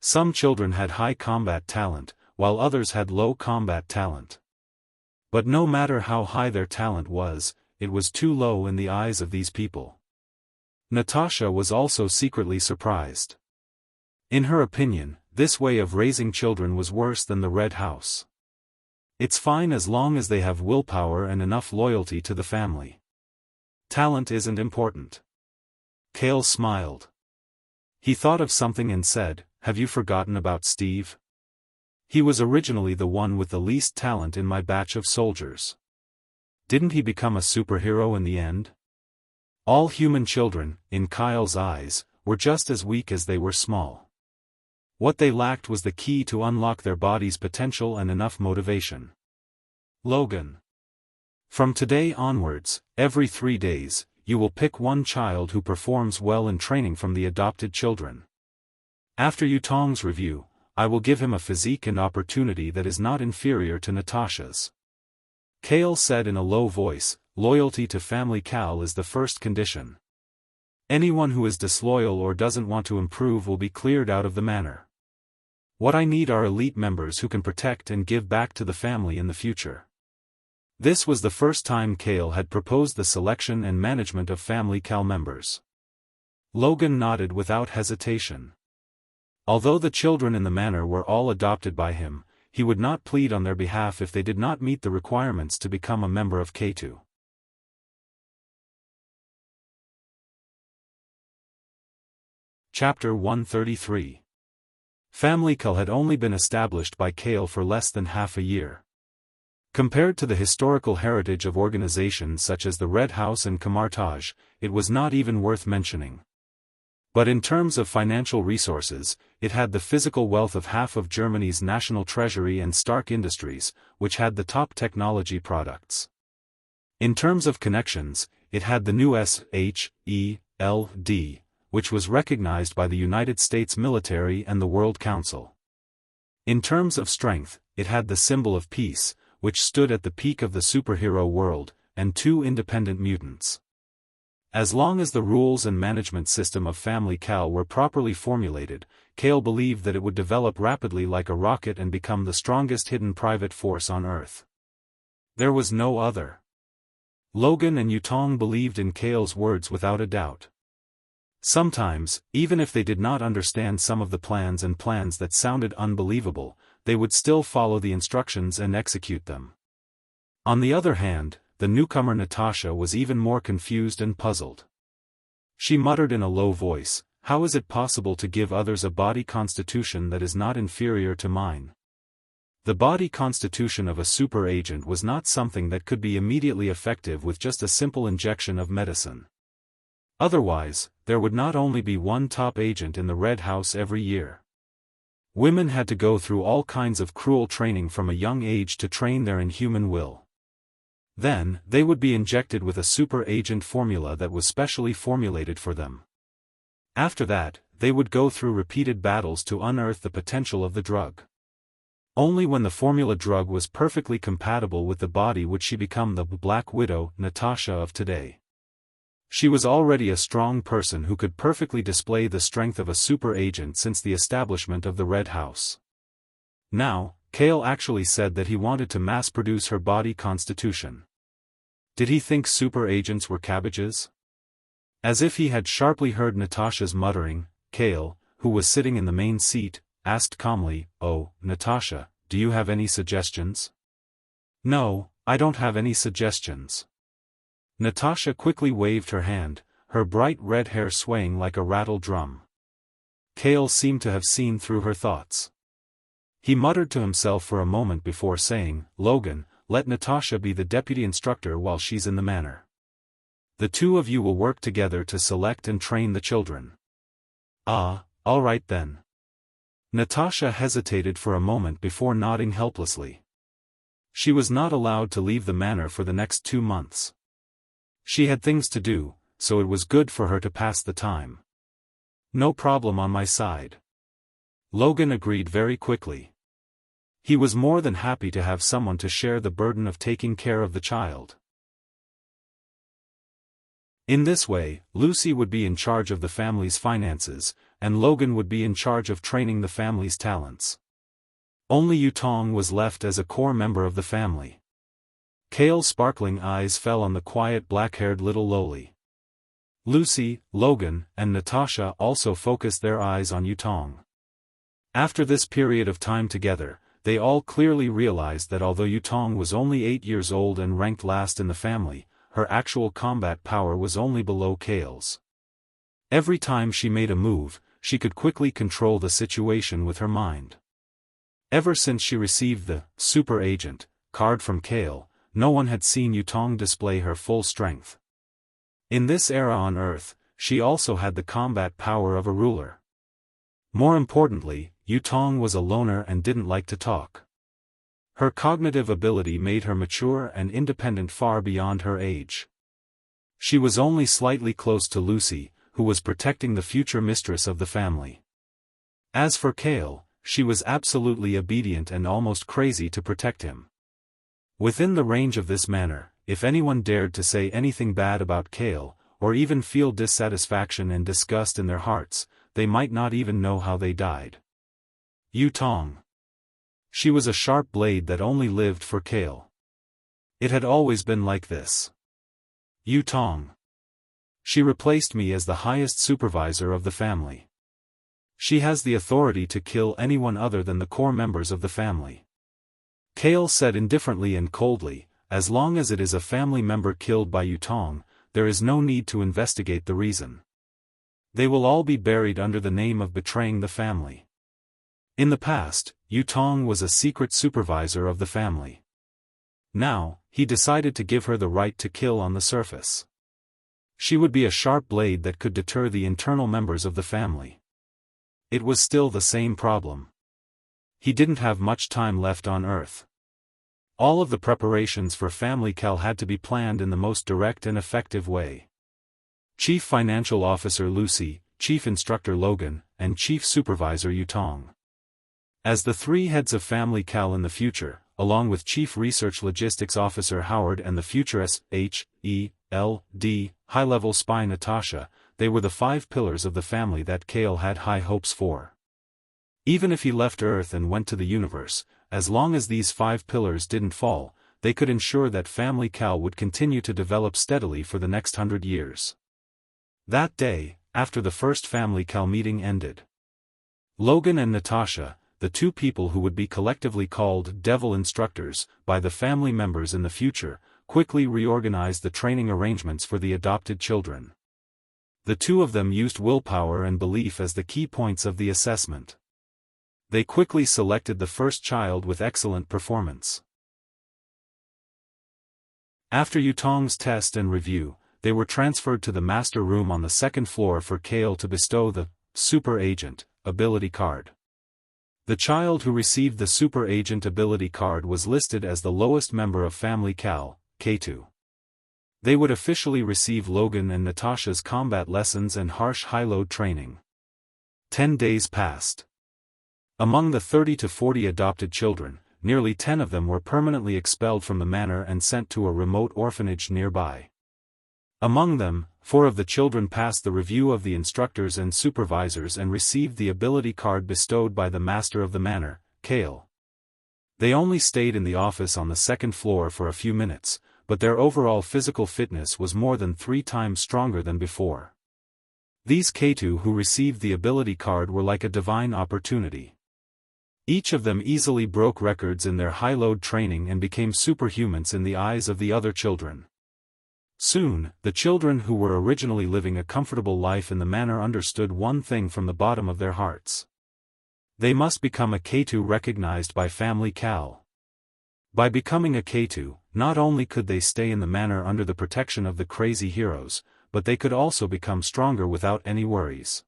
Speaker 1: Some children had high combat talent, while others had low combat talent. But no matter how high their talent was, it was too low in the eyes of these people. Natasha was also secretly surprised. In her opinion, this way of raising children was worse than the Red House. It's fine as long as they have willpower and enough loyalty to the family. Talent isn't important. Kale smiled. He thought of something and said, have you forgotten about Steve? He was originally the one with the least talent in my batch of soldiers. Didn't he become a superhero in the end? All human children, in Kyle's eyes, were just as weak as they were small. What they lacked was the key to unlock their body's potential and enough motivation. Logan. From today onwards, every 3 days, you will pick one child who performs well in training from the adopted children. After Yutong's review, I will give him a physique and opportunity that is not inferior to Natasha's. Kale said in a low voice, loyalty to Family Cal is the first condition. Anyone who is disloyal or doesn't want to improve will be cleared out of the manor. What I need are elite members who can protect and give back to the family in the future. This was the first time Kale had proposed the selection and management of Family Cal members. Logan nodded without hesitation. Although the children in the manor were all adopted by him, he would not plead on their behalf if they did not meet the requirements to become a member of K2. Chapter 133. Family Cal had only been established by Kale for less than half a year. Compared to the historical heritage of organizations such as the Red House and Kamartaj, it was not even worth mentioning. But in terms of financial resources, it had the physical wealth of half of Germany's national treasury and Stark Industries, which had the top technology products. In terms of connections, it had the new SHELD, which was recognized by the United States military and the World Council. In terms of strength, it had the symbol of peace, which stood at the peak of the superhero world, and 2 independent mutants. As long as the rules and management system of Family Cal were properly formulated, Kale believed that it would develop rapidly like a rocket and become the strongest hidden private force on Earth. There was no other. Logan and Yutong believed in Kale's words without a doubt. Sometimes, even if they did not understand some of the plans that sounded unbelievable, they would still follow the instructions and execute them. On the other hand, the newcomer Natasha was even more confused and puzzled. She muttered in a low voice, how is it possible to give others a body constitution that is not inferior to mine? The body constitution of a super agent was not something that could be immediately effective with just a simple injection of medicine. Otherwise, there would not only be one top agent in the Red House every year. Women had to go through all kinds of cruel training from a young age to train their inhuman will. Then, they would be injected with a super agent formula that was specially formulated for them. After that, they would go through repeated battles to unearth the potential of the drug. Only when the formula drug was perfectly compatible with the body would she become the Black Widow, Natasha of today. She was already a strong person who could perfectly display the strength of a super agent since the establishment of the Red House. Now, Kale actually said that he wanted to mass-produce her body constitution. Did he think super agents were cabbages? As if he had sharply heard Natasha's muttering, Kale, who was sitting in the main seat, asked calmly, "Oh, Natasha, do you have any suggestions?" "No, I don't have any suggestions." Natasha quickly waved her hand, her bright red hair swaying like a rattle drum. Kale seemed to have seen through her thoughts. He muttered to himself for a moment before saying, "Logan, let Natasha be the deputy instructor while she's in the manor. The two of you will work together to select and train the children." "Ah, all right then." Natasha hesitated for a moment before nodding helplessly. She was not allowed to leave the manor for the next 2 months. She had things to do, so it was good for her to pass the time. "No problem on my side." Logan agreed very quickly. He was more than happy to have someone to share the burden of taking care of the child. In this way, Lucy would be in charge of the family's finances, and Logan would be in charge of training the family's talents. Only Yutong was left as a core member of the family. Kale's sparkling eyes fell on the quiet black-haired little lowly. Lucy, Logan, and Natasha also focused their eyes on Yutong. After this period of time together, they all clearly realized that although Yutong was only 8 years old and ranked last in the family, her actual combat power was only below Kale's. Every time she made a move, she could quickly control the situation with her mind. Ever since she received the Super Agent card from Kale, no one had seen Yutong display her full strength. In this era on Earth, she also had the combat power of a ruler. More importantly, Yutong was a loner and didn't like to talk. Her cognitive ability made her mature and independent far beyond her age. She was only slightly close to Lucy, who was protecting the future mistress of the family. As for Kale, she was absolutely obedient and almost crazy to protect him. Within the range of this manor, if anyone dared to say anything bad about Kale, or even feel dissatisfaction and disgust in their hearts, they might not even know how they died. Yutong. She was a sharp blade that only lived for Kale. It had always been like this. Yutong. She replaced me as the highest supervisor of the family. She has the authority to kill anyone other than the core members of the family. Kale said indifferently and coldly, "As long as it is a family member killed by Yutong, there is no need to investigate the reason. They will all be buried under the name of betraying the family." In the past, Yutong was a secret supervisor of the family. Now, he decided to give her the right to kill on the surface. She would be a sharp blade that could deter the internal members of the family. It was still the same problem. He didn't have much time left on Earth. All of the preparations for Family Cal had to be planned in the most direct and effective way. Chief Financial Officer Lucy, Chief Instructor Logan, and Chief Supervisor Yutong. As the 3 heads of Family Cal in the future, along with Chief Research Logistics Officer Howard and the future SHELD high-level spy Natasha, they were the 5 pillars of the family that Kale had high hopes for. Even if he left Earth and went to the universe, as long as these 5 pillars didn't fall, they could ensure that Family Cal would continue to develop steadily for the next 100 years. That day, after the first Family Cal meeting ended, Logan and Natasha, the 2 people who would be collectively called Devil Instructors by the family members in the future, quickly reorganized the training arrangements for the adopted children. The 2 of them used willpower and belief as the key points of the assessment. They quickly selected the first child with excellent performance. After Yutong's test and review, they were transferred to the master room on the 2nd floor for Kale to bestow the Super Agent ability card. The child who received the Super Agent ability card was listed as the lowest member of Family Cal, K2. They would officially receive Logan and Natasha's combat lessons and harsh high-load training. 10 days passed. Among the 30 to 40 adopted children, nearly 10 of them were permanently expelled from the manor and sent to a remote orphanage nearby. Among them, 4 of the children passed the review of the instructors and supervisors and received the ability card bestowed by the master of the manor, Kale. They only stayed in the office on the second floor for a few minutes, but their overall physical fitness was more than 3 times stronger than before. These K2 who received the ability card were like a divine opportunity. Each of them easily broke records in their high-load training and became superhumans in the eyes of the other children. Soon, the children who were originally living a comfortable life in the manor understood one thing from the bottom of their hearts. They must become a K2 recognized by Family Cal. By becoming a K2, not only could they stay in the manor under the protection of the crazy heroes, but they could also become stronger without any worries.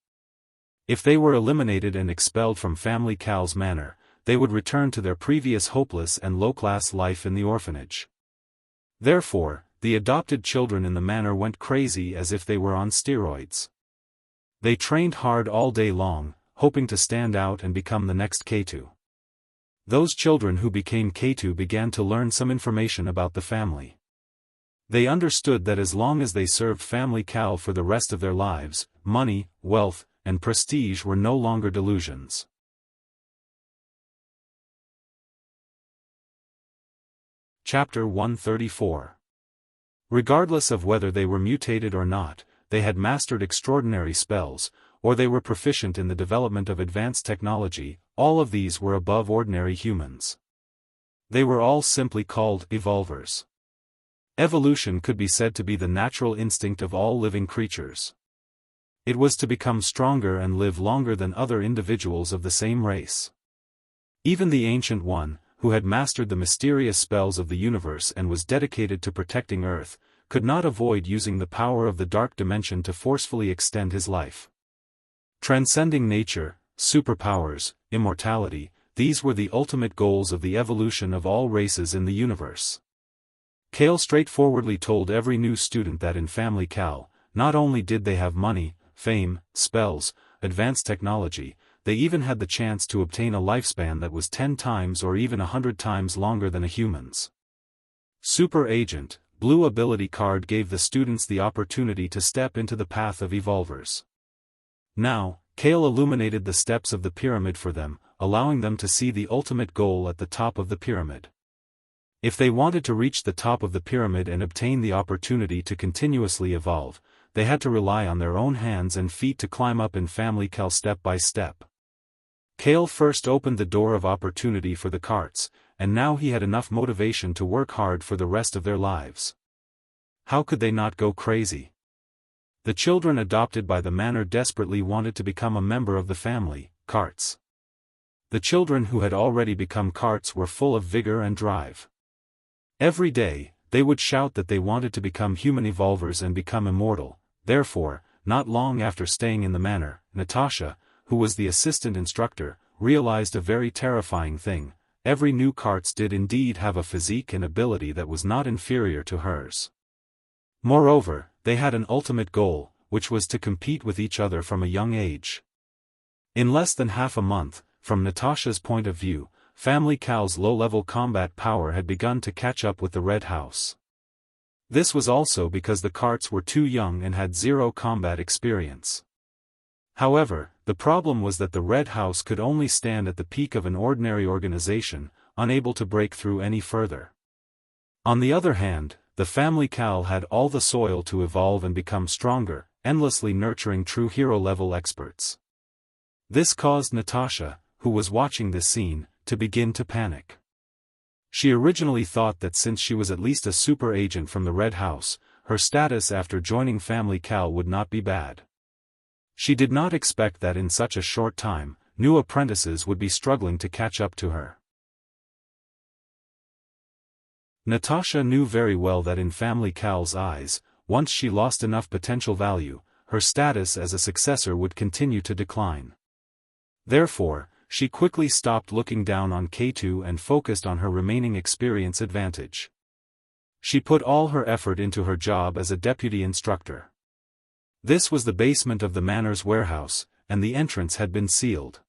Speaker 1: If they were eliminated and expelled from Family Cal's manor, they would return to their previous hopeless and low-class life in the orphanage. Therefore, the adopted children in the manor went crazy as if they were on steroids. They trained hard all day long, hoping to stand out and become the next K2. Those children who became K2 began to learn some information about the family. They understood that as long as they served Family Cal for the rest of their lives, money, wealth, and prestige were no longer delusions. Chapter 134. Regardless of whether they were mutated or not, they had mastered extraordinary spells, or they were proficient in the development of advanced technology. All of these were above ordinary humans. They were all simply called evolvers. Evolution could be said to be the natural instinct of all living creatures. It was to become stronger and live longer than other individuals of the same race. Even the Ancient One, who had mastered the mysterious spells of the universe and was dedicated to protecting Earth, could not avoid using the power of the dark dimension to forcefully extend his life. Transcending nature, superpowers, immortality, these were the ultimate goals of the evolution of all races in the universe. Kale straightforwardly told every new student that in Family Cal, not only did they have money, fame, spells, advanced technology, they even had the chance to obtain a lifespan that was 10 times or even 100 times longer than a human's. Super Agent, Blue Ability Card gave the students the opportunity to step into the path of evolvers. Now, Kale illuminated the steps of the pyramid for them, allowing them to see the ultimate goal at the top of the pyramid. If they wanted to reach the top of the pyramid and obtain the opportunity to continuously evolve, they had to rely on their own hands and feet to climb up in Family Cal step by step. Kale first opened the door of opportunity for the carts, and now he had enough motivation to work hard for the rest of their lives. How could they not go crazy? The children adopted by the manor desperately wanted to become a member of the family, carts. The children who had already become carts were full of vigor and drive. Every day, they would shout that they wanted to become human evolvers and become immortal. Therefore, not long after staying in the manor, Natasha, who was the assistant instructor, realized a very terrifying thing. Every new carts did indeed have a physique and ability that was not inferior to hers. Moreover, they had an ultimate goal, which was to compete with each other from a young age. In less than half a month, from Natasha's point of view, Family Cal's low-level combat power had begun to catch up with the Red House. This was also because the carts were too young and had zero combat experience. However, the problem was that the Red House could only stand at the peak of an ordinary organization, unable to break through any further. On the other hand, the Family Cal had all the soil to evolve and become stronger, endlessly nurturing true hero-level experts. This caused Natasha, who was watching this scene, to begin to panic. She originally thought that since she was at least a super agent from the Red House, her status after joining Family Cal would not be bad. She did not expect that in such a short time, new apprentices would be struggling to catch up to her. Natasha knew very well that in Family Cal's eyes, once she lost enough potential value, her status as a successor would continue to decline. Therefore, she quickly stopped looking down on K2 and focused on her remaining experience advantage. She put all her effort into her job as a deputy instructor. This was the basement of the manor's warehouse, and the entrance had been sealed.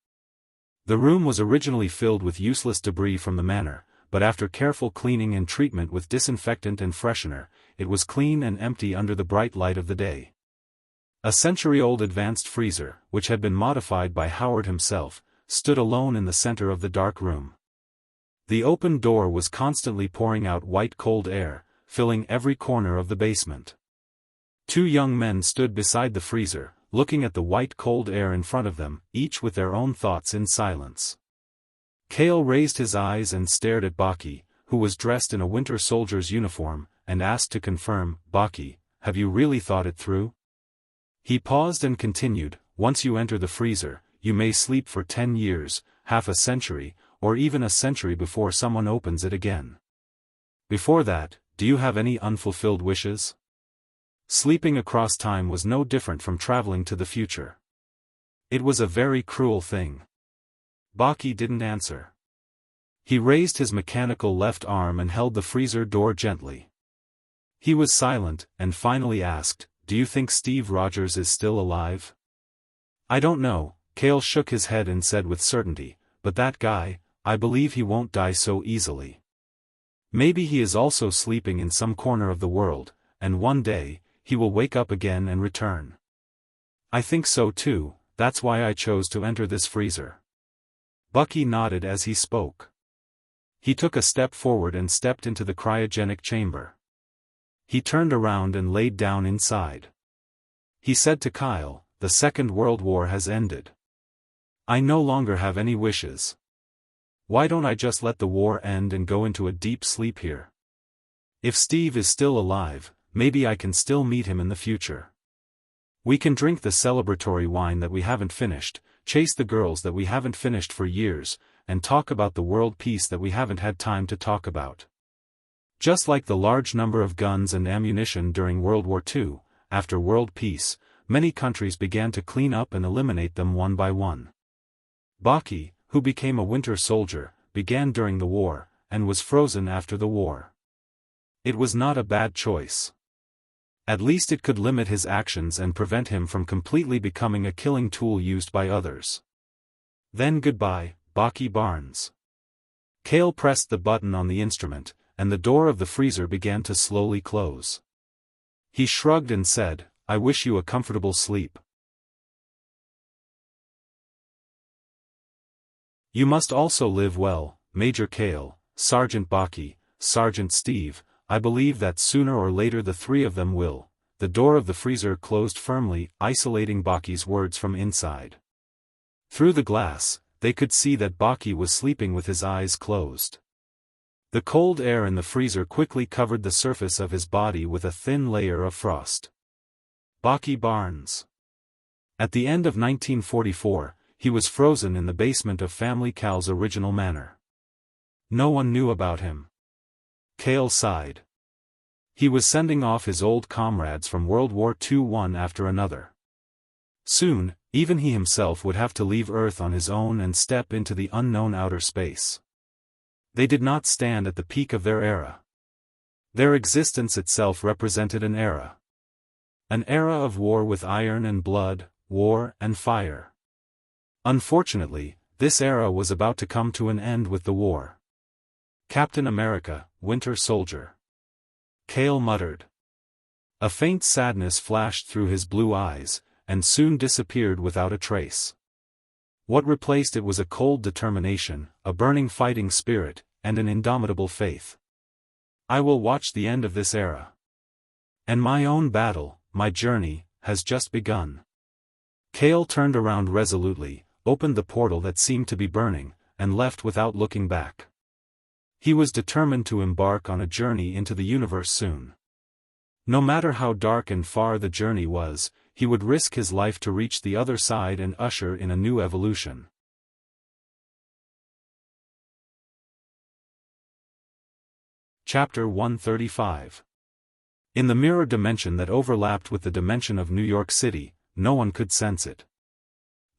Speaker 1: The room was originally filled with useless debris from the manor, but after careful cleaning and treatment with disinfectant and freshener, it was clean and empty under the bright light of the day. A century-old advanced freezer, which had been modified by Howard himself, stood alone in the center of the dark room. The open door was constantly pouring out white cold air, filling every corner of the basement. Two young men stood beside the freezer, looking at the white cold air in front of them, each with their own thoughts in silence. Kale raised his eyes and stared at Baki, who was dressed in a winter soldier's uniform, and asked to confirm, "Baki, have you really thought it through?" He paused and continued, "Once you enter the freezer, you may sleep for 10 years, half a century, or even a century before someone opens it again. Before that, do you have any unfulfilled wishes?" Sleeping across time was no different from traveling to the future. It was a very cruel thing. Baki didn't answer. He raised his mechanical left arm and held the freezer door gently. He was silent, and finally asked, "Do you think Steve Rogers is still alive?" "I don't know," Kale shook his head and said with certainty, "but that guy, I believe he won't die so easily. Maybe he is also sleeping in some corner of the world, and one day, he will wake up again and return. I think so too, that's why I chose to enter this freezer." Bucky nodded as he spoke. He took a step forward and stepped into the cryogenic chamber. He turned around and laid down inside. He said to Kyle, "The Second World War has ended. I no longer have any wishes. Why don't I just let the war end and go into a deep sleep here? If Steve is still alive, maybe I can still meet him in the future. We can drink the celebratory wine that we haven't finished, chase the girls that we haven't finished for years, and talk about the world peace that we haven't had time to talk about." Just like the large number of guns and ammunition during World War II, after world peace, many countries began to clean up and eliminate them one by one. Baki, who became a winter soldier, began during the war, and was frozen after the war. It was not a bad choice. At least it could limit his actions and prevent him from completely becoming a killing tool used by others. Then goodbye, Baki Barnes. Kale pressed the button on the instrument, and the door of the freezer began to slowly close. He shrugged and said, "I wish you a comfortable sleep." "You must also live well, Major Kale, Sergeant Baki, Sergeant Steve. I believe that sooner or later the three of them will." The door of the freezer closed firmly, isolating Baki's words from inside. Through the glass, they could see that Baki was sleeping with his eyes closed. The cold air in the freezer quickly covered the surface of his body with a thin layer of frost. Baki Barnes. At the end of 1944, he was frozen in the basement of Family Cal's original manor. No one knew about him. Kale sighed. He was sending off his old comrades from World War II one after another. Soon, even he himself would have to leave Earth on his own and step into the unknown outer space. They did not stand at the peak of their era. Their existence itself represented an era. An era of war with iron and blood, war and fire. Unfortunately, this era was about to come to an end with the war. "Captain America, Winter Soldier," Kale muttered. A faint sadness flashed through his blue eyes, and soon disappeared without a trace. What replaced it was a cold determination, a burning fighting spirit, and an indomitable faith. "I will watch the end of this era. And my own battle, my journey, has just begun." Kale turned around resolutely, opened the portal that seemed to be burning, and left without looking back. He was determined to embark on a journey into the universe soon. No matter how dark and far the journey was, he would risk his life to reach the other side and usher in a new evolution. Chapter 135. In the mirror dimension that overlapped with the dimension of New York City, no one could sense it.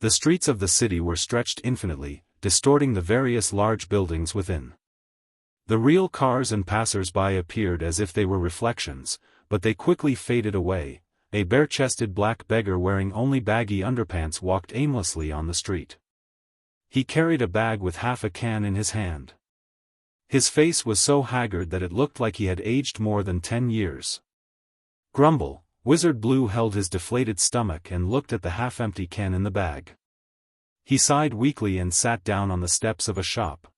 Speaker 1: The streets of the city were stretched infinitely, distorting the various large buildings within. The real cars and passers-by appeared as if they were reflections, but they quickly faded away. A bare-chested black beggar wearing only baggy underpants walked aimlessly on the street. He carried a bag with half a can in his hand. His face was so haggard that it looked like he had aged more than 10 years. Grumble, Wizard Blue held his deflated stomach and looked at the half-empty can in the bag. He sighed weakly and sat down on the steps of a shop.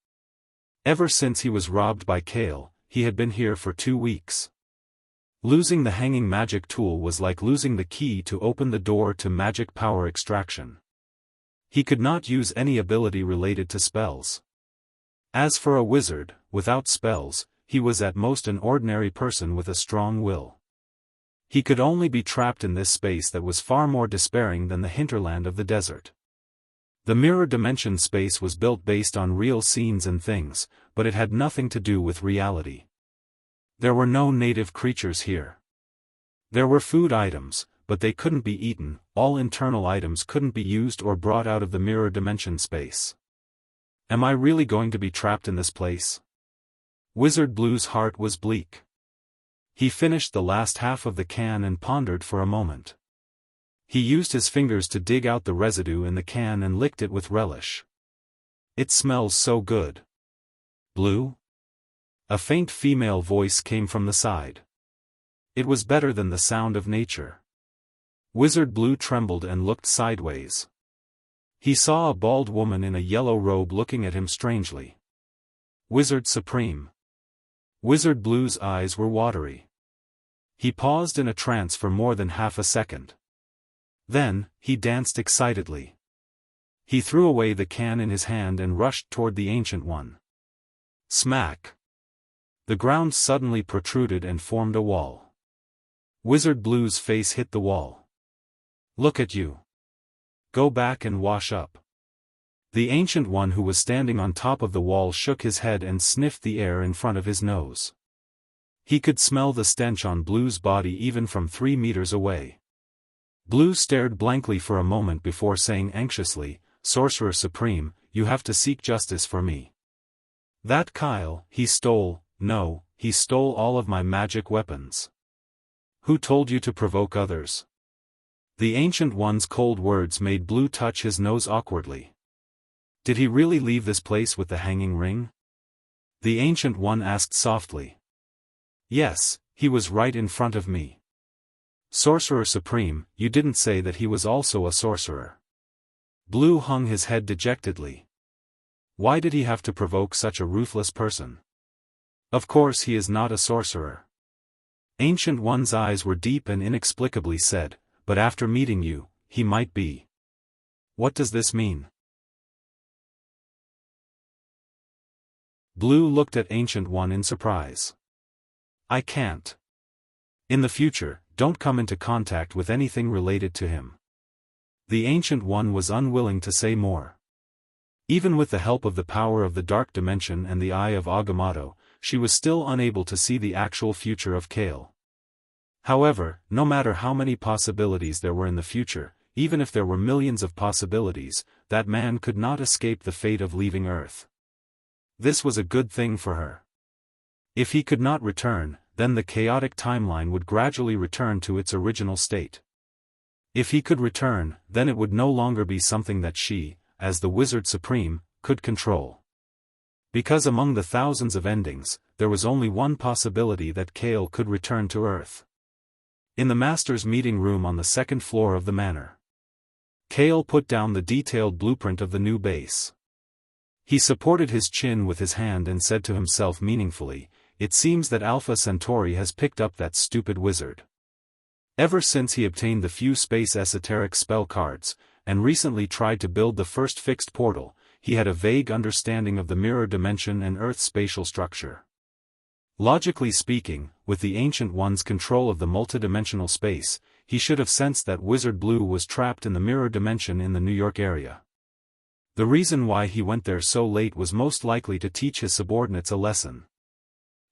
Speaker 1: Ever since he was robbed by Kale, he had been here for 2 weeks. Losing the hanging magic tool was like losing the key to open the door to magic power extraction. He could not use any ability related to spells. As for a wizard, without spells, he was at most an ordinary person with a strong will. He could only be trapped in this space that was far more despairing than the hinterland of the desert. The mirror dimension space was built based on real scenes and things, but it had nothing to do with reality. There were no native creatures here. There were food items, but they couldn't be eaten. All internal items couldn't be used or brought out of the mirror dimension space. Am I really going to be trapped in this place? Wizard Blue's heart was bleak. He finished the last half of the can and pondered for a moment. He used his fingers to dig out the residue in the can and licked it with relish. It smells so good. Blue? A faint female voice came from the side. It was better than the sound of nature. Wizard Blue trembled and looked sideways. He saw a bald woman in a yellow robe looking at him strangely. Wizard Supreme. Wizard Blue's eyes were watery. He paused in a trance for more than half a second. Then, he danced excitedly. He threw away the can in his hand and rushed toward the Ancient One. Smack! The ground suddenly protruded and formed a wall. Wizard Blue's face hit the wall. Look at you. Go back and wash up. The Ancient One who was standing on top of the wall shook his head and sniffed the air in front of his nose. He could smell the stench on Blue's body even from 3 meters away. Blue stared blankly for a moment before saying anxiously, "Sorcerer Supreme, you have to seek justice for me. That Kyle, he stole all of my magic weapons. Who told you to provoke others?" The Ancient One's cold words made Blue touch his nose awkwardly. Did he really leave this place with the hanging ring? The Ancient One asked softly. Yes, he was right in front of me. Sorcerer Supreme, you didn't say that he was also a sorcerer. Blue hung his head dejectedly. Why did he have to provoke such a ruthless person? Of course he is not a sorcerer. Ancient One's eyes were deep and inexplicably said, but after meeting you, he might be. What does this mean? Blue looked at Ancient One in surprise. I can't. In the future, don't come into contact with anything related to him. The Ancient One was unwilling to say more. Even with the help of the power of the Dark Dimension and the Eye of Agamotto, she was still unable to see the actual future of Kale. However, no matter how many possibilities there were in the future, even if there were millions of possibilities, that man could not escape the fate of leaving Earth. This was a good thing for her. If he could not return, then the chaotic timeline would gradually return to its original state. If he could return, then it would no longer be something that she, as the Wizard Supreme, could control. Because among the thousands of endings, there was only one possibility that Kale could return to Earth. In the Master's meeting room on the 2nd floor of the manor, Kale put down the detailed blueprint of the new base. He supported his chin with his hand and said to himself meaningfully, "It seems that Alpha Centauri has picked up that stupid wizard." Ever since he obtained the few space esoteric spell cards, and recently tried to build the first fixed portal, he had a vague understanding of the mirror dimension and Earth's spatial structure. Logically speaking, with the Ancient One's control of the multidimensional space, he should have sensed that Wizard Blue was trapped in the mirror dimension in the New York area. The reason why he went there so late was most likely to teach his subordinates a lesson.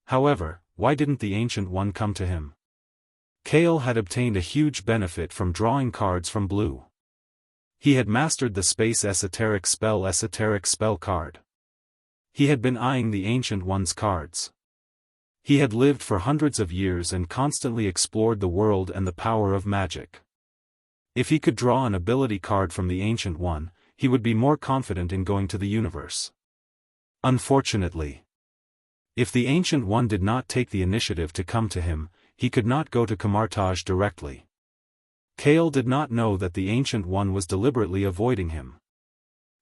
Speaker 1: However, why didn't the Ancient One come to him? Kale had obtained a huge benefit from drawing cards from Blue. He had mastered the space esoteric spell card. He had been eyeing the Ancient One's cards. He had lived for hundreds of years and constantly explored the world and the power of magic. If he could draw an ability card from the Ancient One, he would be more confident in going to the universe. Unfortunately, if the Ancient One did not take the initiative to come to him, he could not go to Camartage directly. Kale did not know that the Ancient One was deliberately avoiding him.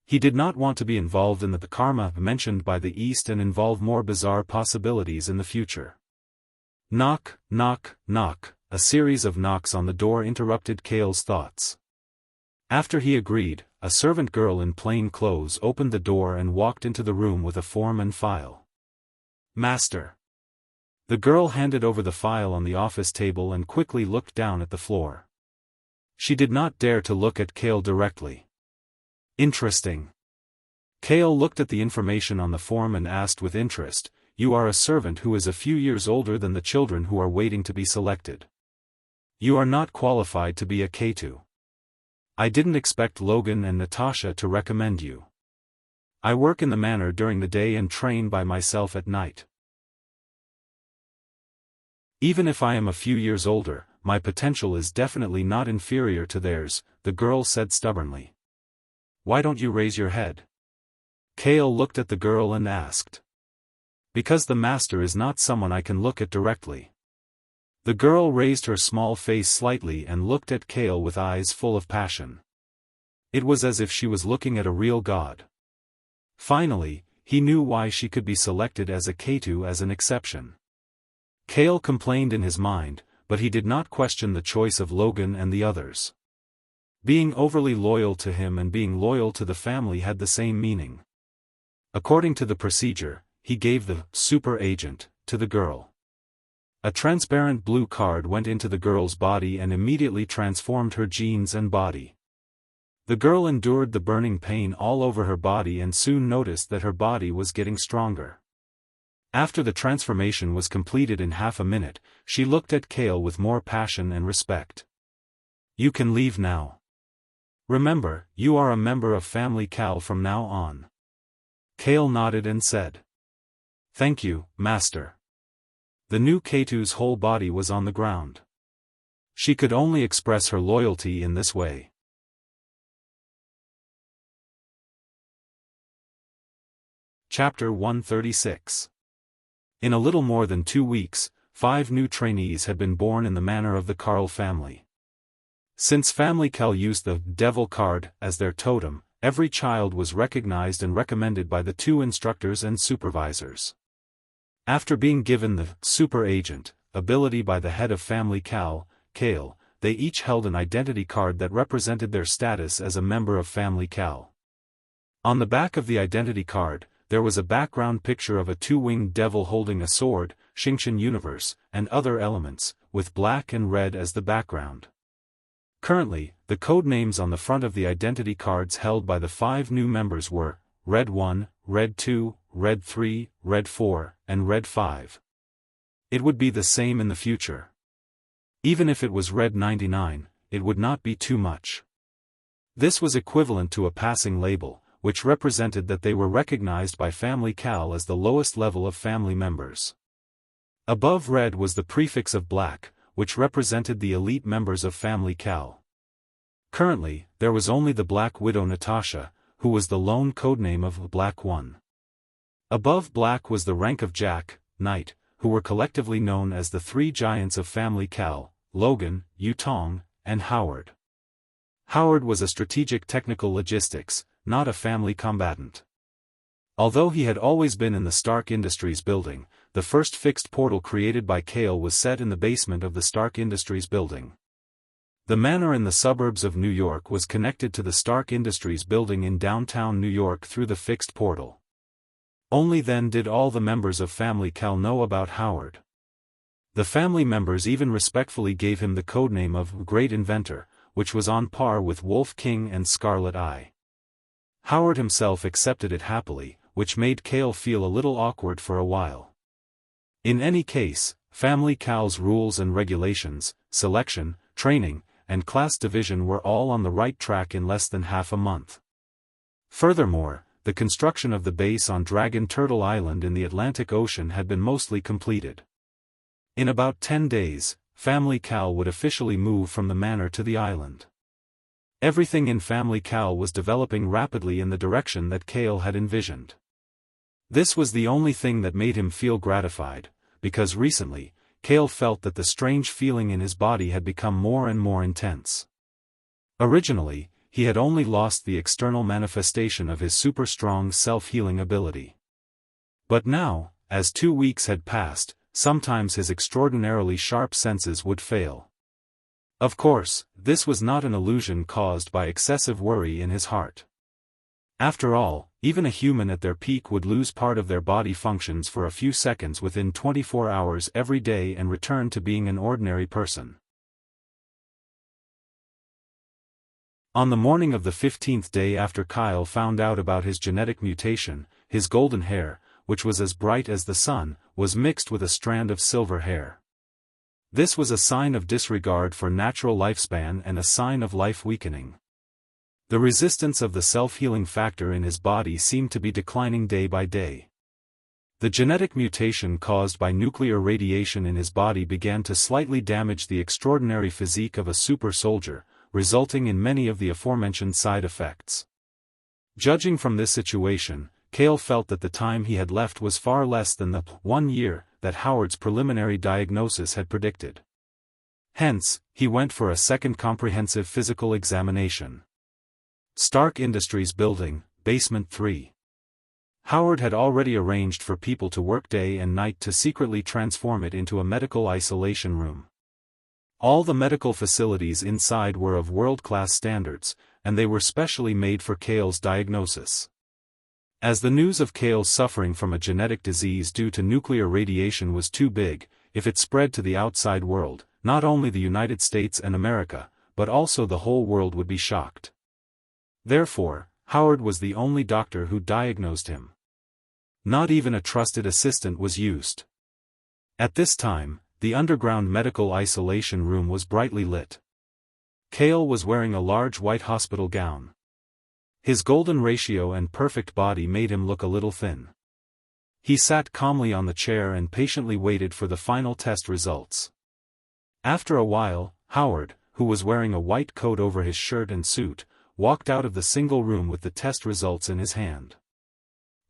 Speaker 1: He did not want to be involved in the karma mentioned by the East and involve more bizarre possibilities in the future. Knock, knock, knock. A series of knocks on the door interrupted Kale's thoughts. After he agreed, a servant girl in plain clothes opened the door and walked into the room with a form and file. "Master." The girl handed over the file on the office table and quickly looked down at the floor. She did not dare to look at Kale directly. "Interesting." Kale looked at the information on the form and asked with interest, "You are a servant who is a few years older than the children who are waiting to be selected. You are not qualified to be a K2. I didn't expect Logan and Natasha to recommend you. I work in the manor during the day and train by myself at night. Even if I am a few years older, my potential is definitely not inferior to theirs," the girl said stubbornly. "Why don't you raise your head?" Kale looked at the girl and asked. "Because the master is not someone I can look at directly." The girl raised her small face slightly and looked at Kale with eyes full of passion. It was as if she was looking at a real god. Finally, he knew why she could be selected as a K2 as an exception. Kale complained in his mind, but he did not question the choice of Logan and the others. Being overly loyal to him and being loyal to the family had the same meaning. According to the procedure, he gave the super agent to the girl. A transparent blue card went into the girl's body and immediately transformed her genes and body. The girl endured the burning pain all over her body and soon noticed that her body was getting stronger. After the transformation was completed in half a minute, she looked at Kale with more passion and respect. "You can leave now. Remember, you are a member of Family Cal from now on." Kale nodded and said, "Thank you, Master." The new K2's whole body was on the ground. She could only express her loyalty in this way. Chapter 136. In a little more than 2 weeks, 5 new trainees had been born in the manor of the Carl family. Since Family Cal used the Devil card as their totem, every child was recognized and recommended by the 2 instructors and supervisors. After being given the Super Agent ability by the head of Family Cal, Kale, they each held an identity card that represented their status as a member of Family Cal. On the back of the identity card, there was a background picture of a 2-winged devil holding a sword, Xingshan Universe, and other elements, with black and red as the background. Currently, the code names on the front of the identity cards held by the 5 new members were Red 1, Red 2, Red 3, Red 4, and Red 5. It would be the same in the future. Even if it was Red 99, it would not be too much. This was equivalent to a passing label, which represented that they were recognized by Family Cal as the lowest level of family members. Above red was the prefix of black, which represented the elite members of Family Cal. Currently, there was only the Black Widow Natasha, who was the lone codename of Black One. Above black was the rank of Jack, Knight, who were collectively known as the 3 giants of Family Cal, Logan, Yutong, and Howard. Howard was a strategic technical logistics, not a family combatant. Although he had always been in the Stark Industries building, the first fixed portal created by Kale was set in the basement of the Stark Industries building. The manor in the suburbs of New York was connected to the Stark Industries building in downtown New York through the fixed portal. Only then did all the members of Family Cal know about Howard. The family members even respectfully gave him the codename of Great Inventor, which was on par with Wolf King and Scarlet Eye. Howard himself accepted it happily, which made Kale feel a little awkward for a while. In any case, Family Cal's rules and regulations, selection, training, and class division were all on the right track in less than half a month. Furthermore, the construction of the base on Dragon Turtle Island in the Atlantic Ocean had been mostly completed. In about 10 days, Family Cal would officially move from the manor to the island. Everything in Family Cal was developing rapidly in the direction that Kale had envisioned. This was the only thing that made him feel gratified, because recently, Kale felt that the strange feeling in his body had become more and more intense. Originally, he had only lost the external manifestation of his super-strong self-healing ability. But now, as 2 weeks had passed, sometimes his extraordinarily sharp senses would fail. Of course, this was not an illusion caused by excessive worry in his heart. After all, even a human at their peak would lose part of their body functions for a few seconds within 24 hours every day and return to being an ordinary person. On the morning of the 15th day after Kyle found out about his genetic mutation, his golden hair, which was as bright as the sun, was mixed with a strand of silver hair. This was a sign of disregard for natural lifespan and a sign of life weakening. The resistance of the self-healing factor in his body seemed to be declining day by day. The genetic mutation caused by nuclear radiation in his body began to slightly damage the extraordinary physique of a super soldier, resulting in many of the aforementioned side effects. Judging from this situation, Kale felt that the time he had left was far less than the 1 year that Howard's preliminary diagnosis had predicted. Hence, he went for a second comprehensive physical examination. Stark Industries Building, Basement 3. Howard had already arranged for people to work day and night to secretly transform it into a medical isolation room. All the medical facilities inside were of world-class standards, and they were specially made for Kale's diagnosis. As the news of Kale's suffering from a genetic disease due to nuclear radiation was too big, if it spread to the outside world, not only the United States and America, but also the whole world would be shocked. Therefore, Howard was the only doctor who diagnosed him. Not even a trusted assistant was used. At this time, the underground medical isolation room was brightly lit. Kale was wearing a large white hospital gown. His golden ratio and perfect body made him look a little thin. He sat calmly on the chair and patiently waited for the final test results. After a while, Howard, who was wearing a white coat over his shirt and suit, walked out of the single room with the test results in his hand.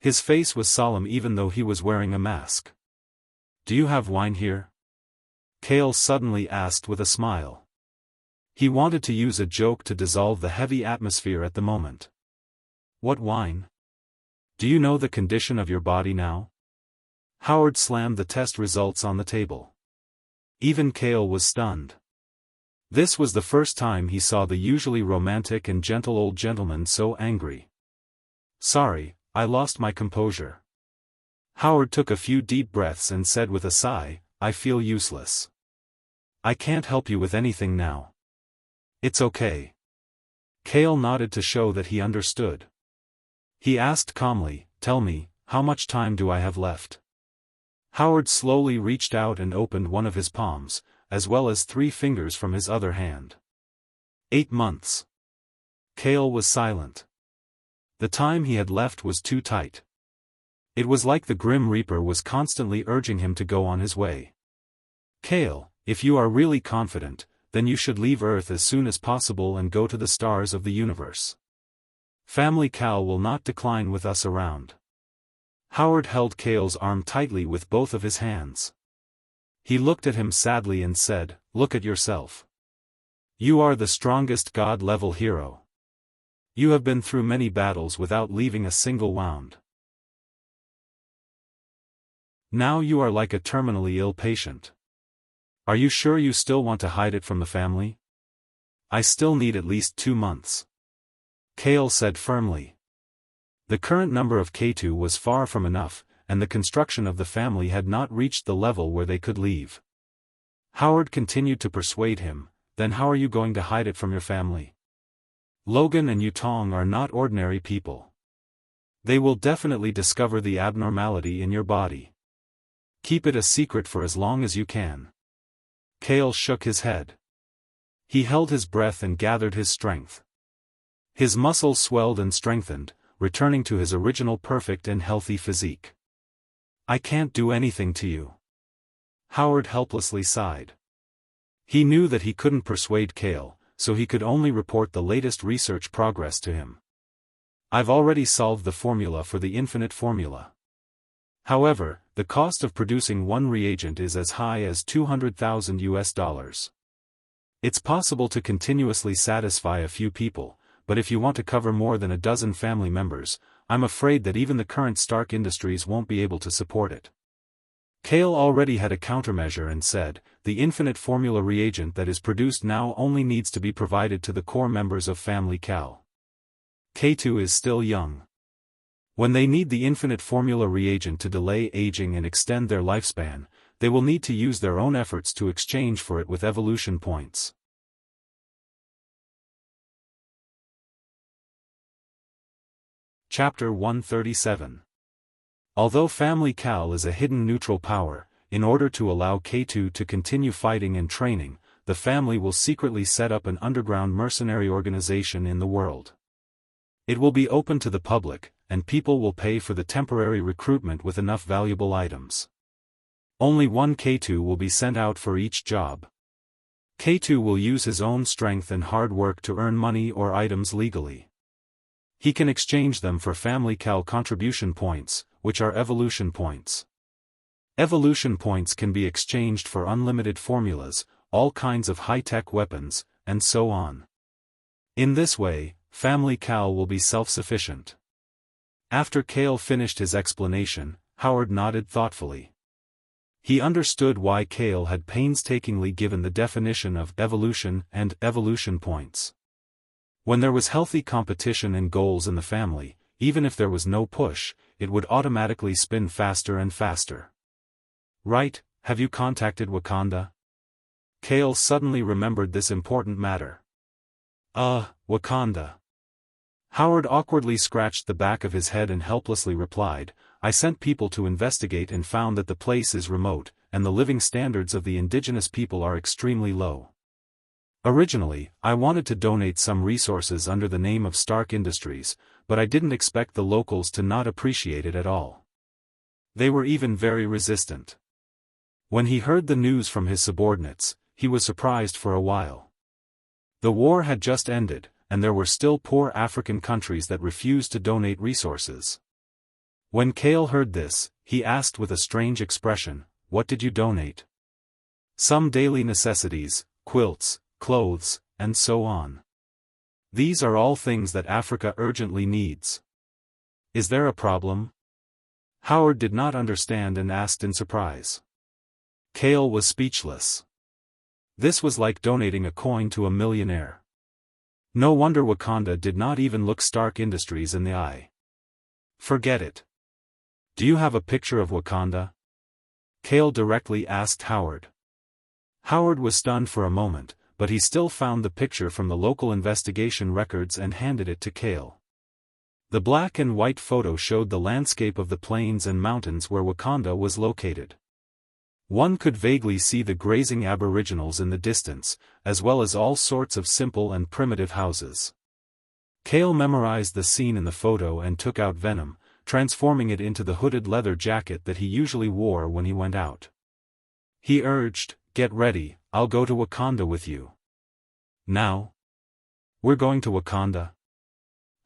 Speaker 1: His face was solemn even though he was wearing a mask. "Do you have wine here?" Kale suddenly asked with a smile. He wanted to use a joke to dissolve the heavy atmosphere at the moment. "What wine? Do you know the condition of your body now?" Howard slammed the test results on the table. Even Kale was stunned. This was the first time he saw the usually romantic and gentle old gentleman so angry. "Sorry, I lost my composure." Howard took a few deep breaths and said with a sigh, "I feel useless. I can't help you with anything now." "It's okay." Kale nodded to show that he understood. He asked calmly, "Tell me, how much time do I have left?" Howard slowly reached out and opened one of his palms, as well as 3 fingers from his other hand. 8 months. Kale was silent. The time he had left was too tight. It was like the Grim Reaper was constantly urging him to go on his way. "Kale, if you are really confident, then you should leave Earth as soon as possible and go to the stars of the universe. Family Cal will not decline with us around." Howard held Kale's arm tightly with both of his hands. He looked at him sadly and said, "Look at yourself. You are the strongest God-level hero. You have been through many battles without leaving a single wound. Now you are like a terminally ill patient. Are you sure you still want to hide it from the family?" "I still need at least 2 months." Kale said firmly. The current number of K2 was far from enough, and the construction of the family had not reached the level where they could leave. Howard continued to persuade him, "Then how are you going to hide it from your family? Logan and Yutong are not ordinary people. They will definitely discover the abnormality in your body. Keep it a secret for as long as you can." Kale shook his head. He held his breath and gathered his strength. His muscles swelled and strengthened, returning to his original perfect and healthy physique. "I can't do anything to you." Howard helplessly sighed. He knew that he couldn't persuade Kale, so he could only report the latest research progress to him. "I've already solved the formula for the infinite formula. However, the cost of producing one reagent is as high as $200,000 US. It's possible to continuously satisfy a few people, but if you want to cover more than a dozen family members, I'm afraid that even the current Stark Industries won't be able to support it. Kale already had a countermeasure and said, the infinite formula reagent that is produced now only needs to be provided to the core members of Family Cal. K2 is still young. When they need the infinite formula reagent to delay aging and extend their lifespan, they will need to use their own efforts to exchange for it with evolution points. Chapter 137. Although Family Cal is a hidden neutral power, in order to allow K2 to continue fighting and training, the family will secretly set up an underground mercenary organization in the world. It will be open to the public, and people will pay for the temporary recruitment with enough valuable items. Only one K2 will be sent out for each job. K2 will use his own strength and hard work to earn money or items legally. He can exchange them for Family Cal contribution points, which are evolution points. Evolution points can be exchanged for unlimited formulas, all kinds of high-tech weapons, and so on. In this way, Family Cal will be self-sufficient. After Kale finished his explanation, Howard nodded thoughtfully. He understood why Kale had painstakingly given the definition of evolution and evolution points. When there was healthy competition and goals in the family, even if there was no push, it would automatically spin faster and faster. Right, have you contacted Wakanda? Kale suddenly remembered this important matter. Wakanda. Howard awkwardly scratched the back of his head and helplessly replied, I sent people to investigate and found that the place is remote, and the living standards of the indigenous people are extremely low. Originally, I wanted to donate some resources under the name of Stark Industries, but I didn't expect the locals to not appreciate it at all. They were even very resistant. When he heard the news from his subordinates, he was surprised for a while. The war had just ended, and there were still poor African countries that refused to donate resources. When Kale heard this, he asked with a strange expression, what did you donate? Some daily necessities, quilts, clothes, and so on. These are all things that Africa urgently needs. Is there a problem? Howard did not understand and asked in surprise. Kale was speechless. This was like donating a coin to a millionaire. No wonder Wakanda did not even look Stark Industries in the eye. Forget it. Do you have a picture of Wakanda? Kale directly asked Howard. Howard was stunned for a moment, but he still found the picture from the local investigation records and handed it to Kale. The black and white photo showed the landscape of the plains and mountains where Wakanda was located. One could vaguely see the grazing aboriginals in the distance, as well as all sorts of simple and primitive houses. Kale memorized the scene in the photo and took out Venom, transforming it into the hooded leather jacket that he usually wore when he went out. He urged, get ready, I'll go to Wakanda with you. Now? We're going to Wakanda?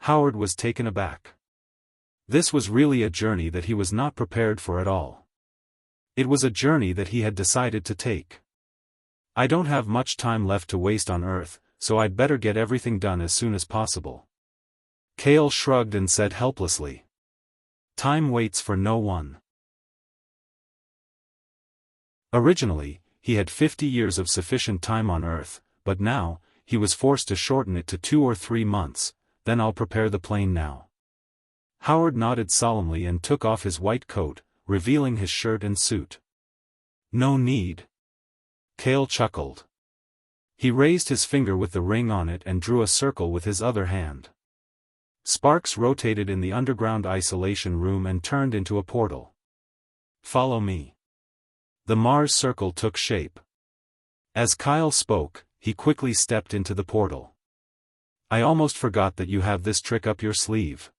Speaker 1: Howard was taken aback. This was really a journey that he was not prepared for at all. It was a journey that he had decided to take. I don't have much time left to waste on Earth, so I'd better get everything done as soon as possible. Kale shrugged and said helplessly. Time waits for no one. Originally, he had 50 years of sufficient time on Earth, but now, he was forced to shorten it to 2 or 3 months, then I'll prepare the plane now. Howard nodded solemnly and took off his white coat, revealing his shirt and suit. No need. Kale chuckled. He raised his finger with the ring on it and drew a circle with his other hand. Sparks rotated in the underground isolation room and turned into a portal. Follow me. The Mars circle took shape. As Kyle spoke, he quickly stepped into the portal. I almost forgot that you have this trick up your sleeve.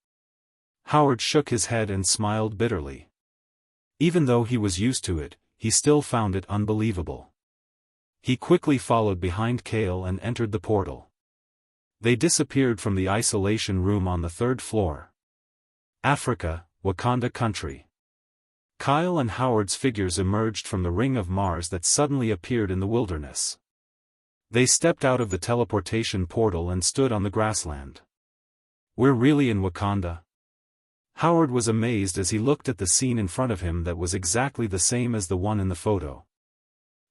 Speaker 1: Howard shook his head and smiled bitterly. Even though he was used to it, he still found it unbelievable. He quickly followed behind Kale and entered the portal. They disappeared from the isolation room on the 3rd floor. Africa, Wakanda country. Kyle and Howard's figures emerged from the ring of Mars that suddenly appeared in the wilderness. They stepped out of the teleportation portal and stood on the grassland. We're really in Wakanda? Howard was amazed as he looked at the scene in front of him that was exactly the same as the one in the photo.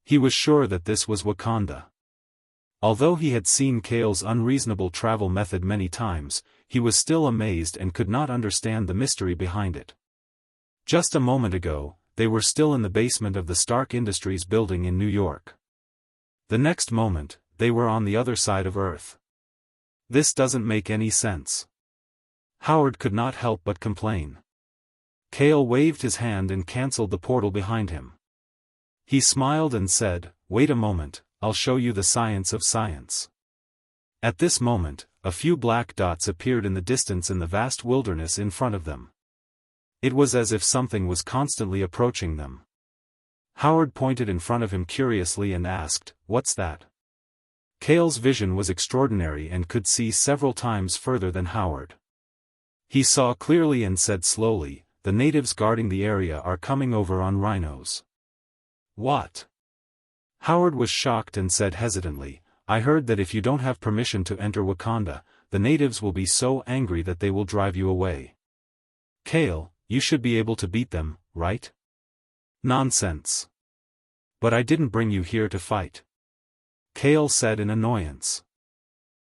Speaker 1: He was sure that this was Wakanda. Although he had seen Kale's unreasonable travel method many times, he was still amazed and could not understand the mystery behind it. Just a moment ago, they were still in the basement of the Stark Industries building in New York. The next moment, they were on the other side of Earth. This doesn't make any sense. Howard could not help but complain. Kale waved his hand and cancelled the portal behind him. He smiled and said, "Wait a moment, I'll show you the science of science." At this moment, a few black dots appeared in the distance in the vast wilderness in front of them. It was as if something was constantly approaching them. Howard pointed in front of him curiously and asked, "What's that?" Kale's vision was extraordinary and could see several times further than Howard. He saw clearly and said slowly, "The natives guarding the area are coming over on rhinos." "What?" Howard was shocked and said hesitantly, "I heard that if you don't have permission to enter Wakanda, the natives will be so angry that they will drive you away." "Kale, you should be able to beat them, right?" "Nonsense. But I didn't bring you here to fight," Kale said in annoyance.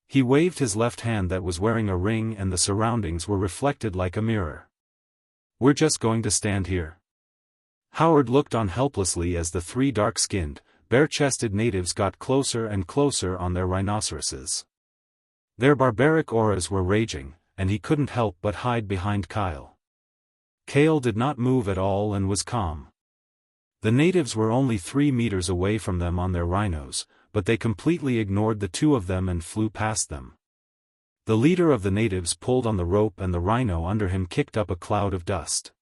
Speaker 1: He waved his left hand that was wearing a ring and the surroundings were reflected like a mirror. "We're just going to stand here." Howard looked on helplessly as the three dark-skinned, bare-chested natives got closer and closer on their rhinoceroses. Their barbaric auras were raging, and he couldn't help but hide behind Kyle. Kale did not move at all and was calm. The natives were only 3 meters away from them on their rhinos, but they completely ignored the two of them and flew past them. The leader of the natives pulled on the rope and the rhino under him kicked up a cloud of dust.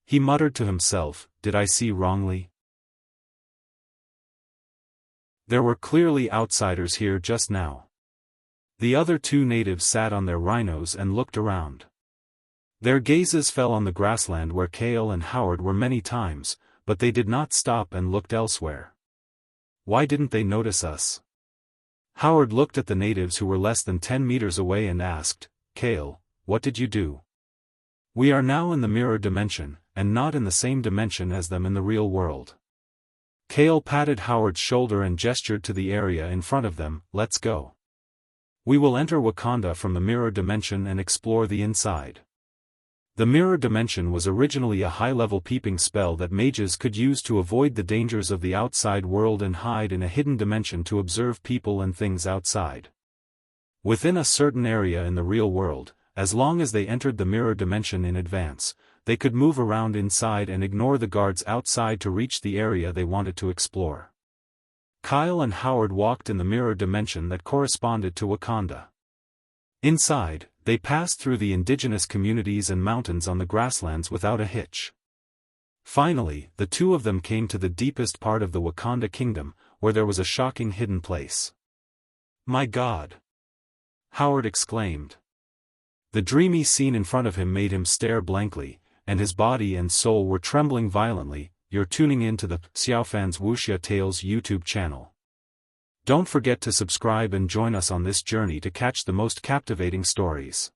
Speaker 1: He muttered to himself, "Did I see wrongly? There were clearly outsiders here just now." The other two natives sat on their rhinos and looked around. Their gazes fell on the grassland where Kale and Howard were many times, but they did not stop and looked elsewhere. Why didn't they notice us? Howard looked at the natives who were less than 10 meters away and asked, "Kale, what did you do?" "We are now in the mirror dimension, and not in the same dimension as them in the real world." Kale patted Howard's shoulder and gestured to the area in front of them, "Let's go. We will enter Wakanda from the mirror dimension and explore the inside." The mirror dimension was originally a high-level peeping spell that mages could use to avoid the dangers of the outside world and hide in a hidden dimension to observe people and things outside. Within a certain area in the real world, as long as they entered the mirror dimension in advance, they could move around inside and ignore the guards outside to reach the area they wanted to explore. Kyle and Howard walked in the mirror dimension that corresponded to Wakanda. Inside, they passed through the indigenous communities and mountains on the grasslands without a hitch. Finally, the two of them came to the deepest part of the Wakanda kingdom, where there was a shocking hidden place. "My God!" Howard exclaimed. The dreamy scene in front of him made him stare blankly, and his body and soul were trembling violently. You're tuning in to the Xiaofan's Wuxia Tales YouTube channel. Don't forget to subscribe and join us on this journey to catch the most captivating stories.